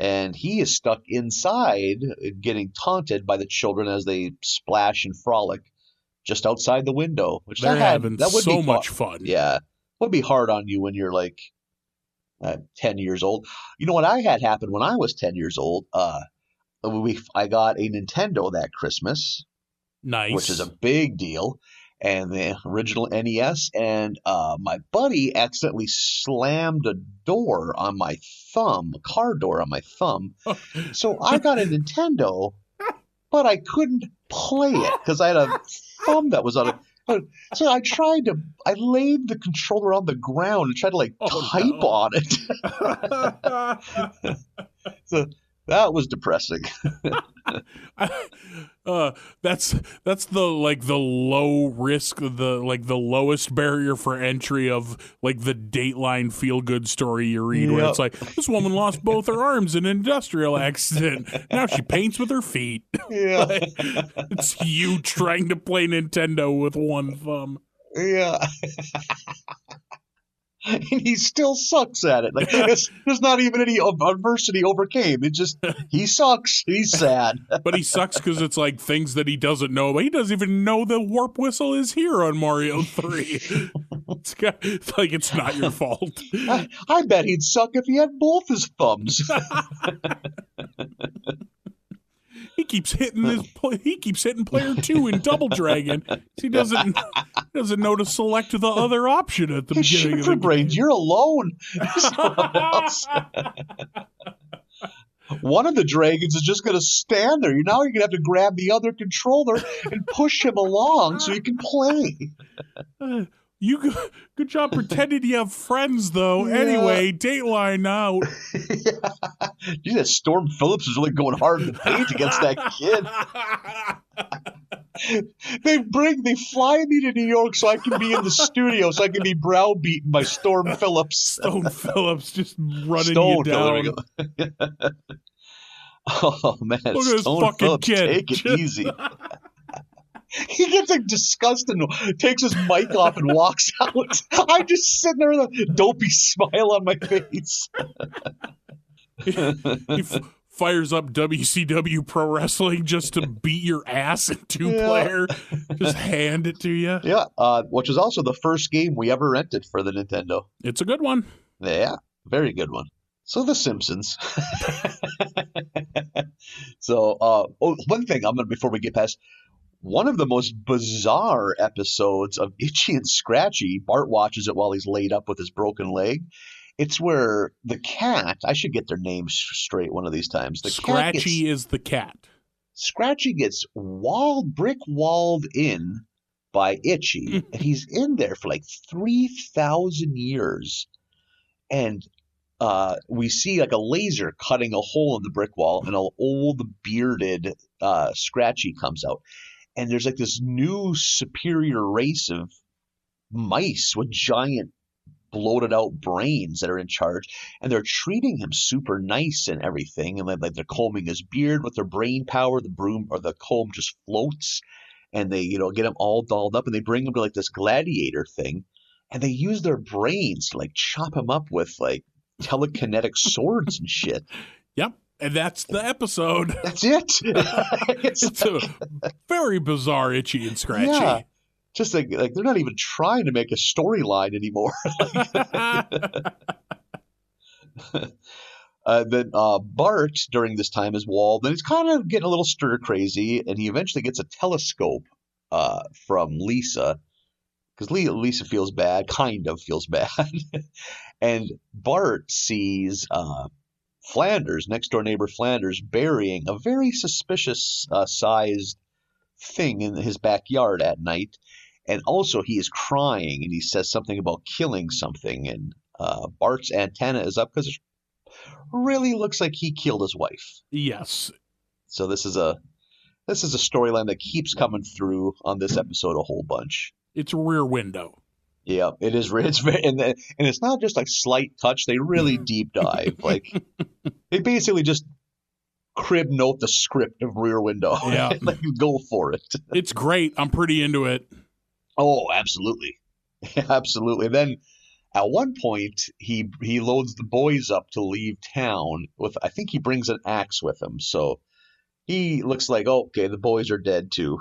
And he is stuck inside, getting taunted by the children as they splash and frolic just outside the window. Which They're having that would so be much fun. Yeah. Would be hard on you when you're like 10 years old. You know what I had happen when I was 10 years old? I got a Nintendo that Christmas. Nice. Which is a big deal. And the original NES. And my buddy accidentally slammed a door on my thumb, a car door on my thumb. So I got a Nintendo, but I couldn't play it because I had a thumb that was on it. So I laid the controller on the ground and tried to type on it. So that was depressing. That's the low risk, the lowest barrier for entry of the Dateline feel good story you read, where it's like, this woman lost both her arms in an industrial accident. Now she paints with her feet. Yeah. It's you trying to play Nintendo with one thumb. Yeah. And he still sucks at it. There's not even any adversity overcame. It just, he sucks. He's sad. But he sucks because it's things that he doesn't know. But he doesn't even know the warp whistle is here on Mario 3. It's not your fault. I bet he'd suck if he had both his thumbs. He keeps hitting player 2 in Double Dragon. He doesn't know to select the other option at the beginning of the game. You're alone. There's no one else. One of the dragons is just going to stand there. Now you're going to have to grab the other controller and push him along so you can play. Good job pretending you have friends, though. Yeah. Anyway, Dateline out. Yeah. That Storm Phillips is really going hard in the paint against that kid. They fly me to New York so I can be in the studio, so I can be browbeaten by Storm Phillips. Stone Phillips just running you down. Oh, man. Look at this fucking Phillips, kid. Take it easy. He gets disgusted and takes his mic off and walks out. I'm just sitting there with a dopey smile on my face. He fires up WCW Pro Wrestling just to beat your ass in 2-player. Just hand it to you. Yeah, which is also the first game we ever rented for the Nintendo. It's a good one. Yeah, very good one. So The Simpsons. So, one thing before we get past. One of the most bizarre episodes of Itchy and Scratchy, Bart watches it while he's laid up with his broken leg. It's where the cat, I should get their names straight one of these times. Scratchy is the cat. Scratchy gets brick-walled in by Itchy, and he's in there for 3,000 years. And we see a laser cutting a hole in the brick wall, and an old bearded Scratchy comes out. And there's this new superior race of mice with giant bloated out brains that are in charge, and they're treating him super nice and everything, and they're combing his beard with their brain power. The broom or the comb just floats, and they get him all dolled up, and they bring him to this gladiator thing, and they use their brains to chop him up with telekinetic swords and shit. Yep. And that's the episode. That's it. It's a very bizarre Itchy and Scratchy. Yeah. Just they're not even trying to make a storyline anymore. Then Bart, during this time, is walled, and he's kind of getting a little stir crazy, and he eventually gets a telescope from Lisa, because Lisa feels bad, kind of feels bad. And Bart sees Flanders, next door neighbor Flanders, burying a very suspicious sized thing in his backyard at night. And also he is crying, and he says something about killing something. And Bart's antenna is up because it really looks like he killed his wife. Yes. So this is a storyline that keeps coming through on this episode a whole bunch. It's Rear Window. Yeah, it is. It's very, and it's not just slight touch. They really deep dive. They basically just crib note the script of Rear Window. Yeah, go for it. It's great. I'm pretty into it. Oh, absolutely, absolutely. And then At one point, he loads the boys up to leave town with, I think he brings an axe with him. So he looks like, oh, okay, the boys are dead too.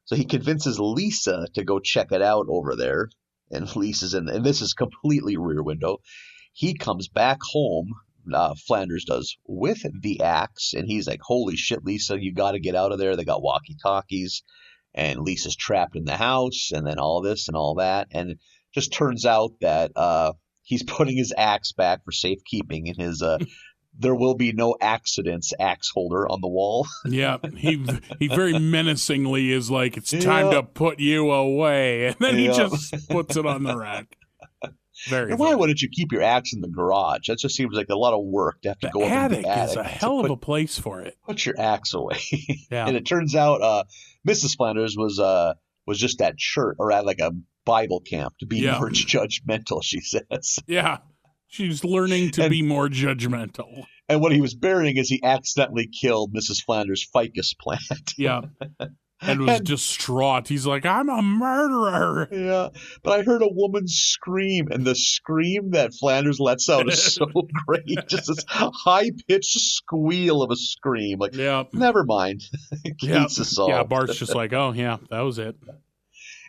So he convinces Lisa to go check it out over there. And Lisa's in, and this is completely Rear Window. He comes back home, Flanders does, with the axe. And he's like, holy shit, Lisa, you got to get out of there. They got walkie-talkies. And Lisa's trapped in the house, and then all this and all that. And it just turns out that he's putting his axe back for safekeeping in his there will be no accidents axe holder on the wall. Yeah, he very menacingly is like, it's time to put you away. And then he just puts it on the rack. Very. And why wouldn't you keep your axe in the garage? That just seems like a lot of work to have to go up in the attic. Is a hell of a place for it. Put your axe away. Yeah. And it turns out Mrs. Flanders was just at church, or at like a Bible camp, to be more judgmental, she says. Yeah. She's learning to be more judgmental. And what he was burying is he accidentally killed Mrs. Flanders' ficus plant. Yeah. And was distraught. He's like, I'm a murderer. Yeah. But I heard a woman scream, and the scream that Flanders lets out is so great. Just this high-pitched squeal of a scream. Like, never mind. Case is solved. Yeah, Bart's just like, oh, yeah, that was it.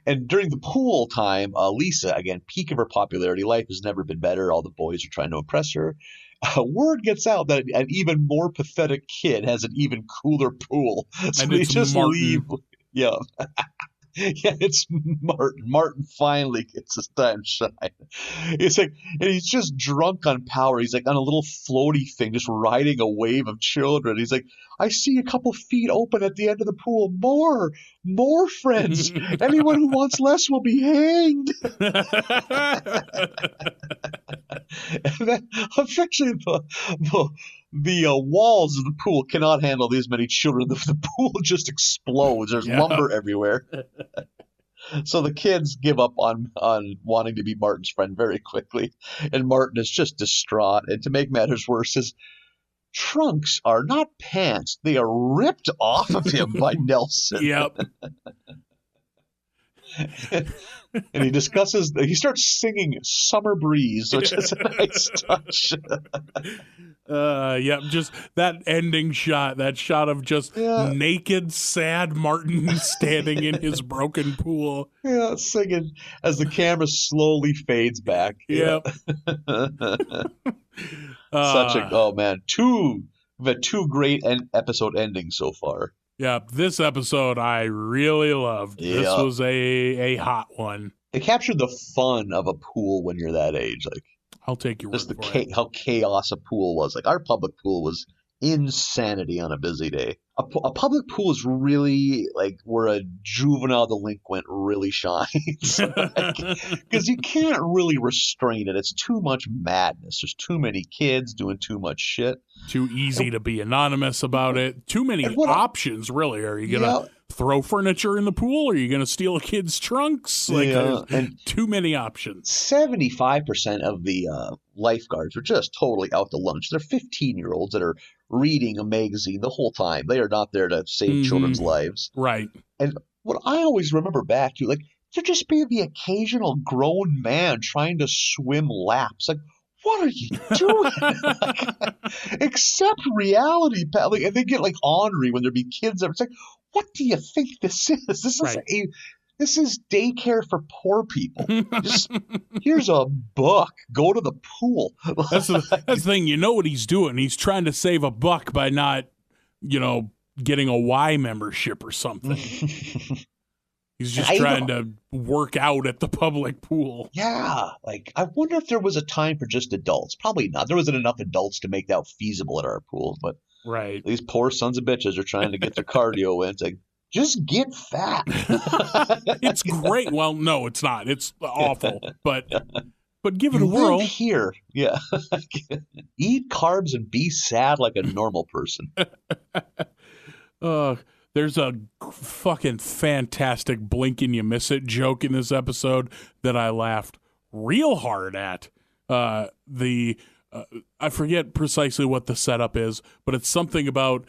And during the pool time, Lisa, again, peak of her popularity. Life has never been better. All the boys are trying to impress her. Word gets out that an even more pathetic kid has an even cooler pool. So and they it's just Martin. leave. Yeah. Yeah, it's Martin. Martin finally gets his time to shine. It's like, and he's just drunk on power. He's like on a little floaty thing, just riding a wave of children. He's like, I see a couple feet open at the end of the pool. More friends. Anyone who wants less will be hanged. And then eventually the walls of the pool cannot handle these many children. The pool just explodes. There's lumber everywhere. So the kids give up on wanting to be Martin's friend very quickly. And Martin is just distraught. And to make matters worse, his trunks are not pants. They are ripped off of him by Nelson. Yep. And he starts singing Summer Breeze, which is a nice touch. Just that ending shot, that shot of just naked, sad Martin standing in his broken pool. Yeah, singing as the camera slowly fades back. Yep. We've had two great episode endings so far. Yeah, this episode I really loved. This was a hot one. It captured the fun of a pool when you're that age. Like, I'll take your word for it. How chaos a pool was. Like, our public pool was insanity on a busy day. A public pool is really like where a juvenile delinquent really shines. Because you can't really restrain it. It's too much madness. There's too many kids doing too much shit. Too easy to be anonymous about it. Too many options, really. Are you going to throw furniture in the pool? Or are you going to steal a kid's trunks? And too many options. 75% of the lifeguards are just totally out to lunch. They're 15-year-olds that are reading a magazine the whole time. They are not there to save children's lives. Right. And what I always remember back to, like, there just be the occasional grown man trying to swim laps. Like, what are you doing? Accept reality, pal. Like, and they get like ornery when there be kids there. It's like, what do you think this is? This is daycare for poor people. Just here's a book. Go to the pool. That's the thing. You know what he's doing. He's trying to save a buck by not, getting a Y membership or something. He's just trying to work out at the public pool. Yeah. Like, I wonder if there was a time for just adults. Probably not. There wasn't enough adults to make that feasible at our pool. But right. These poor sons of bitches are trying to get their cardio in. It's like, just get fat. It's great. Well, no, it's not. It's awful. But give it a live whirl. Here. Yeah. Eat carbs and be sad like a normal person. There's a fucking fantastic blink and you miss it joke in this episode that I laughed real hard at. I forget precisely what the setup is, but it's something about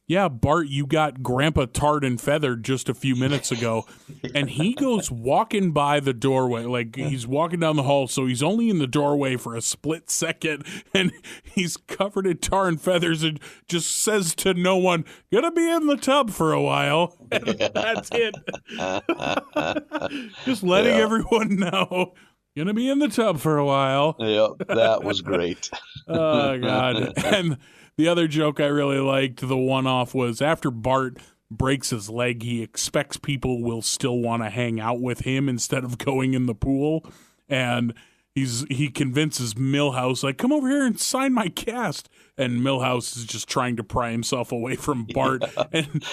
yeah, Bart, you got Grandpa tarred and feathered just a few minutes ago. And he goes walking by the doorway, like he's walking down the hall, so he's only in the doorway for a split second, and he's covered in tar and feathers and just says to no one, gonna be in the tub for a while. And that's it. Just letting everyone know. Gonna be in the tub for a while. Yep, that was great. Oh, God. And the other joke I really liked, the one-off, was after Bart breaks his leg, he expects people will still want to hang out with him instead of going in the pool. And he convinces Milhouse, like, come over here and sign my cast. And Milhouse is just trying to pry himself away from Bart. Yeah. And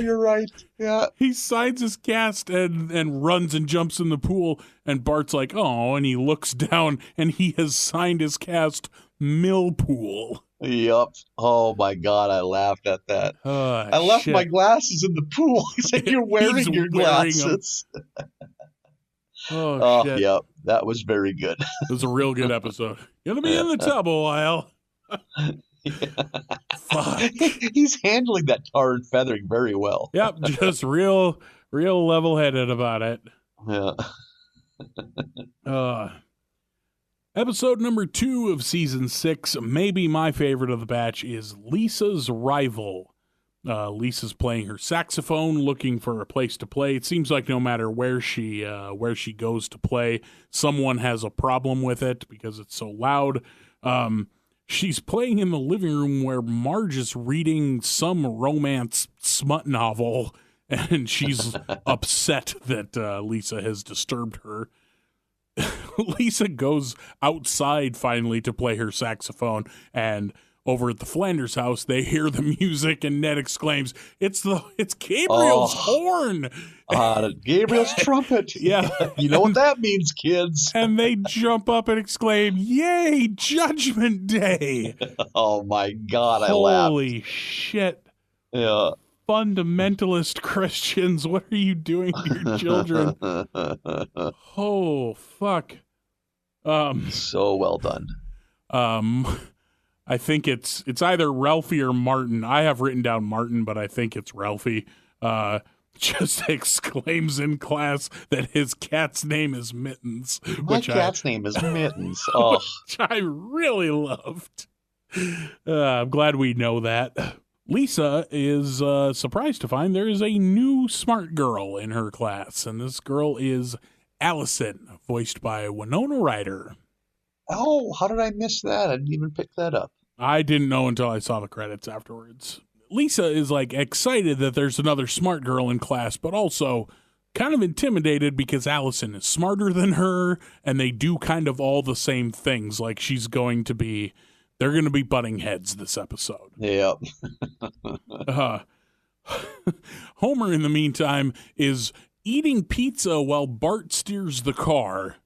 you're right. Yeah. He signs his cast and runs and jumps in the pool. And Bart's like, oh, and he looks down and he has signed his cast Millpool. Yep. Oh my God, I laughed at that. I left my glasses in the pool. He said, "You're wearing your glasses." Shit. Yep. That was very good. It was a real good episode. Gonna be in the tub a while. Fuck. He's handling that tar and feathering very well. Yep, just real level-headed about it. Yeah. Episode number 2 of season 6, maybe my favorite of the batch, is Lisa's Rival. Lisa's playing her saxophone, looking for a place to play. It seems like no matter where she goes to play, someone has a problem with it because it's so loud. She's playing in the living room where Marge is reading some romance smut novel, and she's upset that Lisa has disturbed her. Lisa goes outside finally to play her saxophone, and over at the Flanders house, they hear the music, and Ned exclaims, "It's Gabriel's horn!" Gabriel's trumpet. Yeah. You know what that means, kids. And they jump up and exclaim, "Yay, Judgment Day!" Oh my God, I laughed. Holy shit. Yeah. Fundamentalist Christians, what are you doing to your children? Oh, fuck. So well done. I think it's either Ralphie or Martin. I have written down Martin, but I think it's Ralphie. Just exclaims in class that his cat's name is Mittens. My cat's name is Mittens. Oh, which I really loved. I'm glad we know that. Lisa is surprised to find there is a new smart girl in her class, and this girl is Allison, voiced by Winona Ryder. Oh, how did I miss that? I didn't even pick that up. I didn't know until I saw the credits afterwards. Lisa is like excited that there's another smart girl in class, but also kind of intimidated because Allison is smarter than her, and they do kind of all the same things. Like they're going to be butting heads this episode. Yep. Homer, in the meantime, is eating pizza while Bart steers the car.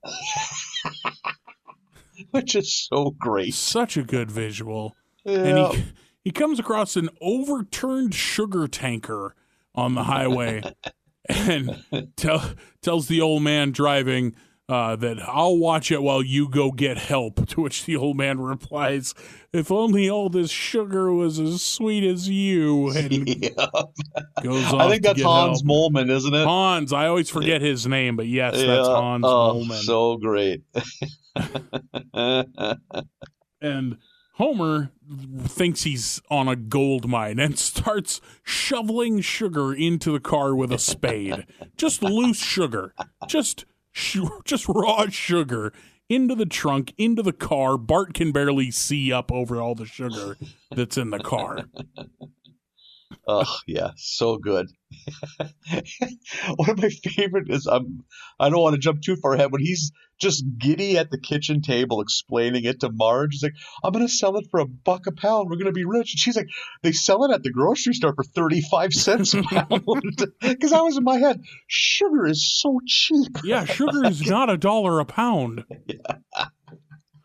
Which is so great. Such a good visual. Yeah. And he comes across an overturned sugar tanker on the highway and tells the old man driving that I'll watch it while you go get help, to which the old man replies, "If only all this sugar was as sweet as you." And goes off. I think that's Hans help. Moleman, isn't it? Hans. I always forget his name, but yes, that's Hans Moleman. So great. And Homer thinks he's on a gold mine and starts shoveling sugar into the car with a spade. Just loose sugar. Just raw sugar into the trunk, into the car. Bart can barely see up over all the sugar that's in the car. Oh, yeah, so good. One of my favorite is, I don't want to jump too far ahead, when he's just giddy at the kitchen table explaining it to Marge. He's like, "I'm going to sell it for $1 a pound. We're going to be rich." And she's like, "They sell it at the grocery store for 35 cents a pound." Because I was in my head, sugar is so cheap. Yeah, sugar is not $1 a pound. Yeah.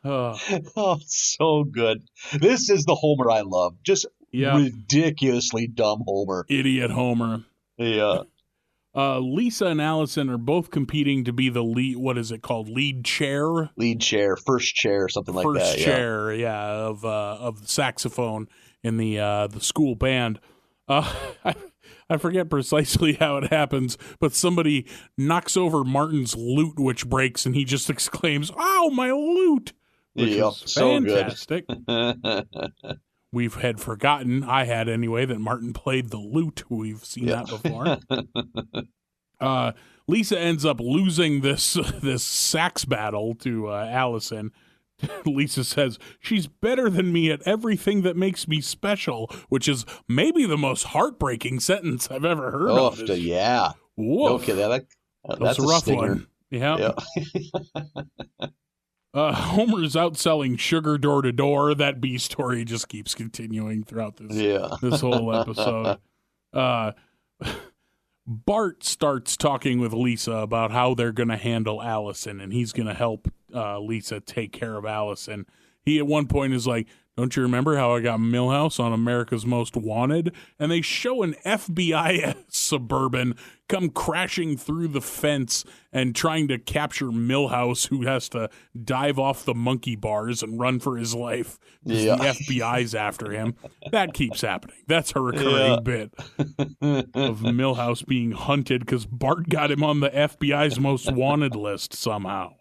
Oh, so good. This is the Homer I love. Just ridiculously dumb Homer. Idiot Homer. Yeah. Lisa and Allison are both competing to be the lead. What is it called? Lead chair, first chair, something like that. First chair, of the saxophone in the school band. I forget precisely how it happens, but somebody knocks over Martin's lute, which breaks, and he just exclaims, "Ow, my lute!" Which is so fantastic. good. We've had forgotten, I had anyway, that Martin played the lute. We've seen that before. Lisa ends up losing this sax battle to Allison. Lisa says, "She's better than me at everything that makes me special," which is maybe the most heartbreaking sentence I've ever heard of. Yeah. Woof. Okay, that's a rough stinger. one. Yeah. Homer's outselling sugar door to door. That bee story just keeps continuing throughout this whole episode. Bart starts talking with Lisa about how they're going to handle Allison, and he's going to help Lisa take care of Allison. He at one point is like, "Don't you remember how I got Milhouse on America's Most Wanted?" And they show an FBI Suburban come crashing through the fence and trying to capture Milhouse, who has to dive off the monkey bars and run for his life because the FBI's after him. That keeps happening. That's a recurring bit of Milhouse being hunted because Bart got him on the FBI's Most Wanted list somehow.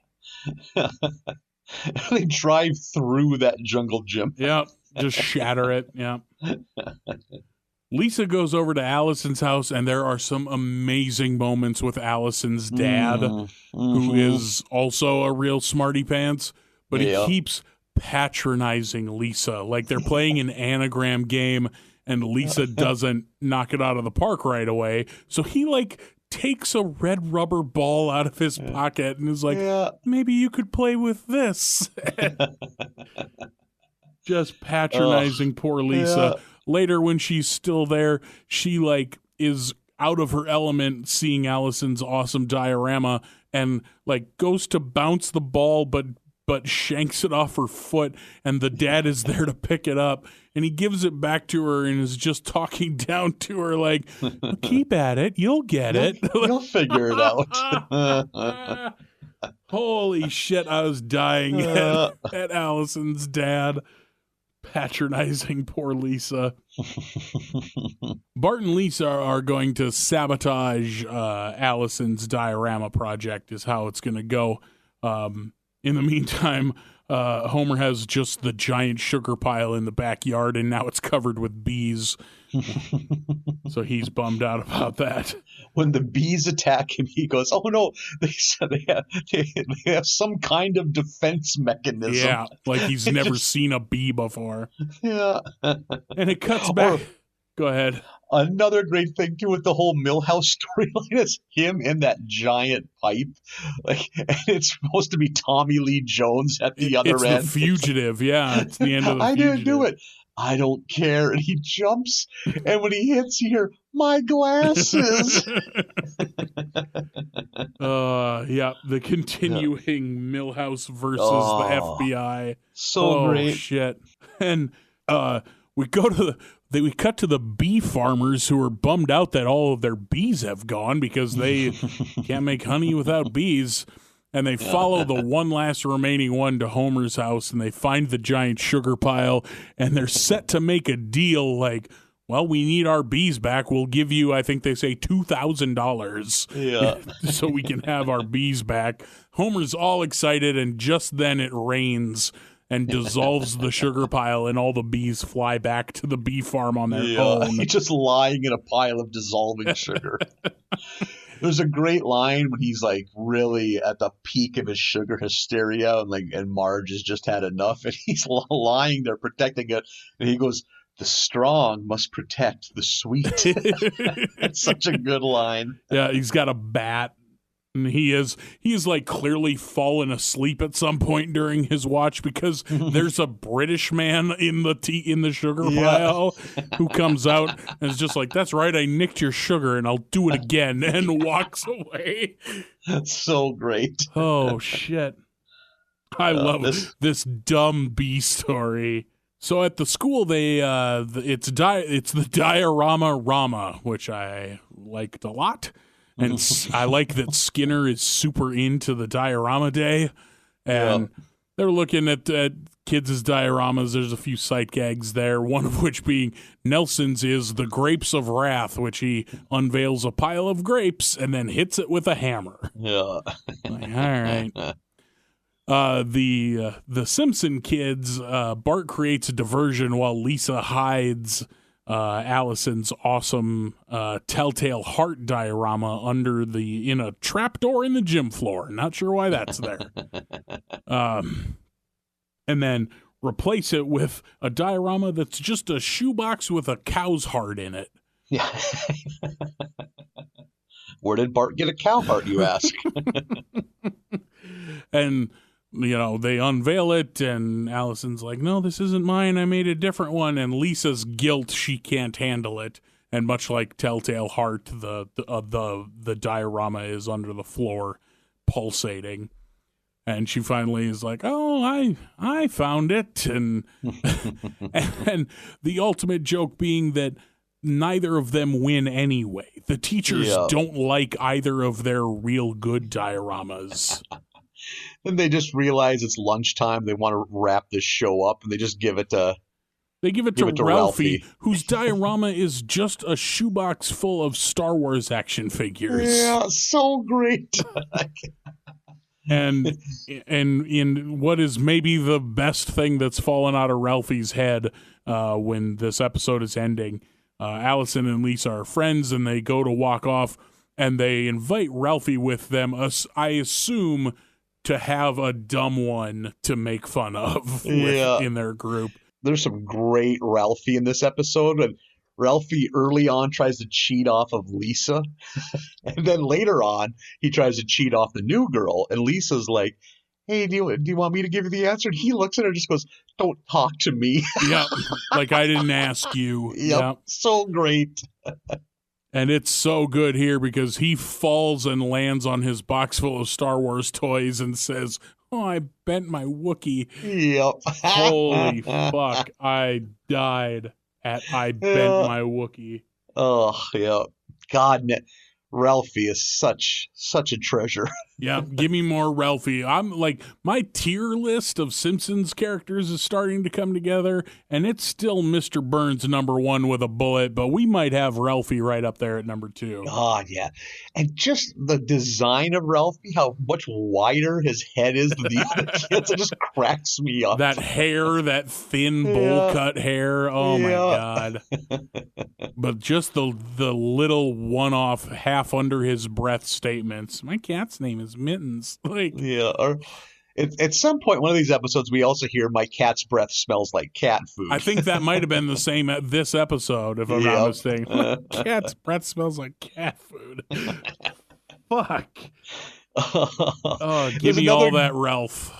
They drive through that jungle gym. Yep, just shatter it. Yep. Lisa goes over to Allison's house, and there are some amazing moments with Allison's dad, who is also a real smarty pants, but he keeps patronizing Lisa. Like they're playing an anagram game, and Lisa doesn't knock it out of the park right away. So he takes a red rubber ball out of his pocket and is like, "Maybe you could play with this." Just patronizing poor Lisa. Yeah. Later, when she's still there, she is out of her element seeing Allison's awesome diorama and goes to bounce the ball, but shanks it off her foot, and the dad is there to pick it up, and he gives it back to her and is just talking down to her like, "Keep at it, you'll get it. You'll figure it out." Holy shit, I was dying at Allison's dad patronizing poor Lisa. Bart and Lisa are going to sabotage Allison's diorama project is how it's going to go. In the meantime, Homer has just the giant sugar pile in the backyard, and now it's covered with bees. So he's bummed out about that. When the bees attack him, he goes, "Oh no, they said they have some kind of defense mechanism." Yeah, like he's never seen a bee before. Yeah. And it cuts back. Go ahead. Another great thing too with the whole Milhouse storyline is him in that giant pipe, and it's supposed to be Tommy Lee Jones at the other end. It's the fugitive, yeah. It's the end of the I fugitive. didn't do it. I don't care. And he jumps, and when he hits, you hear, "My glasses." Yeah, the continuing Milhouse versus the FBI. So great. Shit. And we cut to the bee farmers who are bummed out that all of their bees have gone because they can't make honey without bees. And they follow the one last remaining one to Homer's house, and they find the giant sugar pile, and they're set to make a deal like, "Well, we need our bees back. We'll give you," I think they say, $2,000 so we can have our bees back. Homer's all excited, and just then it rains and dissolves the sugar pile, and all the bees fly back to the bee farm on their own. He's just lying in a pile of dissolving sugar. There's a great line when he's really at the peak of his sugar hysteria, and Marge has just had enough, and he's lying there protecting it, and he goes, "The strong must protect the sweet." It's such a good line. Yeah, he's got a bat. And he is clearly fallen asleep at some point during his watch because there's a British man in the sugar pile who comes out and is just like, "That's right, I nicked your sugar and I'll do it again," and walks away. That's so great. Oh shit. I love this dumb bee story. So at the school it's the diorama Rama, which I liked a lot. And I like that Skinner is super into the diorama day. And they're looking at kids' dioramas. There's a few sight gags there, one of which being Nelson's is the Grapes of Wrath, which he unveils a pile of grapes and then hits it with a hammer. Yeah. Like, all right. The Simpson kids, Bart creates a diversion while Lisa hides Allison's awesome telltale heart diorama in a trapdoor in the gym floor. Not sure why that's there. And then replace it with a diorama that's just a shoebox with a cow's heart in it. Yeah. Where did Bart get a cow heart, you ask? And, they unveil it, and Allison's like, no, this isn't mine. I made a different one. And Lisa's guilt, she can't handle it. And much like Telltale Heart, the diorama is under the floor, pulsating. And she finally is like, oh, I found it. And, and the ultimate joke being that neither of them win anyway. The teachers don't like either of their real good dioramas. Then they just realize it's lunchtime. They want to wrap this show up, and they just give it to... They give it to Ralphie, whose diorama is just a shoebox full of Star Wars action figures. Yeah, so great. And in what is maybe the best thing that's fallen out of Ralphie's head when this episode is ending, Allison and Lisa are friends, and they go to walk off, and they invite Ralphie with them, I assume, to have a dumb one to make fun of in their group. There's some great Ralphie in this episode, and Ralphie early on tries to cheat off of Lisa, and then later on he tries to cheat off the new girl, and Lisa's like, hey, do you want me to give you the answer? And he looks at her and just goes, don't talk to me. Yeah, like I didn't ask you. Yep. So great. And it's so good here because he falls and lands on his box full of Star Wars toys and says, oh, I bent my Wookiee. Yep. Holy fuck. I died at I bent my Wookiee. Oh, yeah. God, Ralphie is such a treasure. Yeah, give me more Ralphie. I'm like, my tier list of Simpsons characters is starting to come together, and it's still Mr. Burns #1 with a bullet, but we might have Ralphie right up there at #2. God, yeah. And just the design of Ralphie, how much wider his head is than the other kids, it just cracks me up. That hair, that thin bowl cut hair, oh my God. But just the little one-off half under his breath statements. My cat's name is Mittens. Or at some point, one of these episodes, we also hear my cat's breath smells like cat food. I think that might have been the same at this episode, if I'm not mistaken. My cat's breath smells like cat food. Fuck. Give me all that Ralph.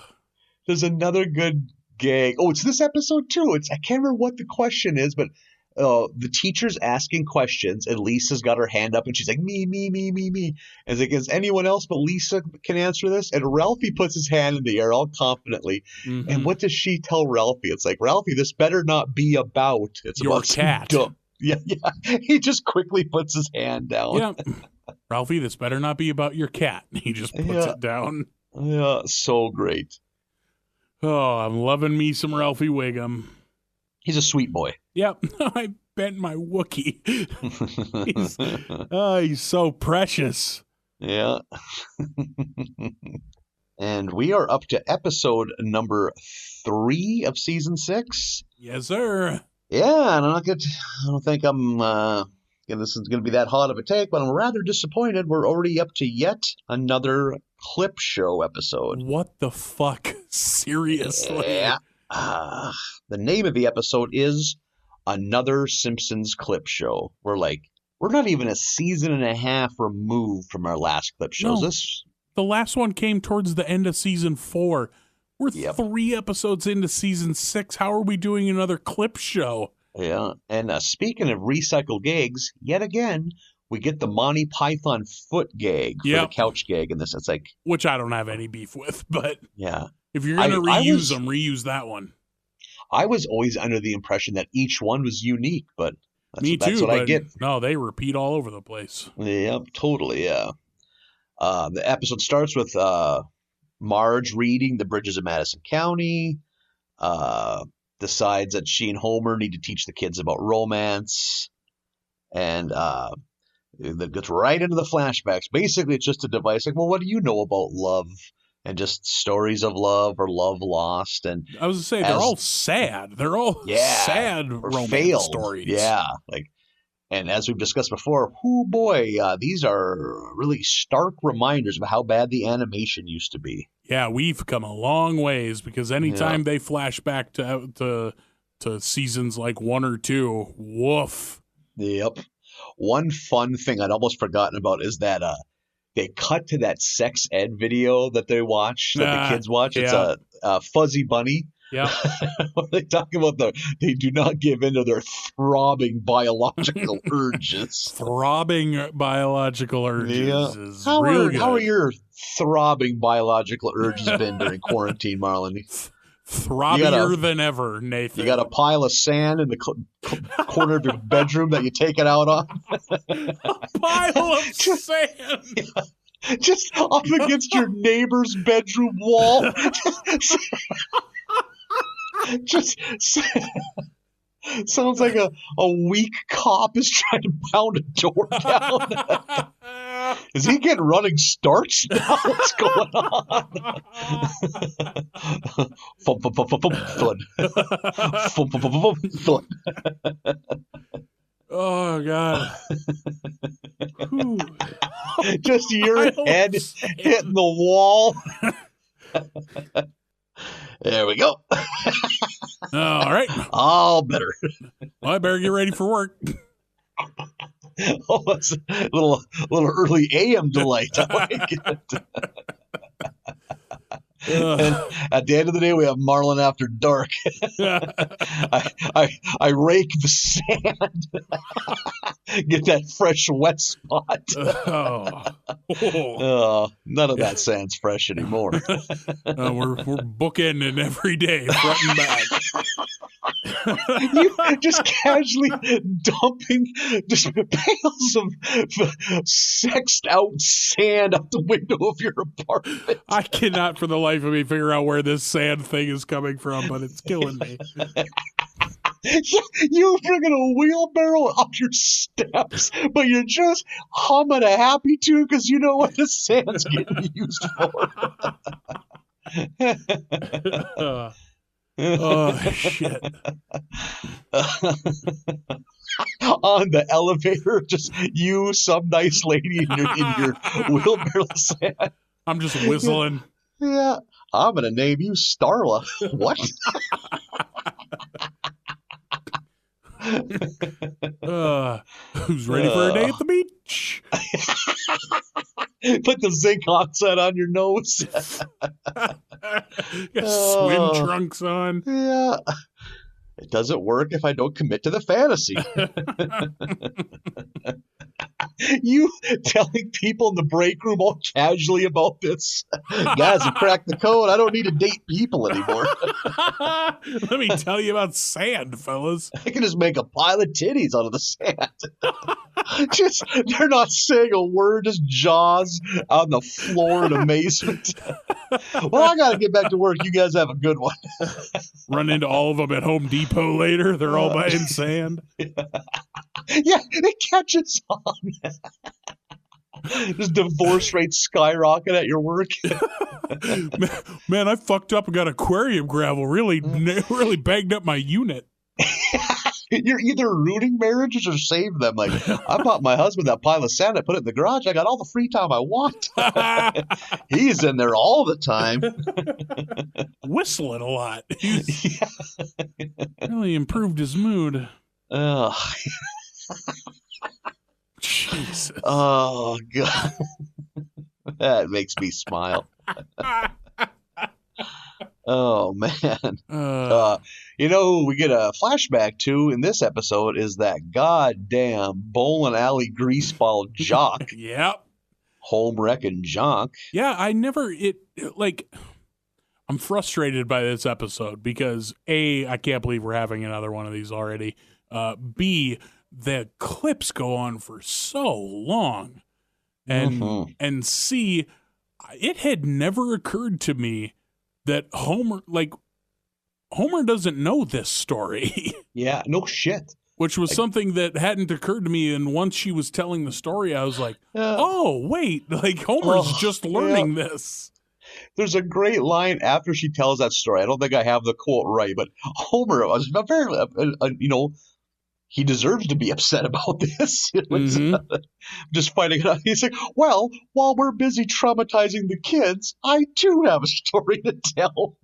There's another good gag. Oh, it's this episode too. I can't remember what the question is, but the teacher's asking questions, and Lisa's got her hand up, and she's like, me. And it's like, is anyone else but Lisa can answer this? And Ralphie puts his hand in the air all confidently. Mm-hmm. And what does she tell Ralphie? It's like, Ralphie, this better not be about. It's your about cat. Yeah. He just quickly puts his hand down. Yeah. Ralphie, this better not be about your cat. He just puts it down. Yeah, so great. Oh, I'm loving me some Ralphie Wiggum. He's a sweet boy. Yep, I bent my Wookiee. He's so precious. Yeah. And we are up to episode #3 of season 6. Yes, sir. Yeah, and I don't think this is going to be that hot of a take, but I'm rather disappointed. We're already up to yet another clip show episode. What the fuck? Seriously? Yeah. The name of the episode is Another Simpsons Clip Show. We're not even a season and a half removed from our last clip shows. No, the last one came towards the end of season 4. We're 3 episodes into season 6. How are we doing another clip show? Yeah, and speaking of recycled gags, yet again, we get the Monty Python foot gag for the couch gag in this. It's like, which I don't have any beef with, but yeah, if you're going to reuse them, reuse that one. I was always under the impression that each one was unique, but That's what I get. No, they repeat all over the place. Yep, totally, yeah. The episode starts with Marge reading The Bridges of Madison County, decides that she and Homer need to teach the kids about romance, and that gets right into the flashbacks. Basically, it's just a device like, well, what do you know about love? And just stories of love or love lost. And I was going to say, they're all sad. They're all sad romance stories. Yeah, and as we've discussed before, these are really stark reminders of how bad the animation used to be. Yeah, we've come a long ways, because anytime they flash back to seasons like 1 or 2, woof. Yep. One fun thing I'd almost forgotten about is that they cut to that sex ed video that they watch, that the kids watch. It's a Fuzzy Bunny. Yeah. They talk about they do not give in to their throbbing biological urges. Throbbing biological urges is how real good. How are your throbbing biological urges been during quarantine, Marlin? Throbbier than ever, Nathan. You got a pile of sand in the corner of your bedroom that you take it out on? A pile of sand? Yeah. Just up against your neighbor's bedroom wall. Just sounds like a weak cop is trying to pound a door down. Is he getting running starts now? What's going on? Thud. Oh, God. Just your head hitting the wall. There we go. All right. All better. Well, I better get ready for work. Oh, it's a little early AM delight. I like it. And at the end of the day, we have Marlin After Dark. I rake the sand, get that fresh wet spot. None of that sand's fresh anymore. We're bookending every day, front and back. You just casually dumping just pails of sexed out sand out the window of your apartment. I cannot for the life of me figure out where this sand thing is coming from, but it's killing me. You bringing a wheelbarrow up your steps, but you're just humming a happy tune because you know what the sand's getting used for. Oh, shit. On the elevator, just you, some nice lady in your wheelbarrow sand. I'm just whistling. Yeah. I'm going to name you Starla. What? Who's ready for a day at the beach? Put the zinc oxide on your nose. Got swim trunks on. Yeah. It doesn't work if I don't commit to the fantasy. You telling people in the break room all casually about this. Guys have cracked the code. I don't need to date people anymore. Let me tell you about sand, fellas. I can just make a pile of titties out of the sand. They're not saying a word, just jaws on the floor in amazement. Well, I got to get back to work. You guys have a good one. Run into all of them at Home Depot later. They're all buying sand. Yeah, it catches on. Just divorce rates skyrocket at your work. Man, I fucked up and got aquarium gravel. Really bagged up my unit. You're either rooting marriages or save them. Like, I bought my husband that pile of sand. I put it in the garage. I got all the free time I want. He's in there all the time. Whistling a lot. He's really improved his mood. Jesus. Oh, God. That makes me smile. Oh, man. You know who we get a flashback to in this episode is that goddamn bowling alley greaseball jock. Yep. Home wrecking jock. Yeah, I'm frustrated by this episode because A, I can't believe we're having another one of these already. B, the clips go on for so long. And C, it had never occurred to me that Homer doesn't know this story. Yeah, no shit. Which was something that hadn't occurred to me. And once she was telling the story, I was like, oh, wait, like Homer's just learning this. There's a great line after she tells that story. I don't think I have the quote right, but Homer was very, he deserves to be upset about this. Just finding it out. He's like, well, while we're busy traumatizing the kids, I too have a story to tell.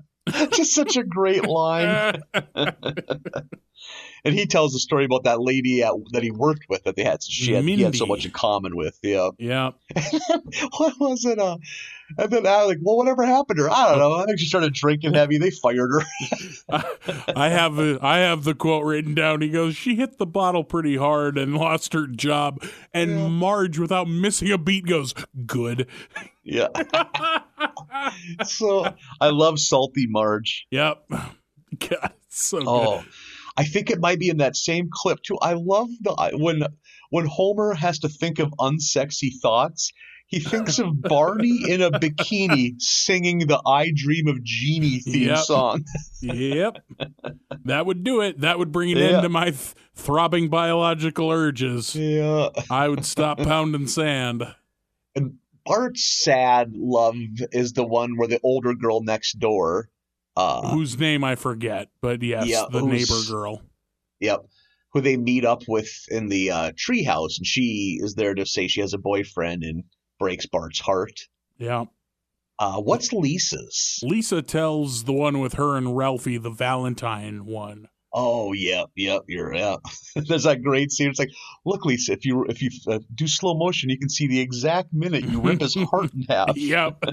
Just such a great line. And he tells the story about that lady that he worked with that he had so much in common with. Yeah. Yeah. What was it? And then I like, well, whatever happened to her? I don't know. I think she started drinking heavy. They fired her. I have the quote written down. He goes, she hit the bottle pretty hard and lost her job. And Marge, without missing a beat, goes, good. Yeah. So I love Salty Marge. Yep. God, so good. I think it might be in that same clip too. I love when Homer has to think of unsexy thoughts. He thinks of Barney in a bikini singing the I Dream of Jeannie theme song. Yep. That would do it. That would bring an end to my throbbing biological urges. Yeah. I would stop pounding sand. And Bart's sad love is the one where the older girl next door, whose name I forget, but yes, the neighbor girl. Yep. Who they meet up with in the treehouse, and she is there to say she has a boyfriend and breaks Bart's heart. Yeah. What's Lisa's? Lisa tells the one with her and Ralphie, the Valentine one. Oh, yeah. There's that great scene. It's like, look, Lisa, if you do slow motion, you can see the exact minute you rip his heart in half. Yep.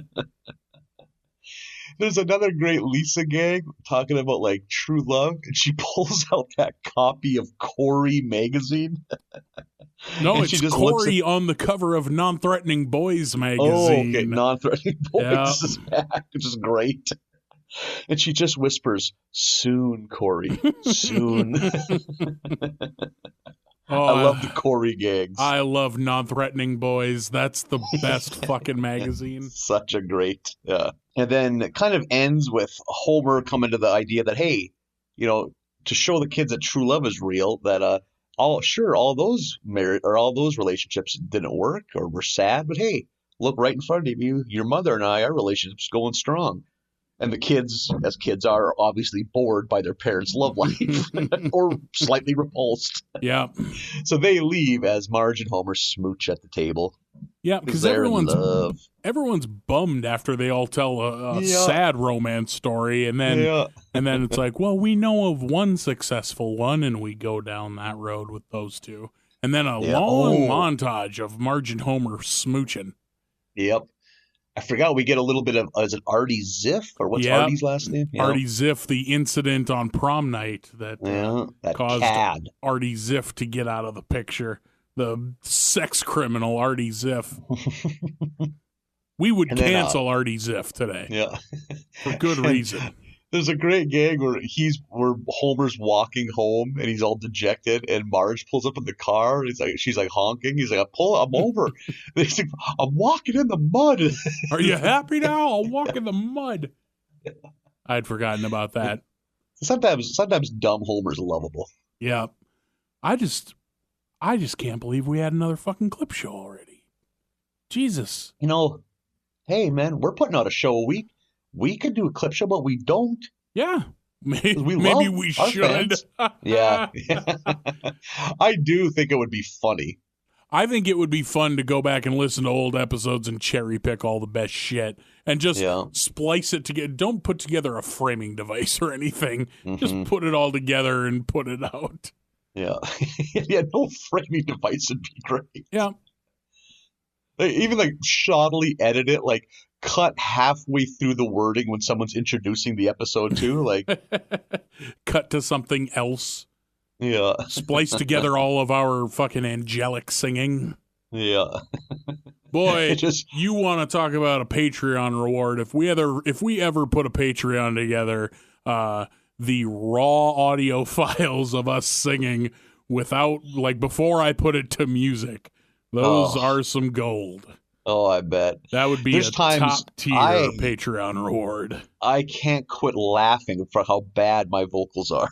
There's another great Lisa gag talking about like true love, and she pulls out that copy of Corey magazine. No, it's Corey on the cover of Non-Threatening Boys magazine. Oh, okay, Non-Threatening Boys is back, which is great. And she just whispers, "Soon, Corey, soon." I love the Corey gags. I love Non-Threatening Boys. That's the best fucking magazine. Such a great. And then it kind of ends with Homer coming to the idea that, hey, to show the kids that true love is real, that all those relationships didn't work or were sad, but hey, look right in front of you, your mother and I, our relationship's going strong. And the kids, as kids are obviously bored by their parents' love life or slightly repulsed. Yeah. So they leave as Marge and Homer smooch at the table. Yeah, because everyone's bummed after they all tell a sad romance story, and then it's like, well, we know of one successful one, and we go down that road with those two, and then a long montage of Marge and Homer smooching. Yep. I forgot we get a little bit of, is it Artie Ziff? Or what's Artie's last name? Yeah. Artie Ziff, the incident on prom night that caused Artie Ziff to get out of the picture. The sex criminal Artie Ziff. We would cancel Artie Ziff today. Yeah. For good reason. There's a great gag where Homer's walking home and he's all dejected, and Marge pulls up in the car. And she's like honking. He's like, I'm over. And he's like, I'm walking in the mud. Are you happy now? I'll walk in the mud. I'd forgotten about that. Sometimes dumb Homer's lovable. Yeah. I just can't believe we had another fucking clip show already. Jesus. Hey man, we're putting out a show a week. We could do a clip show, but we don't. Yeah. Maybe we should. Yeah. I do think it would be funny. I think it would be fun to go back and listen to old episodes and cherry pick all the best shit and just splice it together. Don't put together a framing device or anything. Mm-hmm. Just put it all together and put it out. Yeah. Yeah, no framing device would be great. Yeah. Even shoddily edit it, cut halfway through the wording when someone's introducing the episode too, cut to something else. Yeah. Splice together all of our fucking angelic singing. Yeah. Boy, you want to talk about a Patreon reward. If we ever put a Patreon together, the raw audio files of us singing without, like, before I put it to music. Those are some gold. Oh, I bet. That would be There's a times top-tier Patreon reward. I can't quit laughing for how bad my vocals are.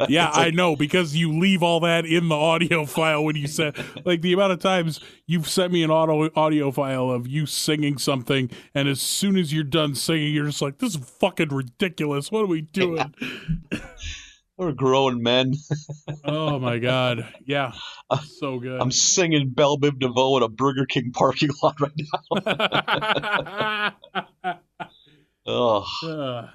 Yeah, I know, because you leave all that in the audio file when you said, like, the amount of times you've sent me an audio file of you singing something, and as soon as you're done singing, you're just like, this is fucking ridiculous. What are we doing? We're grown men. Oh, my God. Yeah, so good. I'm singing Belle Biv DeVoe in a Burger King parking lot right now. Oh.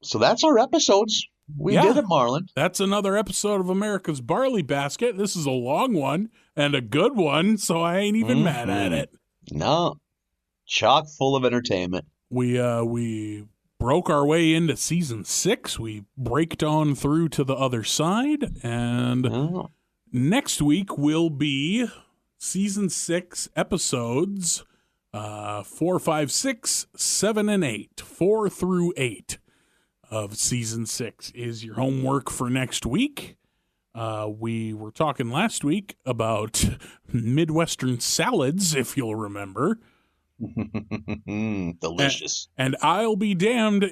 So that's our episodes. We did it, Marlin. That's another episode of America's Barley Basket. This is a long one and a good one, so I ain't even mad at it. No. Chock full of entertainment. We broke our way into season 6. We braked on through to the other side, and next week will be season 6 episodes 4, 5, 6, 7, and 8. 4 through 8 of season 6 is your homework for next week. We were talking last week about Midwestern salads, if you'll remember. Delicious. And I'll be damned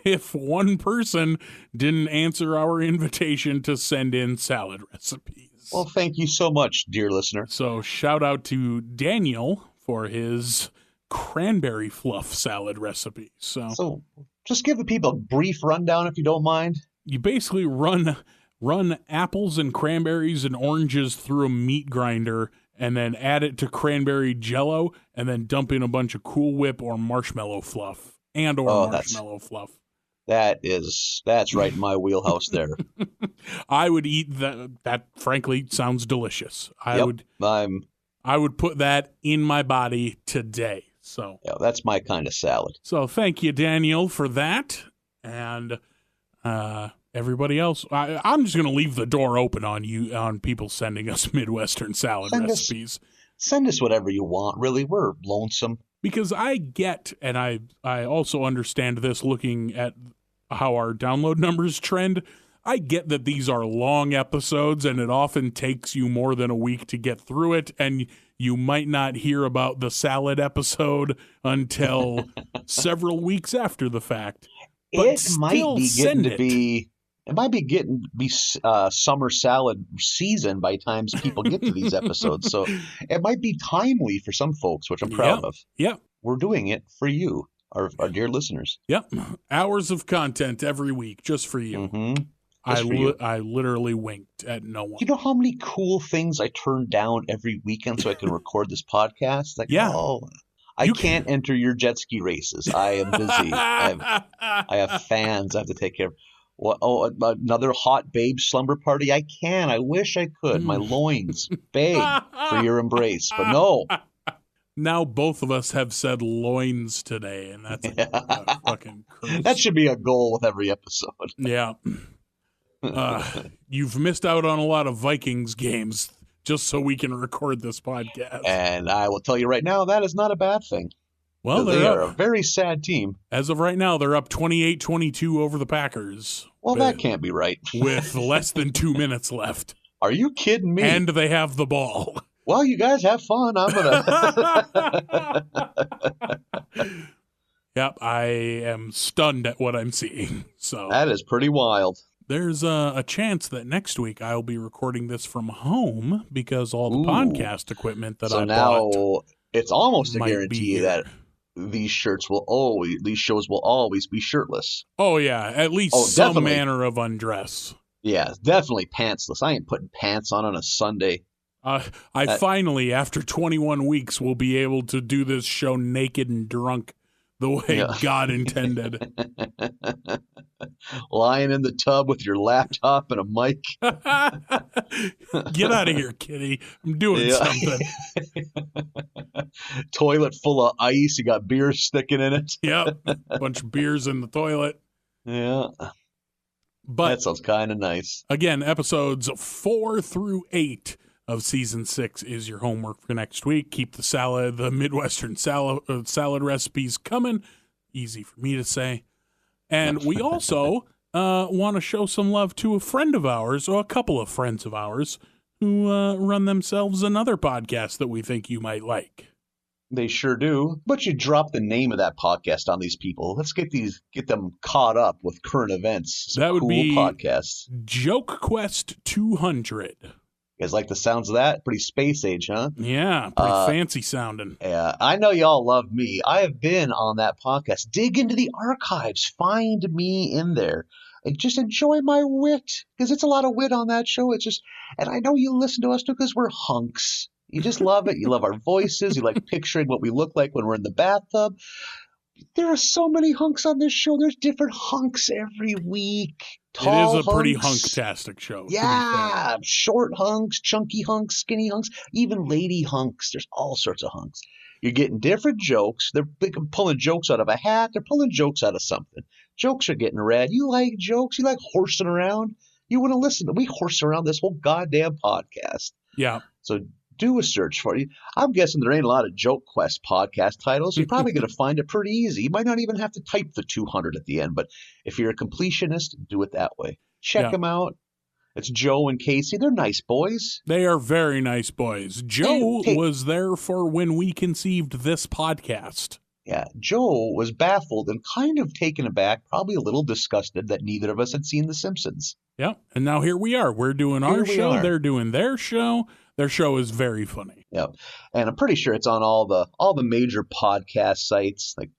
if one person didn't answer our invitation to send in salad recipes. Well, thank you so much, dear listener. So shout out to Daniel for his cranberry fluff salad recipe. So just give the people a brief rundown, if you don't mind. You basically run apples and cranberries and oranges through a meat grinder, and then add it to cranberry jello, and then dump in a bunch of Cool Whip or marshmallow fluff marshmallow fluff. That's right in my wheelhouse there. I would eat that. That frankly sounds delicious. I would put that in my body today. So yeah, that's my kind of salad. So thank you, Daniel, for that, and everybody else. I'm just going to leave the door open on people sending us Midwestern salad recipes. Send us whatever you want. Really, we're lonesome. Because I get, and I also understand this looking at how our download numbers trend. I get that these are long episodes, and it often takes you more than a week to get through it, and you might not hear about the salad episode until several weeks after the fact. But it might be getting to be summer salad season by times people get to these episodes. So it might be timely for some folks, which I'm proud of. Yeah. We're doing it for you, our dear listeners. Yep. Hours of content every week just for you. Mm-hmm. I literally winked at no one. You know how many cool things I turn down every weekend so I can record this podcast? Like, I can't enter your jet ski races. I am busy. I have fans I have to take care of. Another hot babe slumber party? I can. I wish I could. My loins beg for your embrace, but no. Now both of us have said loins today, and that's a fucking curse. That should be a goal with every episode. Yeah. You've missed out on a lot of Vikings games just so we can record this podcast. And I will tell you right now, that is not a bad thing. Well, they are a very sad team. As of right now, they're up 28-22 over the Packers. Well, that can't be right. With less than 2 minutes left. Are you kidding me? And they have the ball. Well, you guys have fun. I'm going to... Yep, I am stunned at what I'm seeing. So that is pretty wild. There's a chance that next week I'll be recording this from home because all the podcast equipment that I bought. So now it's almost a guarantee that these shows will always be shirtless. Oh yeah, at least some manner of undress. Yeah, definitely pantsless. I ain't putting pants on a Sunday. I finally, after 21 weeks, will be able to do this show naked and drunk the way God intended. Lying in the tub with your laptop and a mic. Get out of here, kitty. I'm doing something. Toilet full of ice. You got beer sticking in it. Yep. Bunch of beers in the toilet. Yeah. But that sounds kind of nice. Again, episodes 4 through 8 of season 6 is your homework for next week. Keep the Midwestern salad recipes coming. Easy for me to say. And we also want to show some love to a friend of ours, or a couple of friends of ours, who run themselves another podcast that we think you might like. They sure do. But you drop the name of that podcast on these people. Let's get them caught up with current events. Some that would cool be podcasts. Joke Quest 200. You guys like the sounds of that? Pretty space age, huh? Yeah, pretty fancy sounding. Yeah, I know y'all love me. I have been on that podcast. Dig into the archives. Find me in there. And just enjoy my wit, because it's a lot of wit on that show. It's just, and I know you listen to us too, because we're hunks. You just love it. You love our voices. You like picturing what we look like when we're in the bathtub. There are so many hunks on this show. There's different hunks every week. Tall it is a pretty hunks. Hunktastic show. Yeah, short hunks, chunky hunks, skinny hunks, even lady hunks. There's all sorts of hunks. You're getting different jokes. They're pulling jokes out of a hat. They're pulling jokes out of something. Jokes are getting read. You like jokes? You like horsing around? You want to listen? We horse around this whole goddamn podcast. Yeah. So do a search for you. I'm guessing there ain't a lot of Joke Quest podcast titles. You're probably going to find it pretty easy. You might not even have to type the 200 at the end, but if you're a completionist, do it that way. Check them out. It's Joe and Casey. They're nice boys. They are very nice boys. Joe was there for when we conceived this podcast. Yeah, Joe was baffled and kind of taken aback, probably a little disgusted that neither of us had seen The Simpsons. Yeah, and now here we are. We're doing our show. They're doing their show. Their show is very funny. Yeah, and I'm pretty sure it's on all the major podcast sites like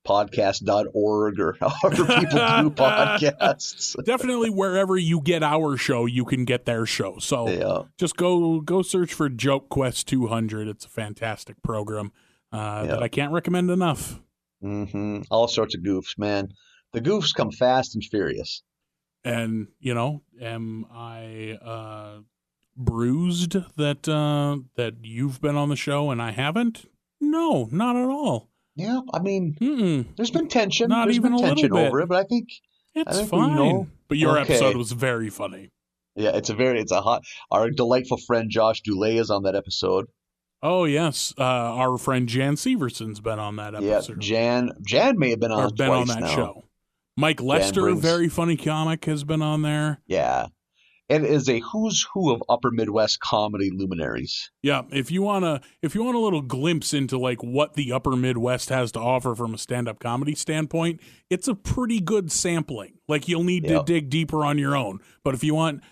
podcast.org or however people do podcasts. Definitely wherever you get our show, you can get their show. So just go search for Joke Quest 200. It's a fantastic program that I can't recommend enough. Mm-hmm. All sorts of goofs, man. The goofs come fast and furious. And, am I bruised that you've been on the show and I haven't? No, not at all. Yeah, I mean, there's been tension. There's even been tension over it, but I think it's fine. But your episode was very funny. Yeah, our delightful friend Josh Dulay is on that episode. Oh yes, our friend Jan Severson's been on that episode. Yeah, Jan may have been on that show. Mike Lester, very funny comic, has been on there. Yeah. It is a who's who of Upper Midwest comedy luminaries. Yeah, if you want a little glimpse into like what the Upper Midwest has to offer from a stand-up comedy standpoint, it's a pretty good sampling. Like you'll need to dig deeper on your own. But if you want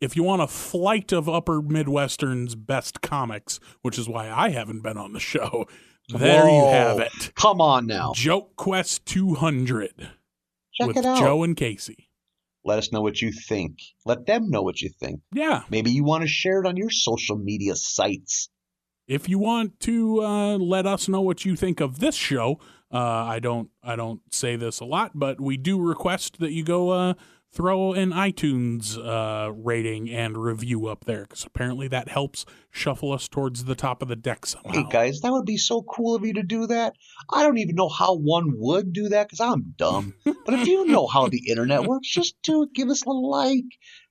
a flight of Upper Midwestern's best comics, which is why I haven't been on the show, there you have it. Come on now. Joke Quest 200. Check it out. Joe and Casey. Let us know what you think. Let them know what you think. Yeah. Maybe you want to share it on your social media sites. If you want to let us know what you think of this show, I don't say this a lot, but we do request that you go throw an iTunes rating and review up there, because apparently that helps shuffle us towards the top of the deck somehow. Hey, guys, that would be so cool of you to do that. I don't even know how one would do that because I'm dumb. But if you know how the internet works, just do it. Give us a like.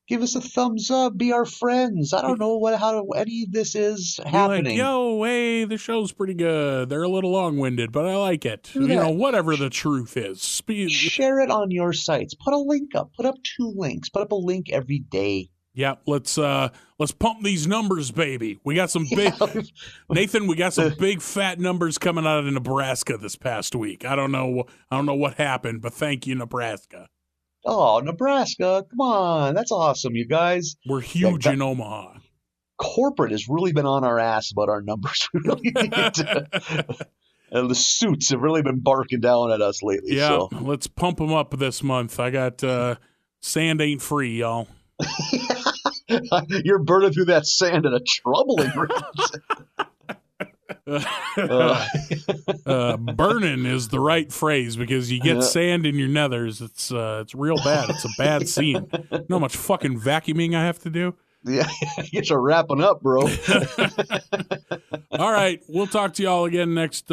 Give us a thumbs up. Be our friends. I don't know how any of this is happening. Like, yo, hey, the show's pretty good. They're a little long-winded, but I like it. Whatever the truth is. Share it on your sites. Put a link up. Put up 2 links. Put up a link every day. Yeah, let's pump these numbers, baby. We got some big Nathan. We got some big fat numbers coming out of Nebraska this past week. I don't know what happened, but thank you, Nebraska. Oh, Nebraska. Come on. That's awesome, you guys. We're huge in Omaha. Corporate has really been on our ass about our numbers. We really need to. And the suits have really been barking down at us lately. Yeah, so. Let's pump them up this month. I got sand ain't free, y'all. You're burning through that sand at a troubling rate. Burning is the right phrase, because you get sand in your nethers. It's real bad. It's a bad scene. You know how much fucking vacuuming I have to do? Yeah, get you wrapping up, bro. All right, we'll talk to y'all again next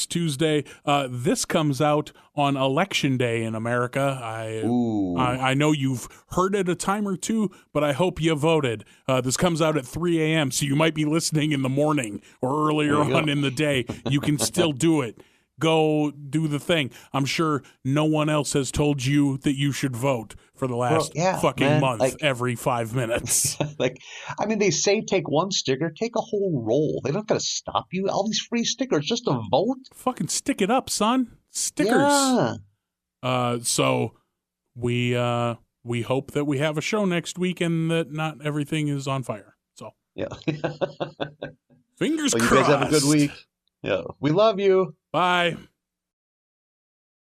Tuesday. This comes out on Election Day in America. I know you've heard it a time or two, but I hope you voted. This comes out at 3 a.m., so you might be listening in the morning or earlier on in the day. You can still do it. go do the thing. I'm sure no one else has told you that you should vote for the last month, like, every 5 minutes. Like, I mean, they say take one sticker, take a whole roll. They're not going to stop you. All these free stickers just to vote. Fucking stick it up, son. Stickers. Yeah. So we hope that we have a show next week and that not everything is on fire. So yeah. Fingers crossed. You guys have a good week. Yeah. We love you. Bye.